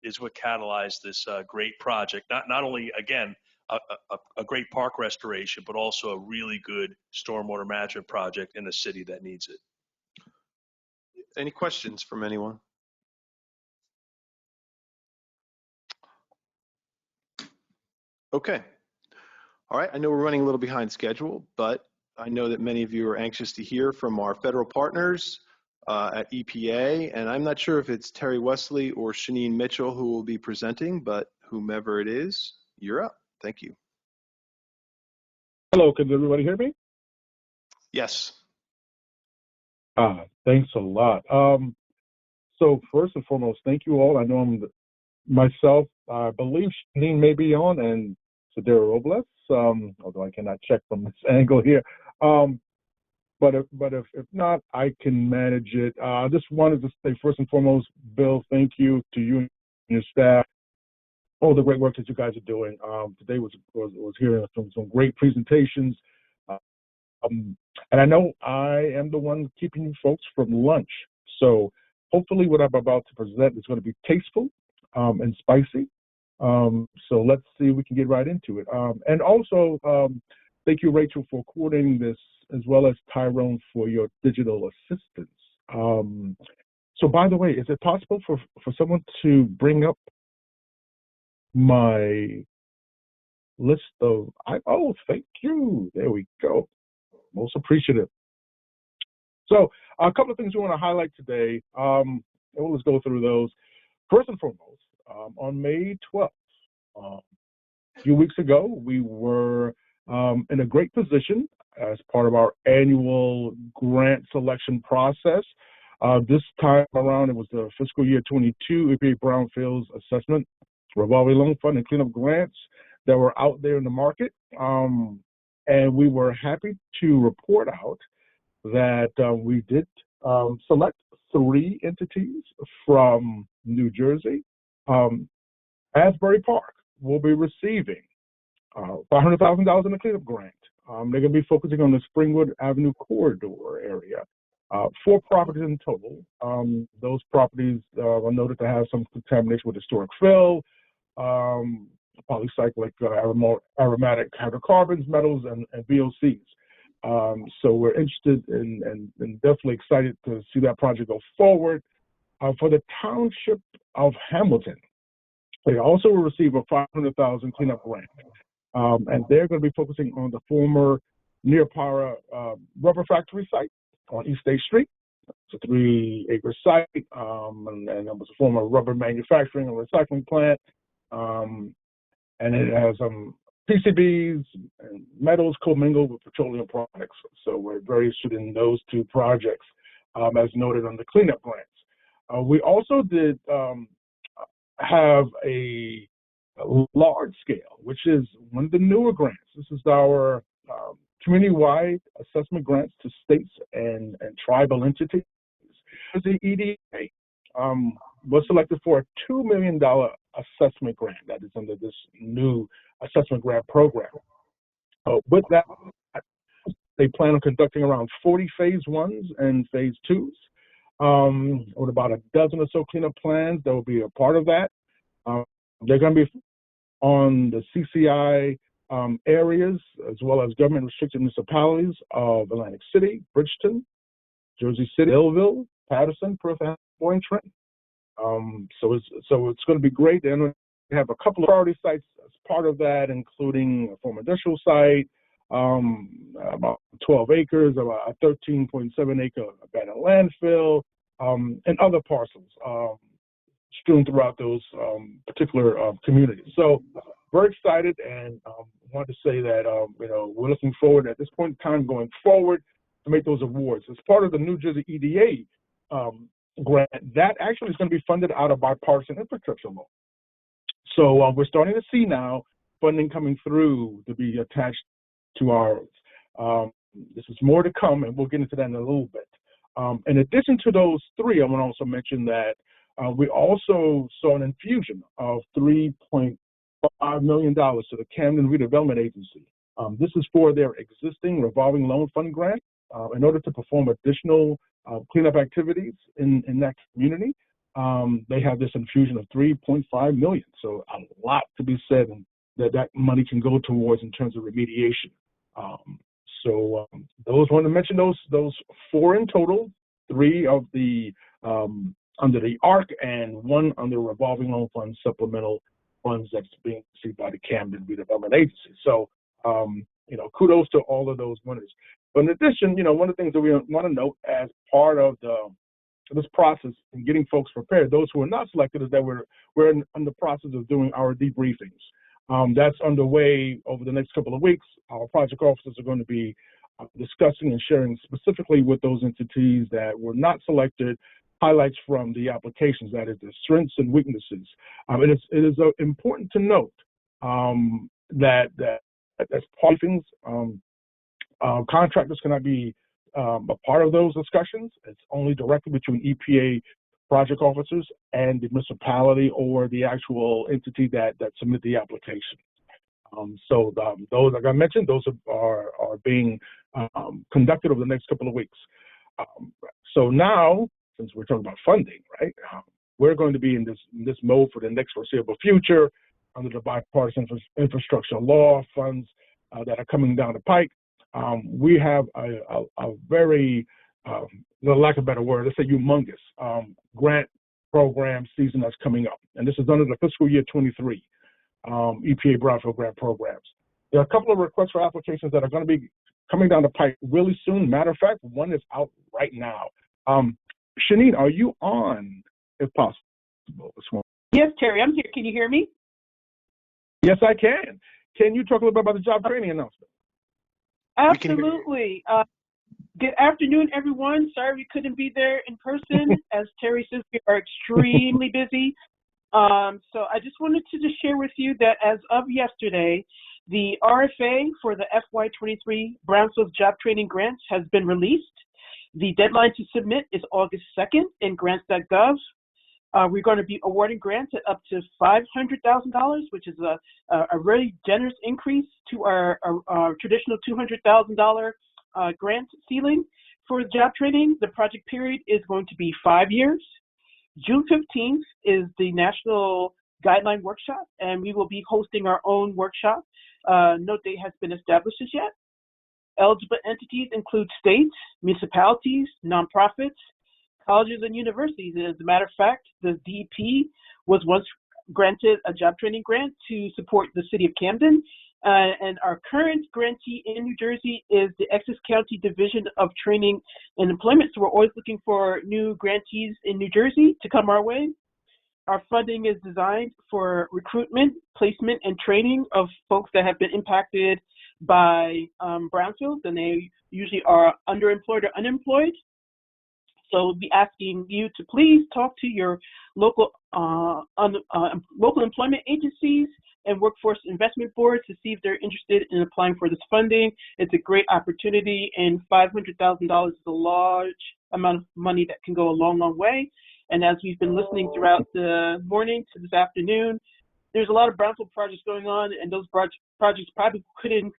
Speaker 5: is what catalyzed this great project. Not only, again, a great park restoration, but also a really good stormwater management project in a city that needs it.
Speaker 1: Any questions from anyone? Okay. All right. I know we're running a little behind schedule, but I know that many of you are anxious to hear from our federal partners at EPA, and I'm not sure if it's Terry Wesley or Shanine Mitchell who will be presenting, but whomever it is, you're up. Thank you.
Speaker 15: Hello, can everybody hear me?
Speaker 1: Yes.
Speaker 15: Thanks a lot. So first and foremost, thank you all. I know myself, I believe Shanine may be on, and Sadira Robles, although I cannot check from this angle here. But if not, I can manage it. I just wanted to say first and foremost, Bill, thank you to you and your staff, all the great work that you guys are doing. Today was hearing some great presentations. And I know I am the one keeping you folks from lunch. So hopefully what I'm about to present is going to be tasteful and spicy. So let's see if we can get right into it. And also, thank you, Rachel, for coordinating this, as well as Tyrone for your digital assistance. So by the way, is it possible for someone to bring up my list of, oh, thank you. There we go. Most appreciative. So a couple of things we want to highlight today. And we'll just go through those. First and foremost, on May 12th, a few weeks ago, we were in a great position as part of our annual grant selection process. This time around, it was the fiscal year 22 EPA Brownfields Assessment, Revolving Loan Fund, and Cleanup Grants that were out there in the market. And we were happy to report out that we did select 3 entities from New Jersey. Asbury Park will be receiving $500,000 in a cleanup grant. They're going to be focusing on the Springwood Avenue corridor area. 4 properties in total. Those properties are noted to have some contamination with historic fill, polycyclic aromatic hydrocarbons, metals, and VOCs. So we're interested and definitely excited to see that project go forward. For the Township of Hamilton, they also will receive a $500,000 cleanup grant. And they're going to be focusing on the former Near Para rubber factory site on East State Street. It's a 3-acre site, and it was a former rubber manufacturing and recycling plant. And it has PCBs and metals commingled with petroleum products. So we're very interested in those 2 projects, as noted on the cleanup grants. We also did have a large scale, which is one of the newer grants. This is our community-wide assessment grants to states and tribal entities. The EDA was selected for a $2 million assessment grant that is under this new assessment grant program. With that, they plan on conducting around 40 phase 1s and phase 2s, with about a dozen or so cleanup plans that will be a part of that. They're going to be on the CCI areas, as well as government-restricted municipalities of Atlantic City, Bridgeton, Jersey City, Millville, Patterson, Perth Amboy, and Trenton. So it's going to be great. And we have a couple of priority sites as part of that, including a former industrial site, about 12 acres, about a 13.7 acre abandoned landfill, and other parcels strewn throughout those particular communities. So we're excited, and want to say that we're looking forward at this point in time going forward to make those awards. As part of the New Jersey EDA grant, that actually is going to be funded out of bipartisan infrastructure law. So we're starting to see now funding coming through to be attached to ours. This is more to come, and we'll get into that in a little bit. In addition to those three, I want to also mention that we also saw an infusion of $3.5 million to the Camden Redevelopment Agency. This is for their existing revolving loan fund grant in order to perform additional cleanup activities in that community. They have this infusion of $3.5 million. So a lot to be said, and that money can go towards in terms of remediation. Those want to mention those four in total, three of the under the ARC and one under revolving loan fund supplemental funds that's being received by the Camden Redevelopment Agency. So, kudos to all of those winners. But in addition, one of the things that we want to note as part of this process in getting folks prepared, those who are not selected, is that we're in the process of doing our debriefings. That's underway over the next couple of weeks. Our project officers are going to be discussing and sharing specifically with those entities that were not selected highlights from the applications, that is, their strengths and weaknesses. It is important to note that as part of things, contractors cannot be a part of those discussions. It's only directly between EPA project officers and the municipality or the actual entity that submit the application. Those, like I mentioned, those are being conducted over the next couple of weeks. So now, since we're talking about funding, right, we're going to be in this mode for the next foreseeable future under the bipartisan infrastructure law funds that are coming down the pike. We have a very, for lack of a better word, let's say humongous grant program season that's coming up. And this is under the fiscal year 23 EPA Brownfield grant programs. There are a couple of requests for applications that are going to be coming down the pike really soon. Matter of fact, one is out right now. Shanine, are you on, if possible, this morning?
Speaker 16: Yes, Terry, I'm here. Can you hear me?
Speaker 15: Yes, I can. Can you talk a little bit about the job training announcement?
Speaker 16: Absolutely. Good afternoon, everyone. Sorry we couldn't be there in person. As Terry says, we are extremely busy. So I just wanted to just share with you that as of yesterday, the RFA for the FY23 Brownfields Job Training Grants has been released. The deadline to submit is August 2nd in grants.gov. We're going to be awarding grants at up to $500,000, which is a really generous increase to our traditional $200,000 grant ceiling. For job training, the project period is going to be 5 years. June 15th is the National Guideline Workshop, and we will be hosting our own workshop. No date has been established as yet. Eligible entities include states, municipalities, nonprofits, colleges, and universities. And as a matter of fact, the DP was once granted a job training grant to support the city of Camden. And our current grantee in New Jersey is the Essex County Division of Training and Employment. So we're always looking for new grantees in New Jersey to come our way. Our funding is designed for recruitment, placement, and training of folks that have been impacted by brownfields, and they usually are underemployed or unemployed. So we'll be asking you to please talk to your local local employment agencies and workforce investment boards to see if they're interested in applying for this funding. It's a great opportunity, and $500,000 is a large amount of money that can go a long, long way. And as we've been listening throughout the morning to this afternoon, there's a lot of brownfield projects going on, and those projects probably couldn't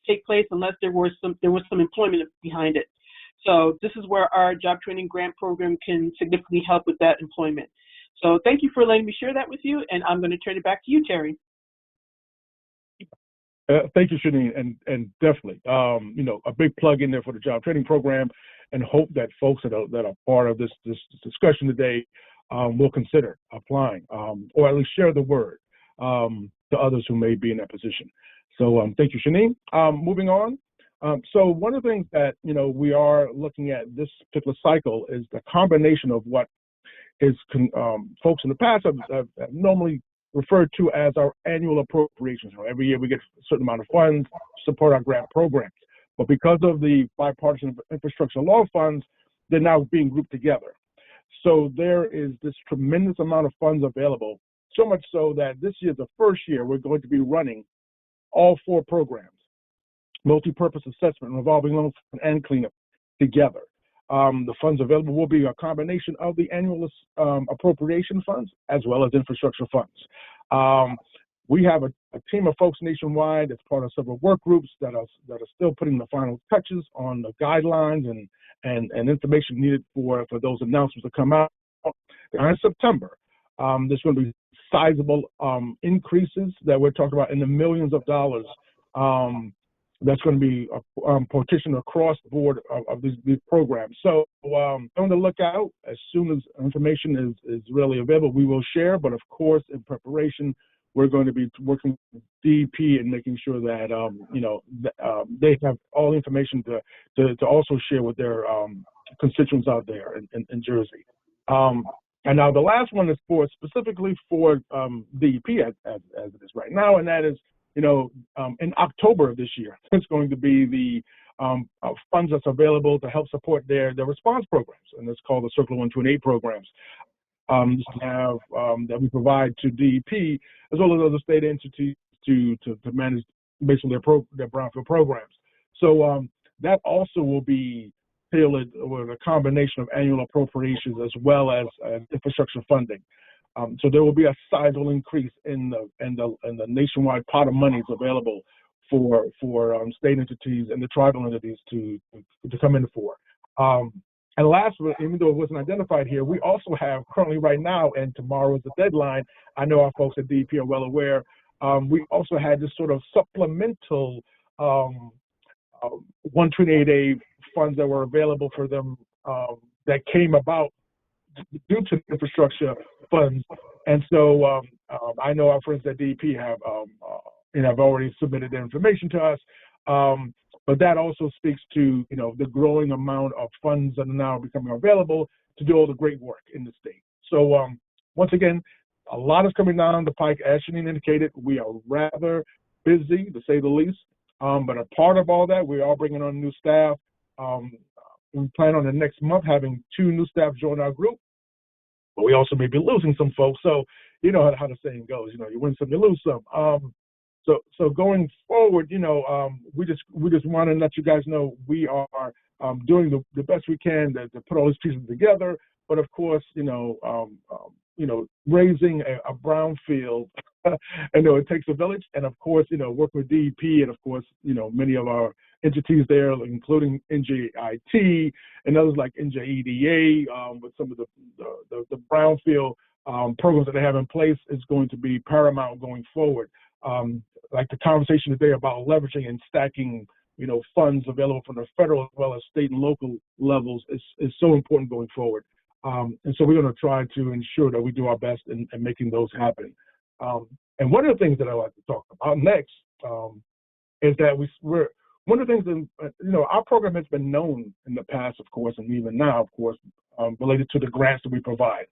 Speaker 16: take place unless there was some employment behind it. So this is where our job training grant program can significantly help with that employment. So thank you for letting me share that with you, and I'm going to turn it back to you, Terry.
Speaker 15: Thank you, Shanine, and definitely, a big plug in there for the job training program, and hope that folks that are part of this discussion today will consider applying, or at least share the word to others who may be in that position. So thank you, Shanine. Moving on. So one of the things that we are looking at this particular cycle is the combination of what is folks in the past have normally referred to as our annual appropriations. Every year we get a certain amount of funds to support our grant programs. But because of the bipartisan infrastructure law funds, they're now being grouped together. So there is this tremendous amount of funds available, so much so that this year, the first year, we're going to be running all 4 programs, multi-purpose assessment, revolving loan and cleanup together. The funds available will be a combination of the annual appropriation funds as well as infrastructure funds. We have a team of folks nationwide that's part of several work groups that are still putting the final touches on the guidelines and information needed for those announcements to come out in September. There's going to be sizable increases that we're talking about in the millions of dollars. That's going to be partitioned across the board of these programs. So on the lookout, as soon as information is really available, we will share. But of course, in preparation, we're going to be working with DEP and making sure that they have all the information to also share with their constituents out there in Jersey. And now the last one is specifically for DEP as it is right now, and that is, in October of this year, it's going to be the funds that's available to help support their response programs, and it's called the Circle 1, 2, and 8 programs. That we provide to DEP as well as other state entities to manage basically their brownfield programs. So that also will be tailored with a combination of annual appropriations as well as infrastructure funding. So there will be a sizable increase in the nationwide pot of monies available for state entities and the tribal entities to come in for. And last, even though it wasn't identified here, we also have currently right now, and tomorrow is the deadline, I know our folks at DEP are well aware, we also had this sort of supplemental 128A funds that were available for them that came about due to infrastructure funds. And so I know our friends at DEP have already submitted their information to us. But that also speaks to, the growing amount of funds that are now becoming available to do all the great work in the state. So once again, a lot is coming down the pike. As Shanine indicated, we are rather busy, to say the least. But a part of all that, we are bringing on new staff. We plan on the next month having 2 new staff join our group. But we also may be losing some folks. So you know how the saying goes, you win some, you lose some. So going forward, we just want to let you guys know we are doing the best we can to put all these pieces together. But of course, raising a brownfield, it takes a village. And of course, work with DEP and of course, many of our entities there, including NJIT and others like NJEDA, with some of the brownfield programs that they have in place is going to be paramount going forward. Like the conversation today about leveraging and stacking, funds available from the federal as well as state and local levels is so important going forward. And so we're going to try to ensure that we do our best in making those happen. And one of the things that I like to talk about next is that we're one of the things that, our program has been known in the past, of course, and even now, of course, related to the grants that we provide.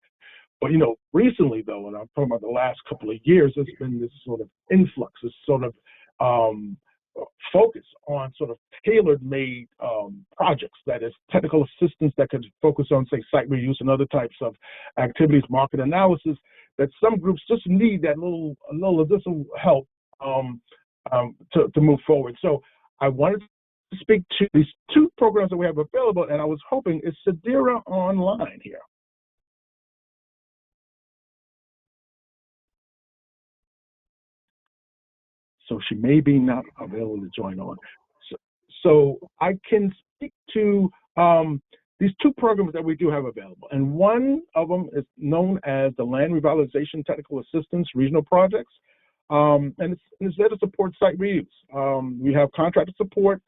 Speaker 15: But, recently, though, and I'm talking about the last couple of years, there's been this sort of influx, this sort of focus on sort of tailor-made projects, that is technical assistance that could focus on, say, site reuse and other types of activities, market analysis, that some groups just need that little additional help to move forward. So I wanted to speak to these 2 programs that we have available, and I was hoping is Sadira online here. So she may be not available to join on. So I can speak to these two programs that we do have available. And one of them is known as the Land Revitalization Technical Assistance Regional Projects. And it's there to support site reuse. We have contractor support,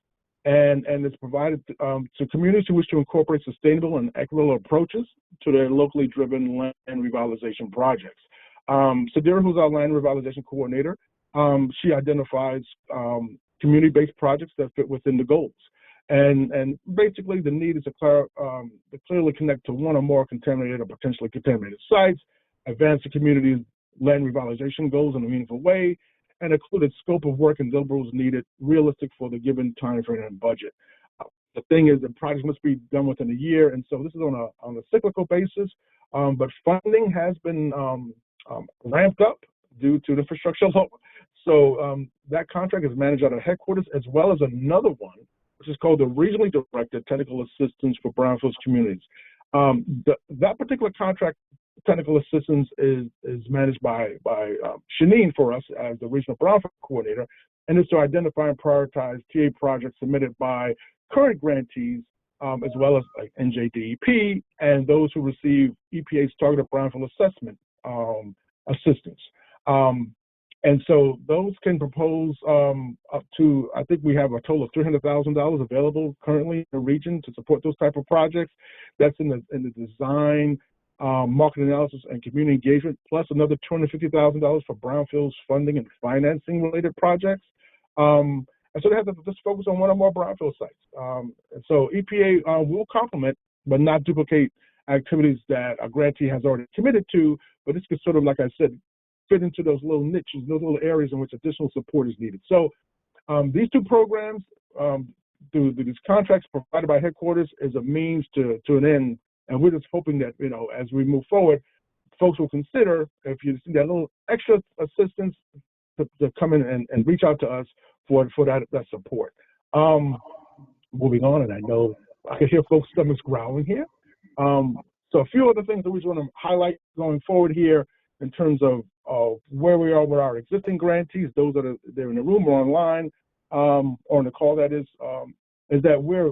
Speaker 15: and it's provided to communities who wish to incorporate sustainable and equitable approaches to their locally driven land revitalization projects. Sadira, who's our land revitalization coordinator, she identifies community-based projects that fit within the goals. And basically the need is to clearly connect to one or more contaminated or potentially contaminated sites, advance the community's land revitalization goals in a meaningful way, and included scope of work and deliverables needed realistic for the given time frame and budget. The thing is, the project must be done within a year, and so this is on a cyclical basis, but funding has been ramped up due to the infrastructure law. So that contract is managed out of headquarters, as well as another one, which is called the Regionally Directed Technical Assistance for Brownfields Communities. That particular contract, technical assistance, is managed by Shanine for us as the Regional Brownfield Coordinator, and is to identify and prioritize TA projects submitted by current grantees, as well as like NJDEP and those who receive EPA's Targeted Brownfield Assessment assistance. And so those can propose up to, I think we have a total of $300,000 available currently in the region to support those type of projects. That's in the design, market analysis, and community engagement, plus another $250,000 for brownfields funding and financing related projects. And so they have to just focus on one or more brownfield sites. And so EPA will complement, but not duplicate activities that a grantee has already committed to, but this could sort of, like I said, fit into those little niches, those little areas in which additional support is needed. So these two programs, through these contracts provided by headquarters, is a means to an end. And we're just hoping that, as we move forward, folks will consider, if you see that little extra assistance, to come in and reach out to us for that support. Moving on, and I know I can hear folks' stomachs growling here. So a few other things that we just want to highlight going forward here in terms of where we are with our existing grantees, those that are they're in the room or online, or on the call, that is that we're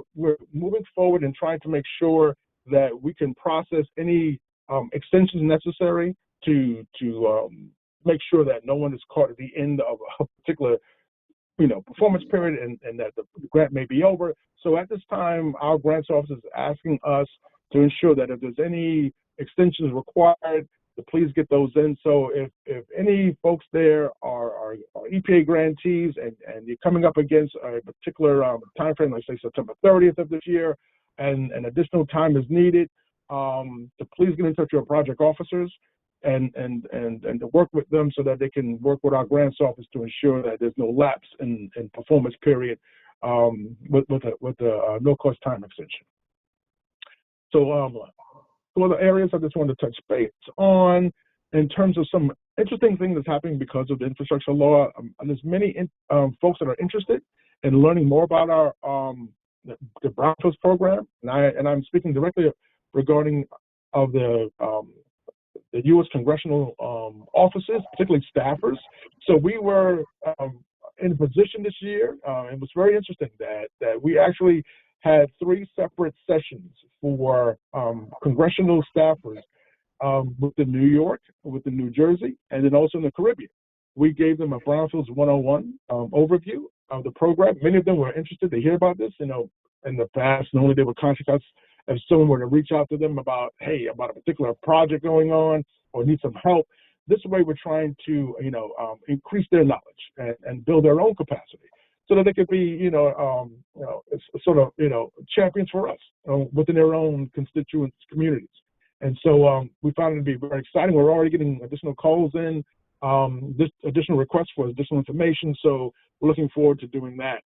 Speaker 15: moving forward and trying to make sure that we can process any extensions necessary to make sure that no one is caught at the end of a particular performance period and that the grant may be over. So at this time, our grants office is asking us to ensure that if there's any extensions required, to please get those in. So if any folks there are EPA grantees and you're coming up against a particular time frame, like say September 30th of this year, and additional time is needed, to please get in touch with your project officers and to work with them so that they can work with our grants office to ensure that there's no lapse in performance period with a no-cost time extension. So some other areas I just wanted to touch base on in terms of some interesting things that's happening because of the infrastructure law. There's many folks that are interested in learning more about our the Brownfields program, and I'm speaking directly regarding of the U.S. congressional offices, particularly staffers. So we were in a position this year. It was very interesting that we actually had 3 separate sessions for congressional staffers within New York, within New Jersey, and then also in the Caribbean. We gave them a Brownfields 101 overview of the program. Many of them were interested to hear about this. In the past, normally they would contact us if someone were to reach out to them about a particular project going on or need some help. This way, we're trying to increase their knowledge and build their own capacity, so that they could be, champions for us within their own constituents communities. And so we found it to be very exciting. We're already getting additional calls in, additional requests for additional information. So we're looking forward to doing that.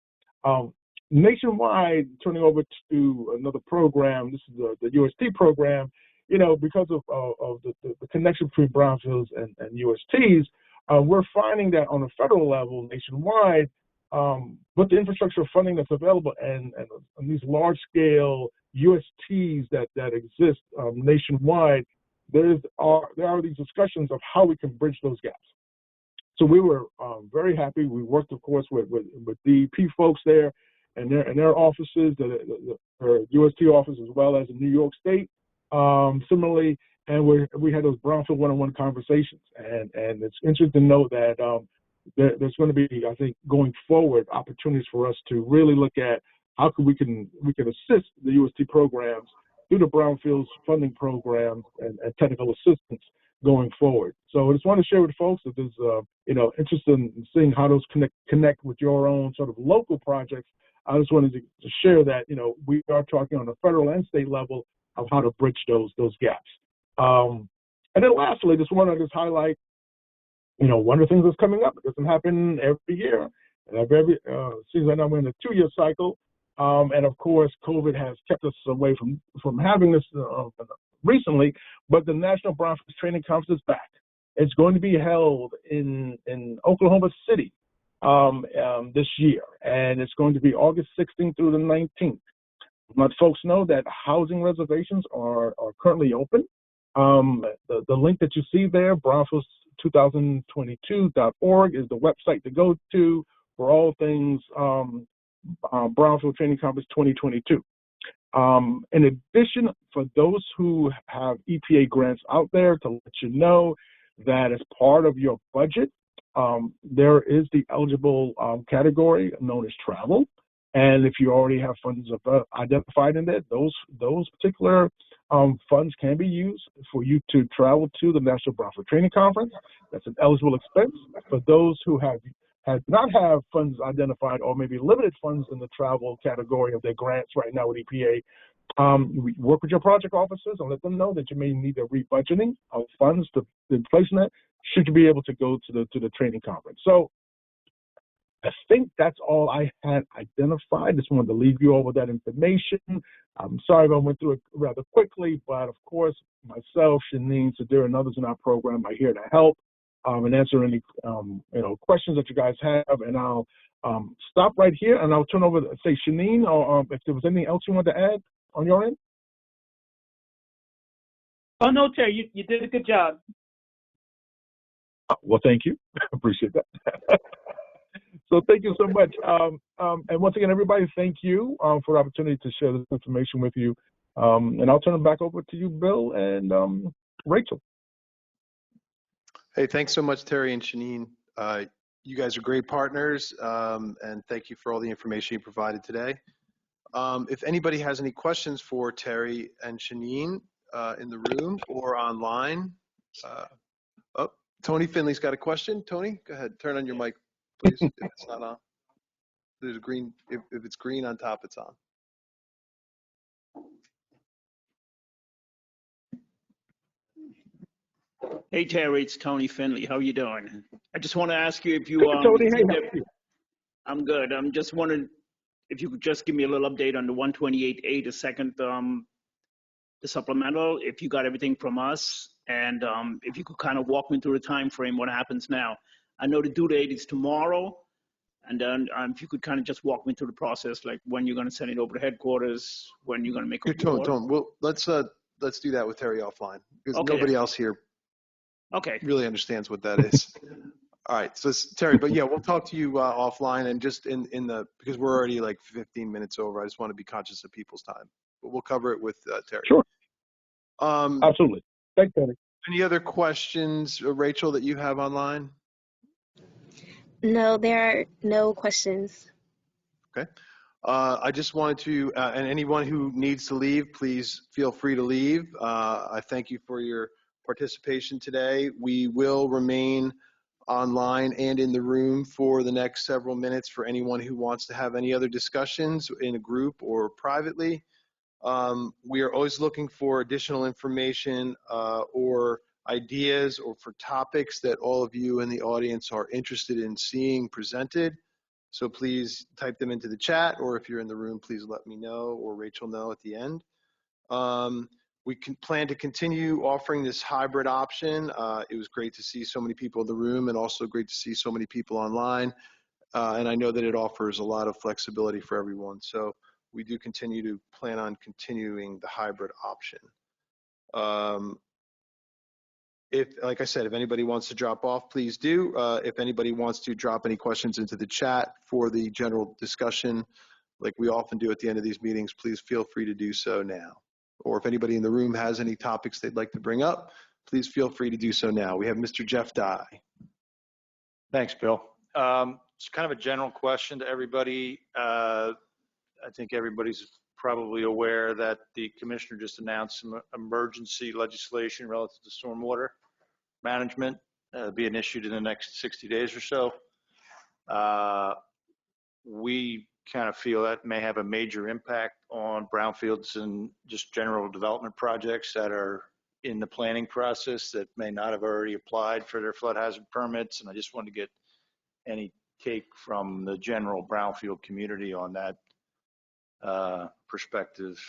Speaker 15: Nationwide, turning over to another program, this is the UST program, because of the connection between brownfields and USTs, we're finding that on a federal level, nationwide, with the infrastructure funding that's available and these large-scale USTs that exist nationwide, there are these discussions of how we can bridge those gaps. So we were very happy. We worked, of course, with DEP folks there, and their offices, the UST office, as well as in New York State. Similarly, and we had those Brownfield one-on-one conversations, and it's interesting to know that there's going to be, I think, going forward, opportunities for us to really look at how we can assist the UST programs through the Brownfields funding programs and technical assistance going forward. So I just want to share with folks that there's interested in seeing how those connect with your own sort of local projects. I just wanted to share that we are talking on the federal and state level of how to bridge those gaps. And then lastly, just want to highlight, one of the things that's coming up. It doesn't happen every year. And every seems like now we're in a 2-year cycle. And of course, COVID has kept us away from having this recently. But the National Brownfields Training Conference is back. It's going to be held in Oklahoma City this year, and it's going to be August 16th through the 19th. Let folks know that housing reservations are currently open. The link that you see there, brownfields2022.org, is the website to go to for all things Brownfield Training Conference 2022. In addition, for those who have EPA grants out there, to let you know that as part of your budget, there is the eligible category known as travel. And if you already have funds identified in there, those particular funds can be used for you to travel to the National Brownfield Training Conference. That's an eligible expense. For those who have not have funds identified, or maybe limited funds in the travel category of their grants right now with EPA, we work with your project officers and let them know that you may need a rebudgeting of funds to place in that, should you be able to go to the training conference. So I think that's all I had identified. Just wanted to leave you all with that information. I'm sorry if I went through it rather quickly, but of course, myself, Shanine, Sadir, and others in our program are here to help and answer any questions that you guys have. And I'll stop right here, and I'll turn over to, say, Shanine, or if there was anything else you wanted to add on your end.
Speaker 16: Oh, no, Terry, you did a good job.
Speaker 15: Well, thank you. Appreciate that. So thank you so much. And once again, everybody, thank you for the opportunity to share this information with you. And I'll turn it back over to you, Bill and Rachel.
Speaker 1: Hey, thanks so much, Terry and Shanine. You guys are great partners, and thank you for all the information you provided today. If anybody has any questions for Terry and Shanine in the room or online, Tony Finley's got a question. Tony, go ahead. Turn on your mic, please, if it's not on. There's a green, if it's green on top, it's on.
Speaker 17: Hey, Terry, it's Tony Finley. How are you doing? I just want to ask you if you...
Speaker 15: Tony, hey,
Speaker 17: I'm good. I'm just wondering if you could just give me a little update on the 128A, the second, the supplemental, if you got everything from us, and if you could kind of walk me through the time frame, what happens now. I know the due date is tomorrow, and then if you could kind of just walk me through the process, like when you're going to send it over to headquarters, when you're going to make a report.
Speaker 1: Tone. Well, let's do that with Terry offline, because nobody else here really understands what that is. All right, so Terry, but yeah, we'll talk to you offline, and just because we're already like 15 minutes over, I just want to be conscious of people's time, but we'll cover it with Terry.
Speaker 15: Sure. Absolutely. Thanks, Tony.
Speaker 1: Any other questions, Rachel, that you have online?
Speaker 8: No, there are no questions.
Speaker 1: Okay. I just wanted to, and anyone who needs to leave, please feel free to leave. I thank you for your participation today. We will remain online and in the room for the next several minutes for anyone who wants to have any other discussions in a group or privately. We are always looking for additional information or ideas or for topics that all of you in the audience are interested in seeing presented. So please type them into the chat, or if you're in the room, please let me know or Rachel know at the end. We can plan to continue offering this hybrid option. It was great to see so many people in the room, and also great to see so many people online. And I know that it offers a lot of flexibility for everyone. So we do continue to plan on continuing the hybrid option. Like I said, if anybody wants to drop off, please do. If anybody wants to drop any questions into the chat for the general discussion, like we often do at the end of these meetings, please feel free to do so now. Or if anybody in the room has any topics they'd like to bring up, please feel free to do so now. We have Mr. Jeff Dye.
Speaker 18: Thanks, Bill. It's kind of a general question to everybody. I think everybody's probably aware that the commissioner just announced some emergency legislation relative to stormwater management being issued in the next 60 days or so. We kind of feel that may have a major impact on brownfields and just general development projects that are in the planning process that may not have already applied for their flood hazard permits. And I just wanted to get any take from the general brownfield community on that perspective,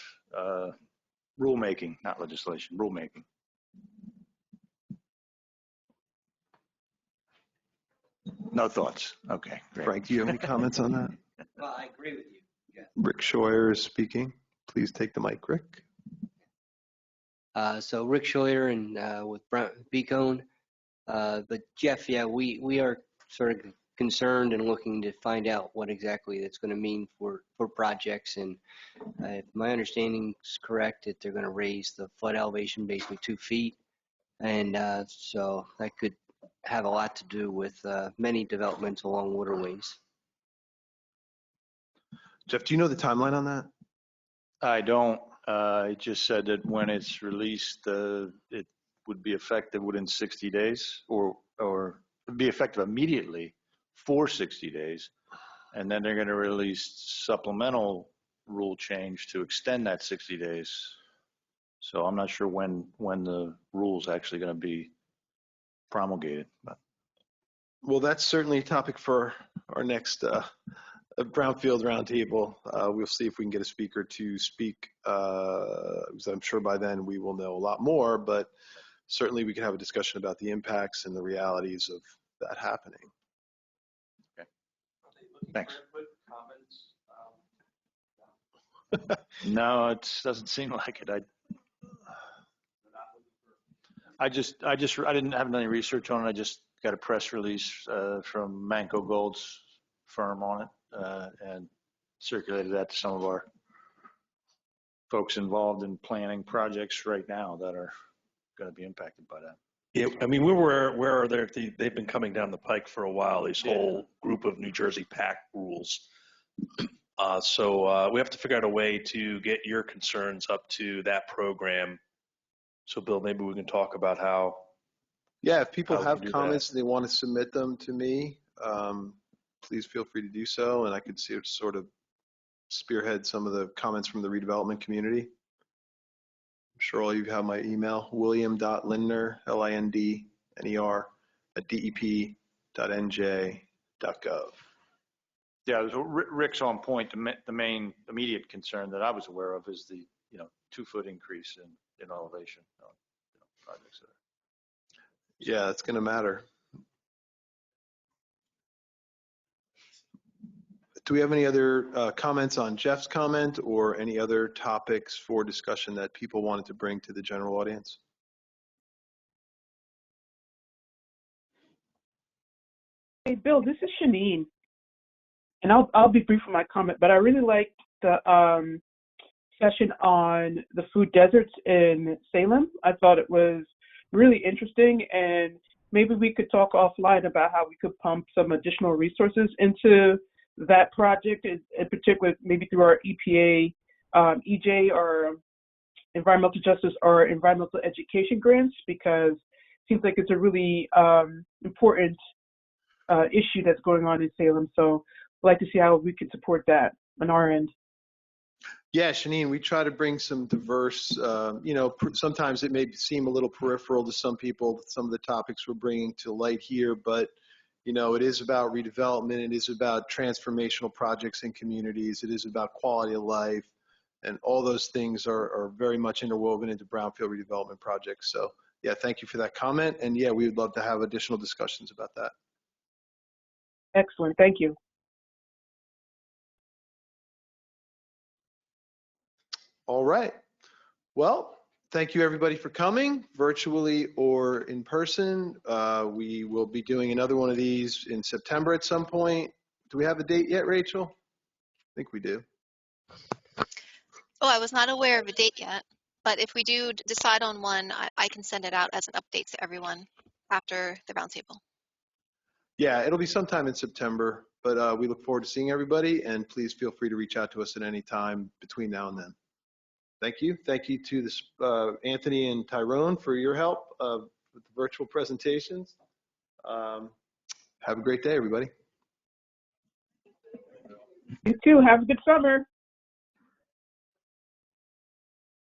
Speaker 18: rulemaking, not legislation, rulemaking. No thoughts. Okay, great.
Speaker 1: Frank, do you have any comments on that?
Speaker 10: Well, I agree with you. Yeah.
Speaker 1: Rick Scheuer is speaking. Please take the mic, Rick.
Speaker 10: So Rick Scheuer and with Beacon. But Jeff, yeah, we are sort of concerned and looking to find out what exactly that's going to mean for projects. And if my understanding is correct, that they're going to raise the flood elevation basically 2 feet. And so that could have a lot to do with many developments along waterways.
Speaker 1: Jeff, do you know the timeline on that?
Speaker 18: I don't. It just said that when it's released, it would be effective within 60 days or be effective immediately for 60 days. And then they're going to release supplemental rule change to extend that 60 days. So I'm not sure when the rule's actually going to be promulgated. But.
Speaker 1: Well, that's certainly a topic for our next Brownfield Roundtable. We'll see if we can get a speaker to speak, because I'm sure by then we will know a lot more, but certainly we can have a discussion about the impacts and the realities of that happening.
Speaker 18: Okay. Thanks. No, it doesn't seem like it. I didn't have any research on it. I just got a press release from Manco Gold's firm on it and circulated that to some of our folks involved in planning projects right now that are going to be impacted by that.
Speaker 5: Yeah, I mean, where are they? They've been coming down the pike for a while. This whole group of New Jersey PAC rules. So we have to figure out a way to get your concerns up to that program. So, Bill, maybe we can talk about how.
Speaker 1: Yeah, if people have comments and they want to submit them to me, please feel free to do so, and I could see it sort of spearhead some of the comments from the redevelopment community. I'm sure all of you have my email, william.lindner, LINDNER, @dep.nj.gov.
Speaker 18: Yeah, Rick's on point. The main immediate concern that I was aware of is the 2-foot increase in elevation on projects there.
Speaker 1: Yeah, it's going to matter. Do we have any other comments on Jeff's comment or any other topics for discussion that people wanted to bring to the general audience?
Speaker 16: Hey, Bill, this is Shanine. And I'll be brief with my comment, but I really liked the session on the food deserts in Salem. I thought it was really interesting, and maybe we could talk offline about how we could pump some additional resources into that project, in particular, maybe through our EPA, EJ, or environmental justice or environmental education grants, because it seems like it's a really important issue that's going on in Salem. So I'd like to see how we can support that on our end.
Speaker 1: Yeah, Shanine, we try to bring some diverse, sometimes it may seem a little peripheral to some people, some of the topics we're bringing to light here, but, it is about redevelopment. It is about transformational projects in communities. It is about quality of life. And all those things are very much interwoven into brownfield redevelopment projects. So, yeah, thank you for that comment. And, yeah, we would love to have additional discussions about that.
Speaker 16: Excellent. Thank you.
Speaker 1: All right. Well, thank you everybody for coming, virtually or in person. We will be doing another one of these in September at some point. Do we have a date yet, Rachel? I think we do.
Speaker 3: Oh, I was not aware of a date yet, but if we do decide on one, I can send it out as an update to everyone after the roundtable.
Speaker 1: Yeah, it'll be sometime in September, but we look forward to seeing everybody, and please feel free to reach out to us at any time between now and then. Thank you. Thank you to Anthony and Tyrone for your help with the virtual presentations. Have a great day, everybody.
Speaker 16: You too. Have a good summer.